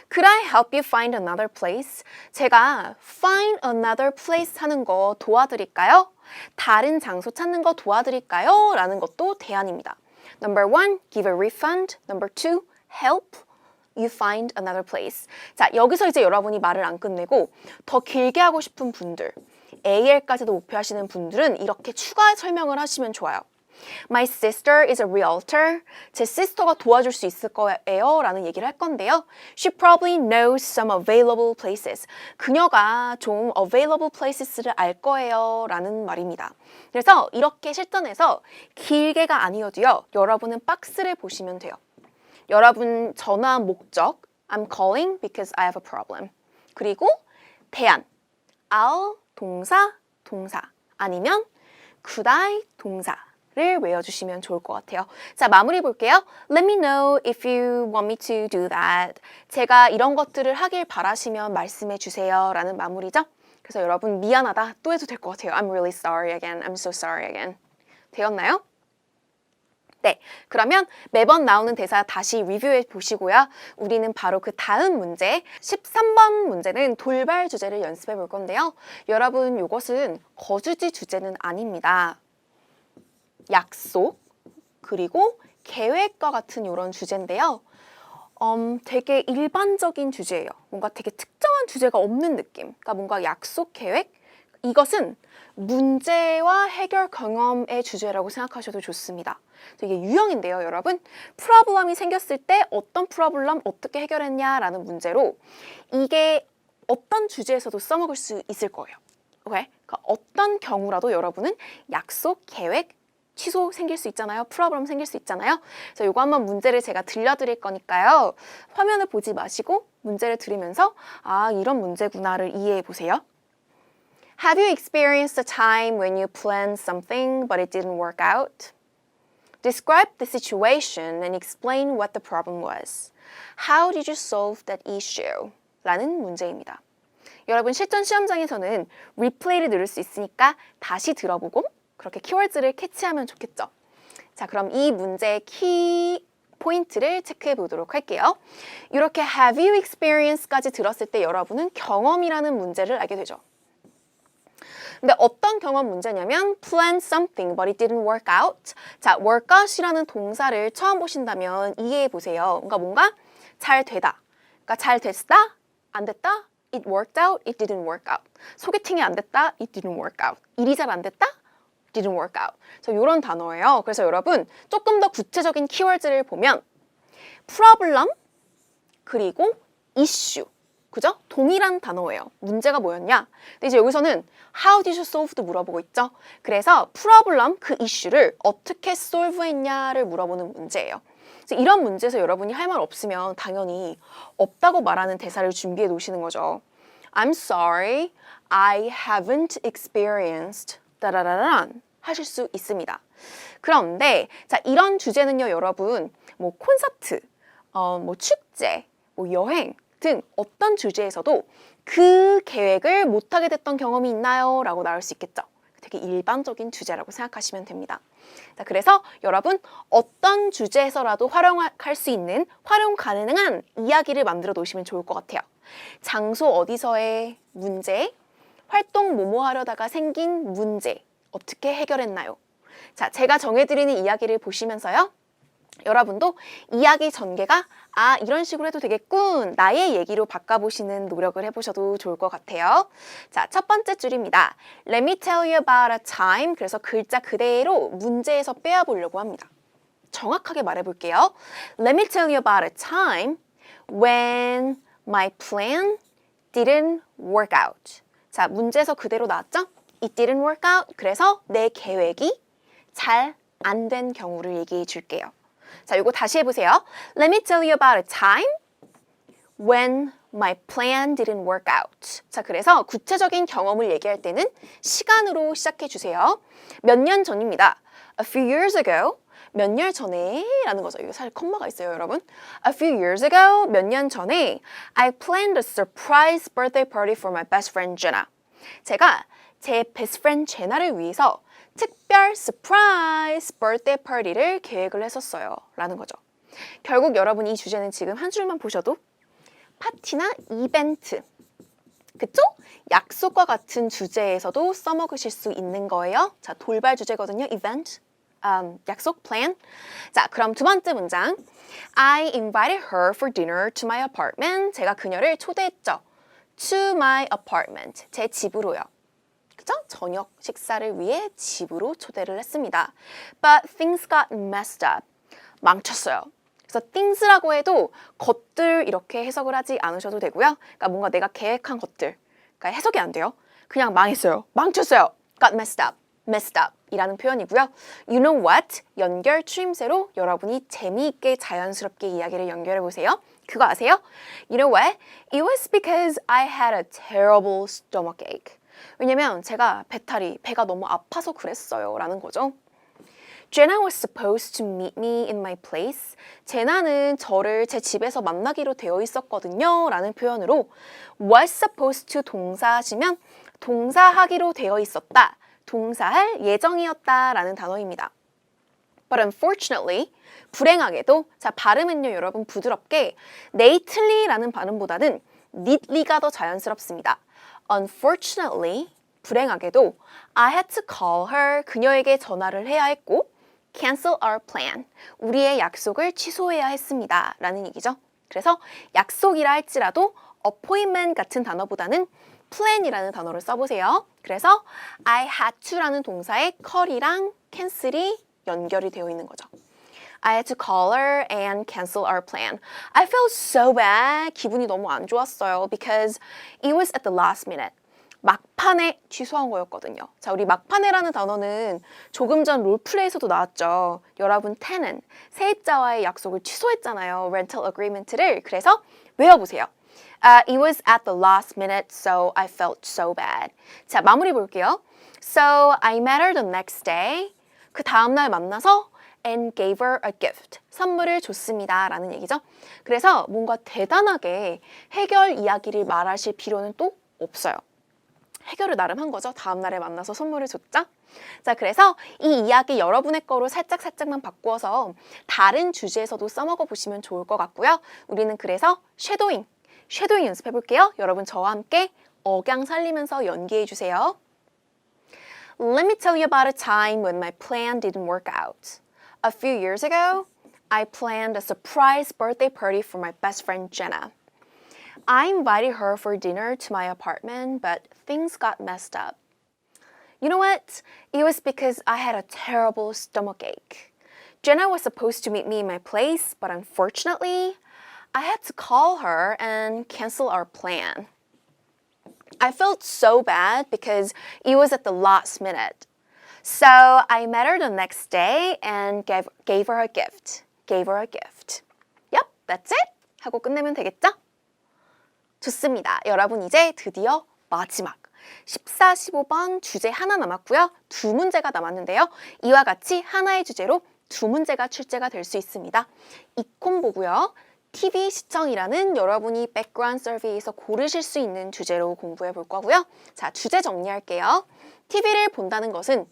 Could I help you find another place? 제가 find another place 하는 거 도와드릴까요? 다른 장소 찾는 거 도와드릴까요? 라는 것도 대안입니다. Number 1, give a refund. Number 2, help you find another place. 자, 여기서 이제 여러분이 말을 안 끝내고 더 길게 하고 싶은 분들, AL까지도 목표하시는 분들은 이렇게 추가 설명을 하시면 좋아요. My sister is a realtor. 제 sister가 도와줄 수 있을 거예요 라는 얘기를 할 건데요. She probably knows some available places. 그녀가 좀 available places를 알 거예요 라는 말입니다. 그래서 이렇게 실전에서 길게가 아니어도요. 여러분은 박스를 보시면 돼요. 여러분 전화한 목적 I'm calling because I have a problem. 그리고 대안 I'll 동사 아니면 could I 동사를 외워주시면 좋을 것 같아요. 자, 마무리 볼게요. Let me know if you want me to do that. 제가 이런 것들을 하길 바라시면 말씀해 주세요 라는 마무리죠. 그래서 여러분 미안하다 또 해도 될 것 같아요. I'm really sorry again. I'm so sorry again. 되었나요? 네, 그러면 매번 나오는 대사 다시 리뷰해 보시고요. 우리는 바로 그 다음 문제 13번 문제는 돌발 주제를 연습해 볼 건데요. 여러분 이것은 거주지 주제는 아닙니다. 약속 그리고 계획과 같은 이런 주제인데요. 되게 일반적인 주제예요. 뭔가 되게 특정한 주제가 없는 느낌. 그러니까 뭔가 약속, 계획 이것은 문제와 해결 경험의 주제라고 생각하셔도 좋습니다. 이게 유형인데요, 여러분. 프로블럼이 생겼을 때 어떤 프로블럼 어떻게 해결했냐라는 문제로 이게 어떤 주제에서도 써먹을 수 있을 거예요. 오케이? 그러니까 어떤 경우라도 여러분은 약속, 계획, 취소 생길 수 있잖아요. 프로블럼 생길 수 있잖아요. 그래서 이거 한번 문제를 제가 들려드릴 거니까요. 화면을 보지 마시고 문제를 들으면서 아, 이런 문제구나를 이해해 보세요. Have you experienced a time when you planned something but it didn't work out? Describe the situation and explain what the problem was. How did you solve that issue? 라는 문제입니다. 여러분 실전 시험장에서는 리플레이를 누를 수 있으니까 다시 들어보고 그렇게 키워드를 캐치하면 좋겠죠. 자, 그럼 이 문제의 키 포인트를 체크해 보도록 할게요. 이렇게 have you experienced까지 들었을 때 여러분은 경험이라는 문제를 알게 되죠. 근데 어떤 경험 문제냐면 plan something but it didn't work out. 자, work out이라는 동사를 처음 보신다면 이해해 보세요. 그러니까 뭔가 잘 되다. 그러니까 잘 됐다, 안 됐다, it worked out, it didn't work out. 소개팅이 안 됐다, it didn't work out. 일이 잘 안 됐다, didn't work out. 그래서 이런 단어예요. 그래서 여러분 조금 더 구체적인 키워드를 보면 problem 그리고 issue. 그죠? 동일한 단어예요. 문제가 뭐였냐? 근데 이제 여기서는 how did you solve도 물어보고 있죠? 그래서 problem 그 이슈를 어떻게 solve했냐를 물어보는 문제예요. 그래서 이런 문제에서 여러분이 할 말 없으면 당연히 없다고 말하는 대사를 준비해 놓으시는 거죠. I'm sorry, I haven't experienced 따라라란 하실 수 있습니다. 그런데 자, 이런 주제는요, 여러분 뭐 콘서트, 뭐 축제, 뭐 여행 등 어떤 주제에서도 그 계획을 못하게 됐던 경험이 있나요? 라고 나올 수 있겠죠. 되게 일반적인 주제라고 생각하시면 됩니다. 자, 그래서 여러분 어떤 주제에서라도 활용할 수 있는 활용 가능한 이야기를 만들어 놓으시면 좋을 것 같아요. 장소 어디서의 문제, 활동 뭐뭐 하려다가 생긴 문제 어떻게 해결했나요? 자, 제가 정해드리는 이야기를 보시면서요. 여러분도 이야기 전개가 아, 이런 식으로 해도 되겠군. 나의 얘기로 바꿔보시는 노력을 해보셔도 좋을 것 같아요. 자, 첫 번째 줄입니다. Let me tell you about a time. 그래서 글자 그대로 문제에서 빼앗보려고 합니다. 정확하게 말해볼게요. Let me tell you about a time when my plan didn't work out. 자, 문제에서 그대로 나왔죠? It didn't work out. 그래서 내 계획이 잘 안 된 경우를 얘기해 줄게요. 자, 이거 다시 해보세요. Let me tell you about a time when my plan didn't work out. 자, 그래서 구체적인 경험을 얘기할 때는 시간으로 시작해 주세요. 몇 년 전입니다. A few years ago. 몇 년 전에 라는 거죠. 이거 사실 컴마가 있어요, 여러분. A few years ago. 몇 년 전에 I planned a surprise birthday party for my best friend Jenna. 제가 제 베스트 프렌드 제나를 위해서 특별 서프라이즈 birthday party를 계획을 했었어요. 라는 거죠. 결국 여러분 이 주제는 지금 한 줄만 보셔도 파티나 이벤트, 그쵸? 약속과 같은 주제에서도 써먹으실 수 있는 거예요. 자, 돌발 주제거든요. event, 약속, plan. 자, 그럼 두 번째 문장. I invited her for dinner to my apartment. 제가 그녀를 초대했죠. to my apartment, 제 집으로요. 그죠? 저녁 식사를 위해 집으로 초대를 했습니다. But things got messed up. 망쳤어요. 그래서 things라고 해도 것들 이렇게 해석을 하지 않으셔도 되고요. 그러니까 뭔가 내가 계획한 것들. 그러니까 해석이 안 돼요. 그냥 망했어요. 망쳤어요. Got messed up. messed up 이라는 표현이고요. You know what? 연결 추임새로 여러분이 재미있게 자연스럽게 이야기를 연결해 보세요. 그거 아세요? You know what? It was because I had a terrible stomachache. 왜냐면 제가 배가 너무 아파서 그랬어요. 라는 거죠. Jenna was supposed to meet me in my place. 제나는 저를 제 집에서 만나기로 되어 있었거든요. 라는 표현으로 was supposed to 동사하시면 동사하기로 되어 있었다. 동사할 예정이었다. 라는 단어입니다. But unfortunately, 불행하게도 자 발음은요 여러분 부드럽게 neatly 라는 발음보다는 neatly가 더 자연스럽습니다. Unfortunately, 불행하게도 I had to call her, 그녀에게 전화를 해야 했고 cancel our plan, 우리의 약속을 취소해야 했습니다. 라는 얘기죠. 그래서 약속이라 할지라도 appointment 같은 단어보다는 plan이라는 단어를 써보세요. 그래서 I had to라는 동사에 call이랑 cancel이 연결이 되어 있는 거죠. I had to call her and cancel our plan. I felt so bad. 기분이 너무 안 좋았어요. Because it was at the last minute. 막판에 취소한 거였거든요. 자, 우리 막판에라는 단어는 조금 전 롤플레이에서도 나왔죠. 여러분, tenant, 세입자와의 약속을 취소했잖아요. rental agreement를. 그래서 외워보세요. It was at the last minute, so I felt so bad. 자, 마무리 볼게요. So I met her the next day. 그 다음날 만나서 and gave her a gift. 선물을 줬습니다. 라는 얘기죠. 그래서 뭔가 대단하게 해결 이야기를 말하실 필요는 또 없어요. 해결을 나름 한 거죠. 다음날에 만나서 선물을 줬죠. 자, 그래서 이 이야기 여러분의 거로 살짝만 바꾸어서 다른 주제에서도 써먹어 보시면 좋을 것 같고요. 우리는 그래서 쉐도잉 연습해 볼게요. 여러분 저와 함께 억양 살리면서 연기해 주세요. Let me tell you about a time when my plan didn't work out. A few years ago, I planned a surprise birthday party for my best friend Jenna. I invited her for dinner to my apartment, but things got messed up. You know what? It was because I had a terrible stomachache. Jenna was supposed to meet me in my place, but unfortunately, I had to call her and cancel our plan. I felt so bad because it was at the last minute. So I met her the next day and gave her a gift. Yep, that's it. 하고 끝내면 되겠죠? 좋습니다. 여러분 이제 드디어 마지막 14, 15번 주제 하나 남았고요. 두 문제가 남았는데요. 이와 같이 하나의 주제로 두 문제가 출제가 될 수 있습니다. 이 콤보고요. TV 시청이라는 여러분이 백그라운드 서비에서 고르실 수 있는 주제로 공부해 볼 거고요. 자, 주제 정리할게요. TV를 본다는 것은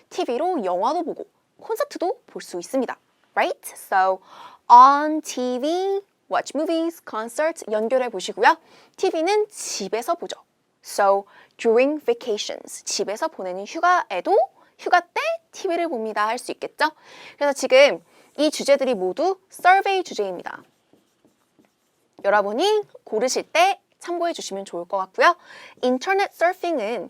TV로 영화도 보고 콘서트도 볼 수 있습니다. Right? So, on TV, watch movies, concerts 연결해 보시고요. TV는 집에서 보죠. So, during vacations, 집에서 보내는 휴가에도 휴가 때 TV를 봅니다 할 수 있겠죠? 그래서 지금 이 주제들이 모두 서베이 주제입니다. 여러분이 고르실 때 참고해 주시면 좋을 것 같고요. 인터넷 서핑은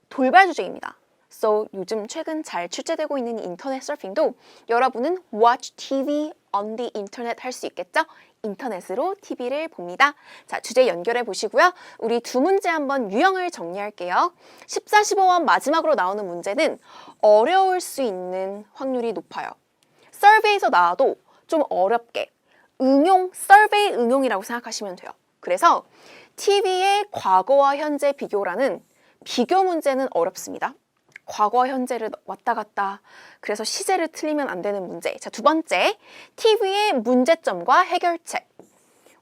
돌발 주제입니다. So, 요즘 최근 잘 출제되고 있는 인터넷 서핑도 여러분은 watch TV on the internet 할 수 있겠죠? 인터넷으로 TV를 봅니다. 자, 주제 연결해 보시고요. 우리 두 문제 한번 유형을 정리할게요. 14, 15번 마지막으로 나오는 문제는 어려울 수 있는 확률이 높아요. 서베이에서 나와도 좀 어렵게 서베이 응용이라고 생각하시면 돼요. 그래서 TV의 과거와 현재 비교라는 비교 문제는 어렵습니다. 과거와 현재를 왔다 갔다 그래서 시제를 틀리면 안 되는 문제. 자, 두 번째, TV의 문제점과 해결책.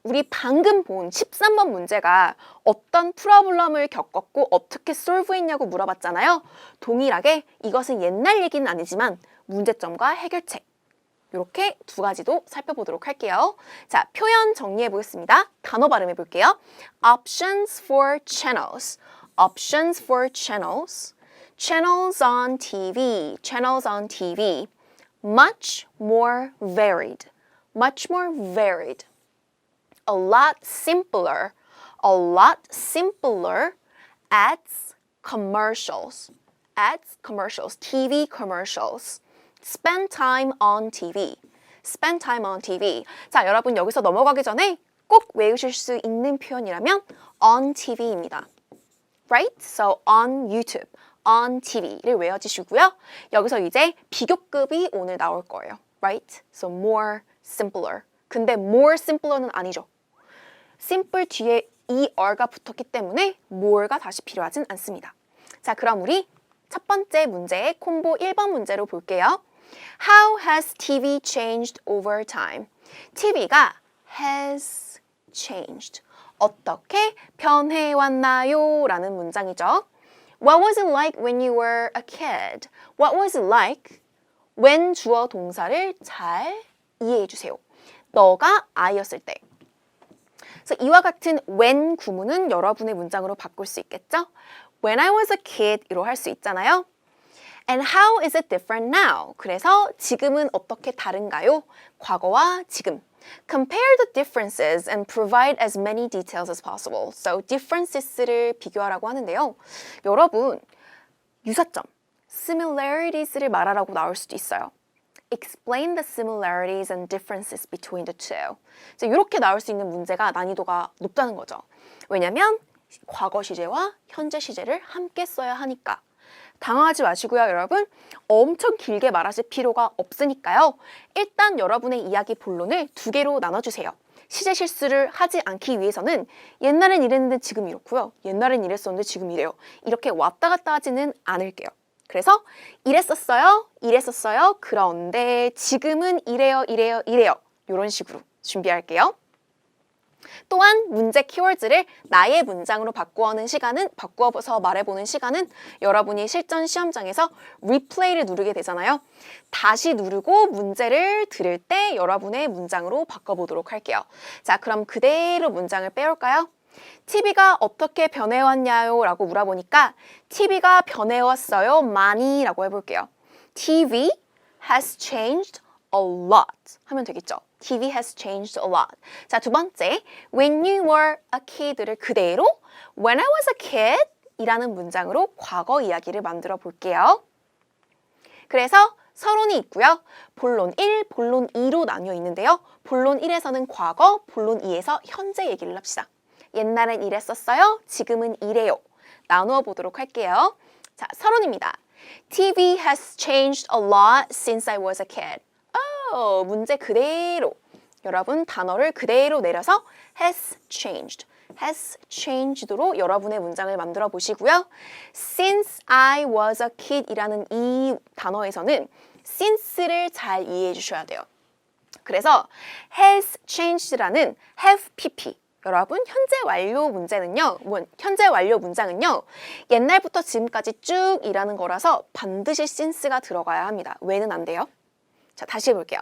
우리 방금 본 13번 문제가 어떤 프로블럼을 겪었고 어떻게 솔브했냐고 물어봤잖아요. 동일하게 이것은 옛날 얘기는 아니지만 문제점과 해결책. 이렇게 두 가지도 살펴보도록 할게요. 자, 표현 정리해 보겠습니다. 단어 발음해 볼게요. Options for channels. Options for channels. Channels on TV. Channels on TV. Much more varied. Much more varied. A lot simpler. A lot simpler. Ads, commercials. Ads, commercials. TV commercials. Spend time on TV. Spend time on TV. 자, 여러분 여기서 넘어가기 전에 꼭 외우실 수 있는 표현이라면 on TV입니다. Right? So on YouTube, on TV를 외워주시고요. 여기서 이제 비교급이 오늘 나올 거예요. Right? So more simpler. 근데 more simpler는 아니죠. simple 뒤에 er가 붙었기 때문에 more가 다시 필요하진 않습니다. 자, 그럼 우리 첫 번째 문제의 콤보 1번 문제로 볼게요. How has TV changed over time? TV가 has changed. 어떻게 변해왔나요? 라는 문장이죠. What was it like when you were a kid? What was it like when 주어 동사를 잘 이해해 주세요. 너가 아이였을 때. 그래서 이와 같은 when 구문은 여러분의 문장으로 바꿀 수 있겠죠? When I was a kid 이로 할 수 있잖아요. And how is it different now? 그래서 지금은 어떻게 다른가요? 과거와 지금. Compare the differences and provide as many details as possible. So differences를 비교하라고 하는데요. 여러분, 유사점, similarieties를 말하라고 나올 수도 있어요. Explain the similarities and differences between the two. 이렇게 나올 수 있는 문제가 난이도가 높다는 거죠. 왜냐면 과거 시제와 현재 시제를 함께 써야 하니까. 당황하지 마시고요, 여러분. 엄청 길게 말하실 필요가 없으니까요. 일단 여러분의 이야기 본론을 두 개로 나눠주세요. 시제 실수를 하지 않기 위해서는 옛날엔 이랬는데 지금 이렇고요. 옛날엔 이랬었는데 지금 이래요. 이렇게 왔다 갔다 하지는 않을게요. 그래서 이랬었어요. 그런데 지금은 이래요. 이런 식으로 준비할게요. 또한 문제 키워드를 나의 문장으로 바꾸어서 말해보는 시간은 여러분이 실전 시험장에서 리플레이를 누르게 되잖아요. 다시 누르고 문제를 들을 때 여러분의 문장으로 바꿔보도록 할게요. 자, 그럼 그대로 문장을 빼올까요? TV가 어떻게 변해왔냐요? 라고 물어보니까 TV가 변해왔어요. 많이 라고 해볼게요. TV has changed a lot 하면 되겠죠. TV has changed a lot. 자, 두 번째, when you were a kid를 그대로 when I was a kid 이라는 문장으로 과거 이야기를 만들어 볼게요. 그래서 서론이 있고요. 본론 1, 본론 2로 나뉘어 있는데요. 본론 1에서는 과거, 본론 2에서 현재 얘기를 합시다. 옛날엔 이랬었어요. 지금은 이래요. 나누어 보도록 할게요. 자, 서론입니다. TV has changed a lot since I was a kid. 문제 그대로. 여러분 단어를 그대로 내려서 has changed로 여러분의 문장을 만들어 보시고요. Since I was a kid 이라는 이 단어에서는 since를 잘 이해해 주셔야 돼요. 그래서 has changed라는 have pp 여러분 현재 완료 문장은요 옛날부터 지금까지 쭉 일하는 거라서 반드시 since가 들어가야 합니다. 왜는 안 돼요? 자, 다시 해볼게요.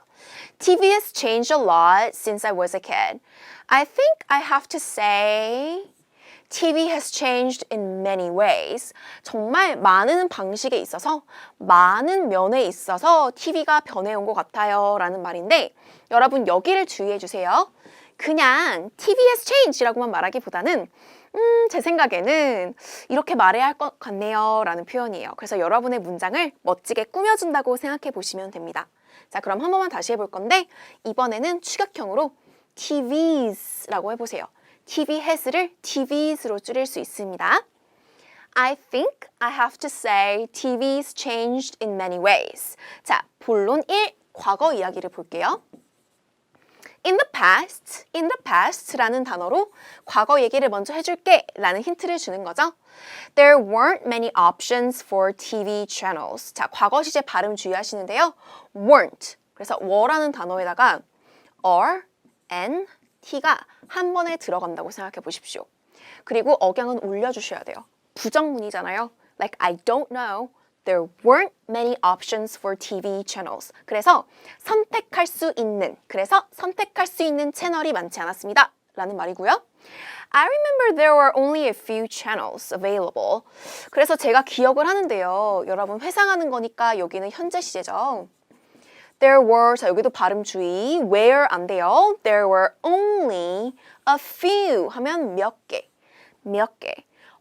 TV has changed a lot since I was a kid. I think I have to say TV has changed in many ways. 정말 많은 방식에 있어서, 많은 면에 있어서 TV가 변해온 것 같아요. 라는 말인데 여러분 여기를 주의해 주세요. 그냥 TV has changed라고만 말하기보다는 제 생각에는 이렇게 말해야 할 것 같네요. 라는 표현이에요. 그래서 여러분의 문장을 멋지게 꾸며준다고 생각해 보시면 됩니다. 자, 그럼 한 번만 다시 해볼 건데 이번에는 추격형으로 TVs라고 해보세요. TV has를 TVs로 줄일 수 있습니다. I think I have to say TV's changed in many ways. 자, 본론 1, 과거 이야기를 볼게요. In the past라는 단어로 과거 얘기를 먼저 해줄게 라는 힌트를 주는 거죠. There weren't many options for TV channels. 자, 과거 시제 발음 주의하시는데요. weren't. 그래서 were라는 단어에다가 are, and, t가 한 번에 들어간다고 생각해 보십시오. 그리고 억양은 올려주셔야 돼요. 부정문이잖아요. Like I don't know. There weren't many options for TV channels. 그래서 선택할 수 있는 채널이 많지 않았습니다. 라는 말이고요. I remember there were only a few channels available. 그래서 제가 기억을 하는데요. 여러분 회상하는 거니까 여기는 현재 시제죠. There were, 자 여기도 발음 주의, where 안 돼요. There were only a few 하면 몇 개.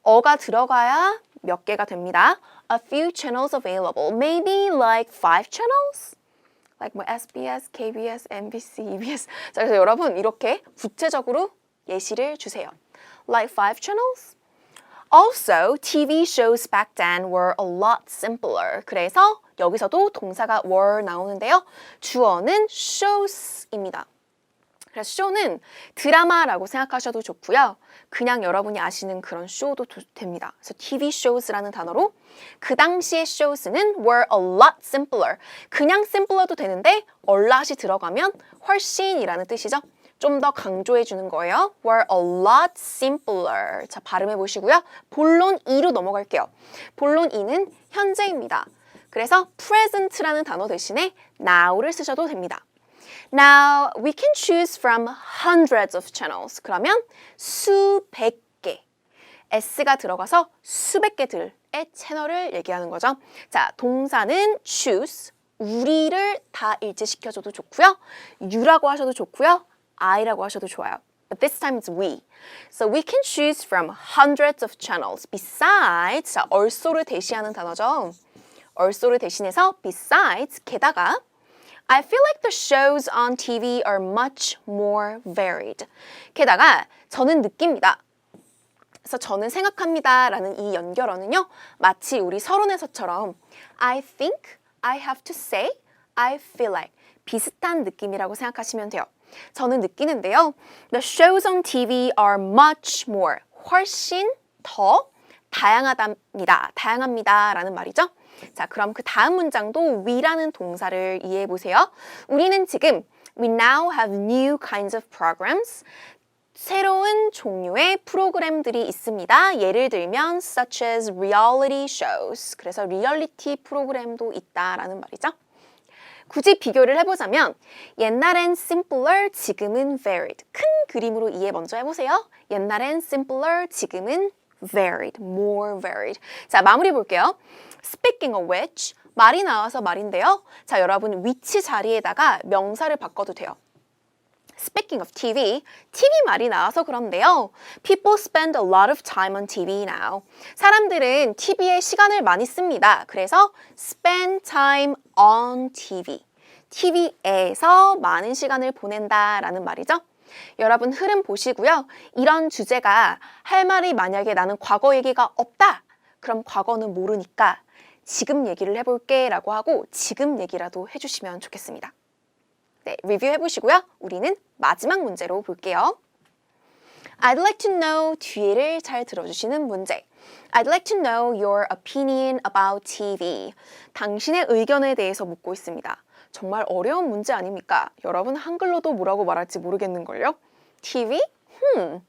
어가 들어가야 몇 개가 됩니다. A few channels available. Maybe like 5 channels? Like 뭐 SBS, KBS, MBC, EBS. 자, 그래서 여러분 이렇게 구체적으로 예시를 주세요. Like 5 channels? Also, TV shows back then were a lot simpler. 그래서 여기서도 동사가 were 나오는데요. 주어는 shows입니다. 그래서 show는 드라마라고 생각하셔도 좋고요. 그냥 여러분이 아시는 그런 show도 됩니다. 그래서 TV shows라는 단어로 그 당시의 shows는 were a lot simpler. 그냥 simpler도 되는데 a lot이 들어가면 훨씬이라는 뜻이죠. 좀 더 강조해 주는 거예요. were a lot simpler. 자, 발음해 보시고요. 본론 2로 넘어갈게요. 본론 2는 현재입니다. 그래서 present라는 단어 대신에 now를 쓰셔도 됩니다. Now, we can choose from hundreds of channels. 그러면 수백 개. s가 들어가서 수백 개들의 채널을 얘기하는 거죠. 자, 동사는 choose, 우리를 다 일치시켜줘도 좋고요. you라고 하셔도 좋고요. I라고 하셔도 좋아요. But this time it's we. So we can choose from hundreds of channels. Besides, 자, also를 대시하는 단어죠. also를 대신해서 besides, 게다가 I feel like the shows on TV are much more varied. 게다가 저는 느낍니다. 그래서 저는 생각합니다 라는 이 연결어는요. 마치 우리 서론에서처럼 I think, I have to say, I feel like 비슷한 느낌이라고 생각하시면 돼요. 저는 느끼는데요. The shows on TV are much more, 훨씬 더 다양합니다 라는 말이죠. 자, 그럼 그 다음 문장도 we라는 동사를 이해해 보세요. 우리는 지금 we now have new kinds of programs. 새로운 종류의 프로그램들이 있습니다. 예를 들면 such as reality shows. 그래서 리얼리티 프로그램도 있다라는 말이죠. 굳이 비교를 해보자면 옛날엔 simpler, 지금은 varied. 큰 그림으로 이해 먼저 해보세요. 옛날엔 simpler, 지금은 varied, more varied. 자, 마무리 볼게요. Speaking of which, 말이 나와서 말인데요. 자, 여러분 위치 자리에다가 명사를 바꿔도 돼요. Speaking of TV, TV 말이 나와서 그런데요. People spend a lot of time on TV now. 사람들은 TV에 시간을 많이 씁니다. 그래서 spend time on TV. TV에서 많은 시간을 보낸다라는 말이죠. 여러분 흐름 보시고요. 이런 주제가 할 말이 만약에 나는 과거 얘기가 없다. 그럼 과거는 모르니까 지금 얘기를 해볼게 라고 하고 지금 얘기라도 해주시면 좋겠습니다. 네, 리뷰해 보시고요. 우리는 마지막 문제로 볼게요. I'd like to know 뒤를 잘 들어주시는 문제. I'd like to know your opinion about TV. 당신의 의견에 대해서 묻고 있습니다. 정말 어려운 문제 아닙니까? 여러분 한글로도 뭐라고 말할지 모르겠는걸요? TV? What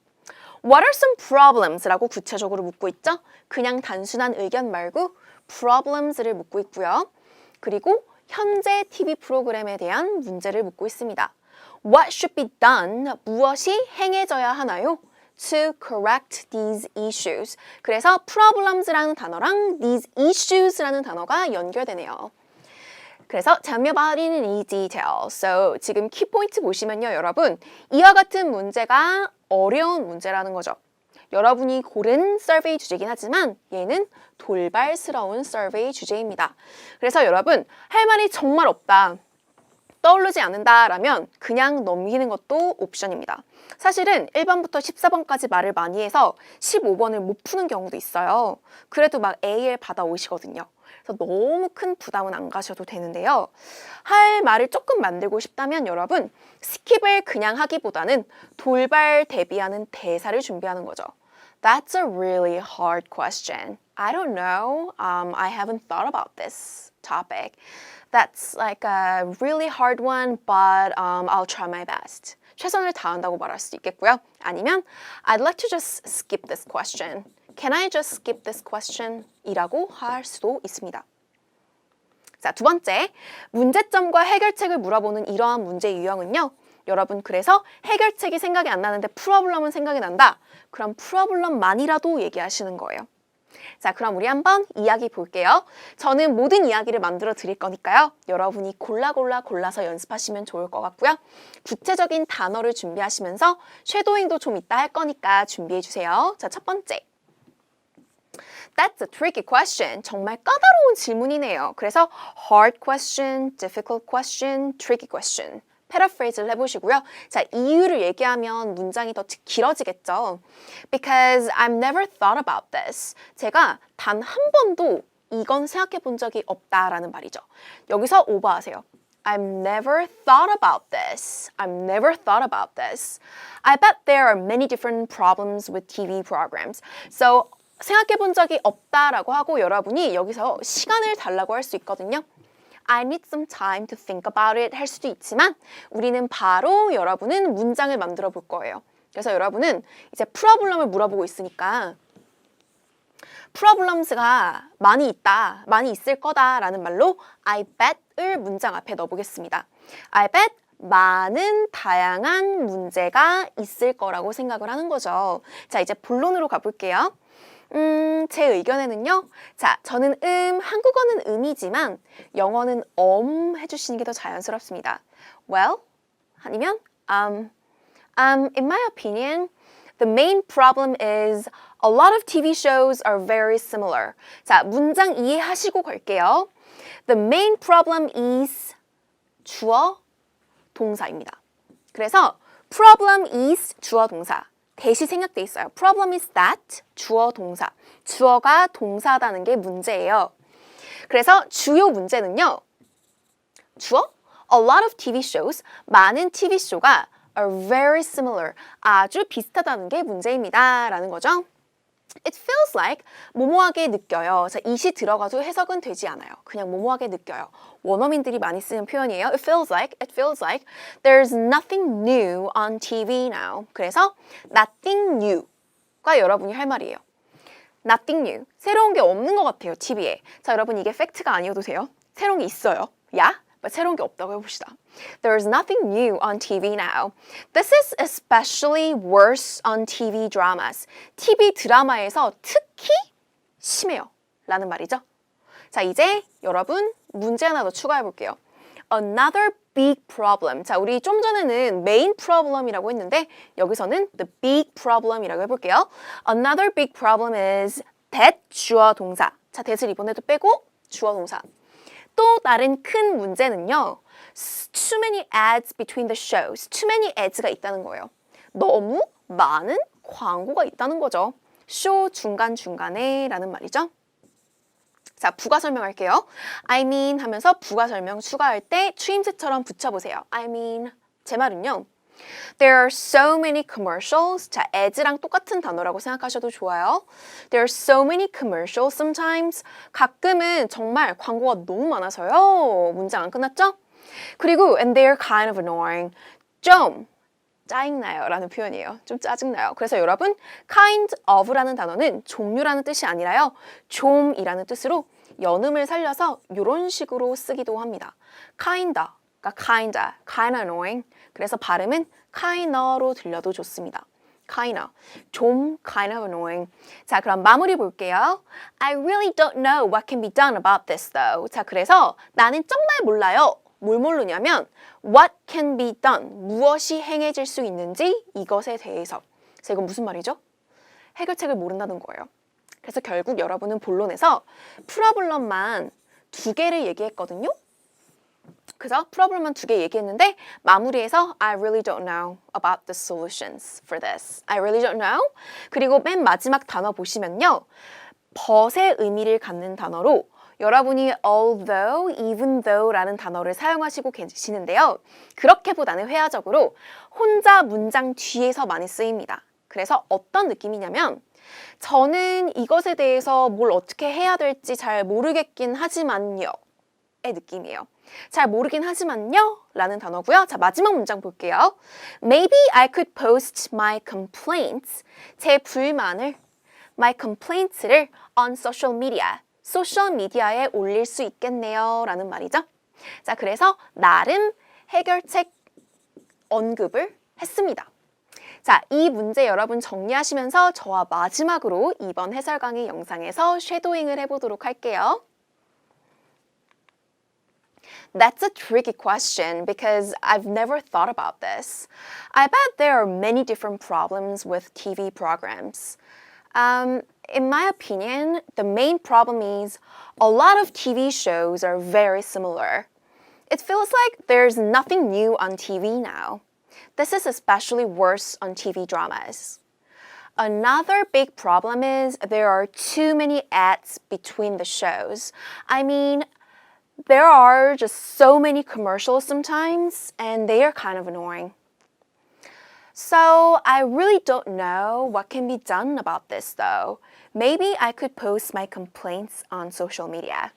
are some problems? 라고 구체적으로 묻고 있죠? 그냥 단순한 의견 말고 problems를 묻고 있고요. 그리고 현재 TV 프로그램에 대한 문제를 묻고 있습니다. What should be done? 무엇이 행해져야 하나요? To correct these issues. 그래서 problems라는 단어랑 these issues라는 단어가 연결되네요. 그래서 tell me about it in detail. So 지금 키포인트 보시면요, 여러분. 이와 같은 문제가 어려운 문제라는 거죠. 여러분이 고른 서베이 주제이긴 하지만 얘는 돌발스러운 서베이 주제입니다. 그래서 여러분 할 말이 정말 없다, 떠오르지 않는다라면 그냥 넘기는 것도 옵션입니다. 사실은 1번부터 14번까지 말을 많이 해서 15번을 못 푸는 경우도 있어요. 그래도 막 AL 받아오시거든요. 그래서 너무 큰 부담은 안 가셔도 되는데요. 할 말을 조금 만들고 싶다면 여러분 스킵을 그냥 하기보다는 돌발 대비하는 대사를 준비하는 거죠. That's a really hard question. I don't know. I haven't thought about this topic. That's like a really hard one, but I'll try my best. 최선을 다한다고 말할 수도 있겠고요. 아니면 I'd like to just skip this question. Can I just skip this question? 이라고 할 수도 있습니다. 자, 두 번째, 문제점과 해결책을 물어보는 이러한 문제 유형은요. 여러분 그래서 해결책이 생각이 안 나는데 프로블럼은 생각이 난다. 그럼 프로블럼만이라도 얘기하시는 거예요. 자, 그럼 우리 한번 이야기 볼게요. 저는 모든 이야기를 만들어 드릴 거니까요. 여러분이 골라서 연습하시면 좋을 것 같고요. 구체적인 단어를 준비하시면서 쉐도잉도 좀 이따 할 거니까 준비해 주세요. 자, 첫 번째. That's a tricky question. 정말 까다로운 질문이네요. 그래서 hard question, difficult question, tricky question. 패러프레이즈를 해보시고요. 자, 이유를 얘기하면 문장이 더 길어지겠죠. Because I've never thought about this. 제가 단 한 번도 이건 생각해 본 적이 없다라는 말이죠. 여기서 오버하세요. I've never thought about this. I've never thought about this. I bet there are many different problems with TV programs. So 생각해 본 적이 없다라고 하고 여러분이 여기서 시간을 달라고 할 수 있거든요. I need some time to think about it 할 수도 있지만 우리는 바로 여러분은 문장을 만들어 볼 거예요. 그래서 여러분은 이제 프로블럼을 물어보고 있으니까 프로블럼스가 많이 있다, 많이 있을 거다라는 말로 I bet을 문장 앞에 넣어보겠습니다. I bet 많은 다양한 문제가 있을 거라고 생각을 하는 거죠. 자, 이제 본론으로 가볼게요. 제 의견에는요. 자, 저는 한국어는 음이지만 영어는 해주시는 게 더 자연스럽습니다. Well, 아니면 in my opinion, the main problem is a lot of TV shows are very similar. 자, 문장 이해하시고 갈게요. The main problem is 주어, 동사입니다. 그래서 problem is 주어, 동사. 대시 생략돼 있어요. Problem is that 주어 동사. 주어가 동사다는 게 문제예요. 그래서 주요 문제는요. 주어? A lot of TV shows. 많은 TV 쇼가 are very similar. 아주 비슷하다는 게 문제입니다. 라는 거죠. It feels like 모모하게 느껴요. 자, it이 들어가도 해석은 되지 않아요. 그냥 모모하게 느껴요. 원어민들이 많이 쓰는 표현이에요. It feels like there's nothing new on TV now. 그래서 nothing new가 여러분이 할 말이에요. Nothing new. 새로운 게 없는 것 같아요, TV에. 자, 여러분 이게 팩트가 아니어도 돼요. 새로운 게 있어요. 야? 새로운 게 없다고 해봅시다. There's nothing new on TV now. This is especially worse on TV dramas. TV 드라마에서 특히 심해요. 라는 말이죠. 자, 이제 여러분 문제 하나 더 추가해 볼게요. Another big problem. 자, 우리 좀 전에는 main problem이라고 했는데 여기서는 the big problem이라고 해볼게요. Another big problem is that 주어 동사. 자, that을 이번에도 빼고 주어 동사. 또 다른 큰 문제는요. Too many ads between the shows. Too many ads가 있다는 거예요. 너무 많은 광고가 있다는 거죠. 쇼 중간중간에 라는 말이죠. 자, 부가 설명할게요. I mean 하면서 부가 설명 추가할 때 추임새처럼 붙여보세요. I mean, 제 말은요. There are so many commercials. 자, ads랑 똑같은 단어라고 생각하셔도 좋아요. There are so many commercials sometimes. 가끔은 정말 광고가 너무 많아서요. 문장 안 끝났죠? 그리고 and they're kind of annoying. 좀 짜증나요 라는 표현이에요. 좀 짜증나요. 그래서 여러분 kind of라는 단어는 종류라는 뜻이 아니라요. 좀이라는 뜻으로 연음을 살려서 이런 식으로 쓰기도 합니다. kinda, kinda annoying. 그래서 발음은 kinda로 들려도 좋습니다. kinda, 좀 kind of annoying. 자, 그럼 마무리 볼게요. I really don't know what can be done about this though. 자, 그래서 나는 정말 몰라요. 뭘 모르냐면 what can be done, 무엇이 행해질 수 있는지 이것에 대해서. 그래서 이건 무슨 말이죠? 해결책을 모른다는 거예요. 그래서 결국 여러분은 본론에서 프로블럼만 2개를 얘기했거든요. 그래서 프로블럼만 2개 얘기했는데 마무리해서 I really don't know about the solutions for this. I really don't know. 그리고 맨 마지막 단어 보시면요. but의 의미를 갖는 단어로 여러분이 although, even though 라는 단어를 사용하시고 계시는데요. 그렇게보다는 회화적으로 혼자 문장 뒤에서 많이 쓰입니다. 그래서 어떤 느낌이냐면 저는 이것에 대해서 뭘 어떻게 해야 될지 잘 모르겠긴 하지만요. 의 느낌이에요. 잘 모르긴 하지만요 라는 단어고요. 자, 마지막 문장 볼게요. Maybe I could post my complaints. 제 불만을 my complaints를 on social media. 소셜미디어에 올릴 수 있겠네요 라는 말이죠. 자, 그래서 나름 해결책 언급을 했습니다. 자, 이 문제 여러분 정리하시면서 저와 마지막으로 이번 해설 강의 영상에서 쉐도잉을 해보도록 할게요. That's a tricky question because I've never thought about this. I bet there are many different problems with TV programs. In my opinion, the main problem is a lot of TV shows are very similar. It feels like there's nothing new on TV now. This is especially worse on TV dramas. Another big problem is there are too many ads between the shows. I mean, there are just so many commercials sometimes, and they are kind of annoying. So I really don't know what can be done about this though. Maybe I could post my complaints on social media.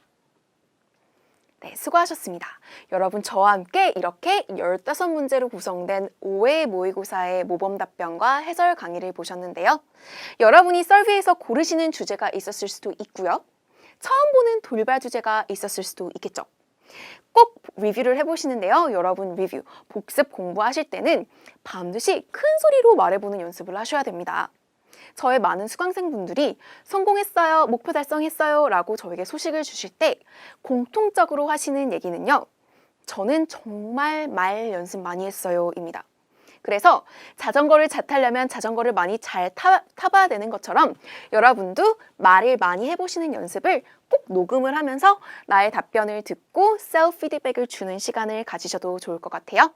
네, 수고하셨습니다. 여러분 저와 함께 이렇게 15문제로 구성된 5회 모의고사의 모범 답변과 해설 강의를 보셨는데요. 여러분이 서브에서 고르시는 주제가 있었을 수도 있고요. 처음 보는 돌발 주제가 있었을 수도 있겠죠. 꼭 리뷰를 해보시는데요. 여러분 리뷰, 복습 공부하실 때는 반드시 큰 소리로 말해보는 연습을 하셔야 됩니다. 저의 많은 수강생분들이 성공했어요, 목표 달성했어요 라고 저에게 소식을 주실 때 공통적으로 하시는 얘기는요. 저는 정말 말 연습 많이 했어요 입니다. 그래서 자전거를 잘 타려면 자전거를 많이 잘 타봐야 되는 것처럼 여러분도 말을 많이 해보시는 연습을 꼭 녹음을 하면서 나의 답변을 듣고 셀프 피드백을 주는 시간을 가지셔도 좋을 것 같아요.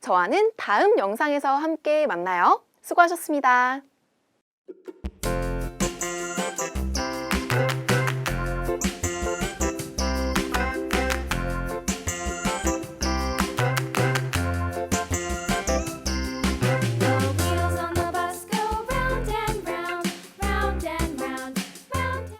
저와는 다음 영상에서 함께 만나요. 수고하셨습니다.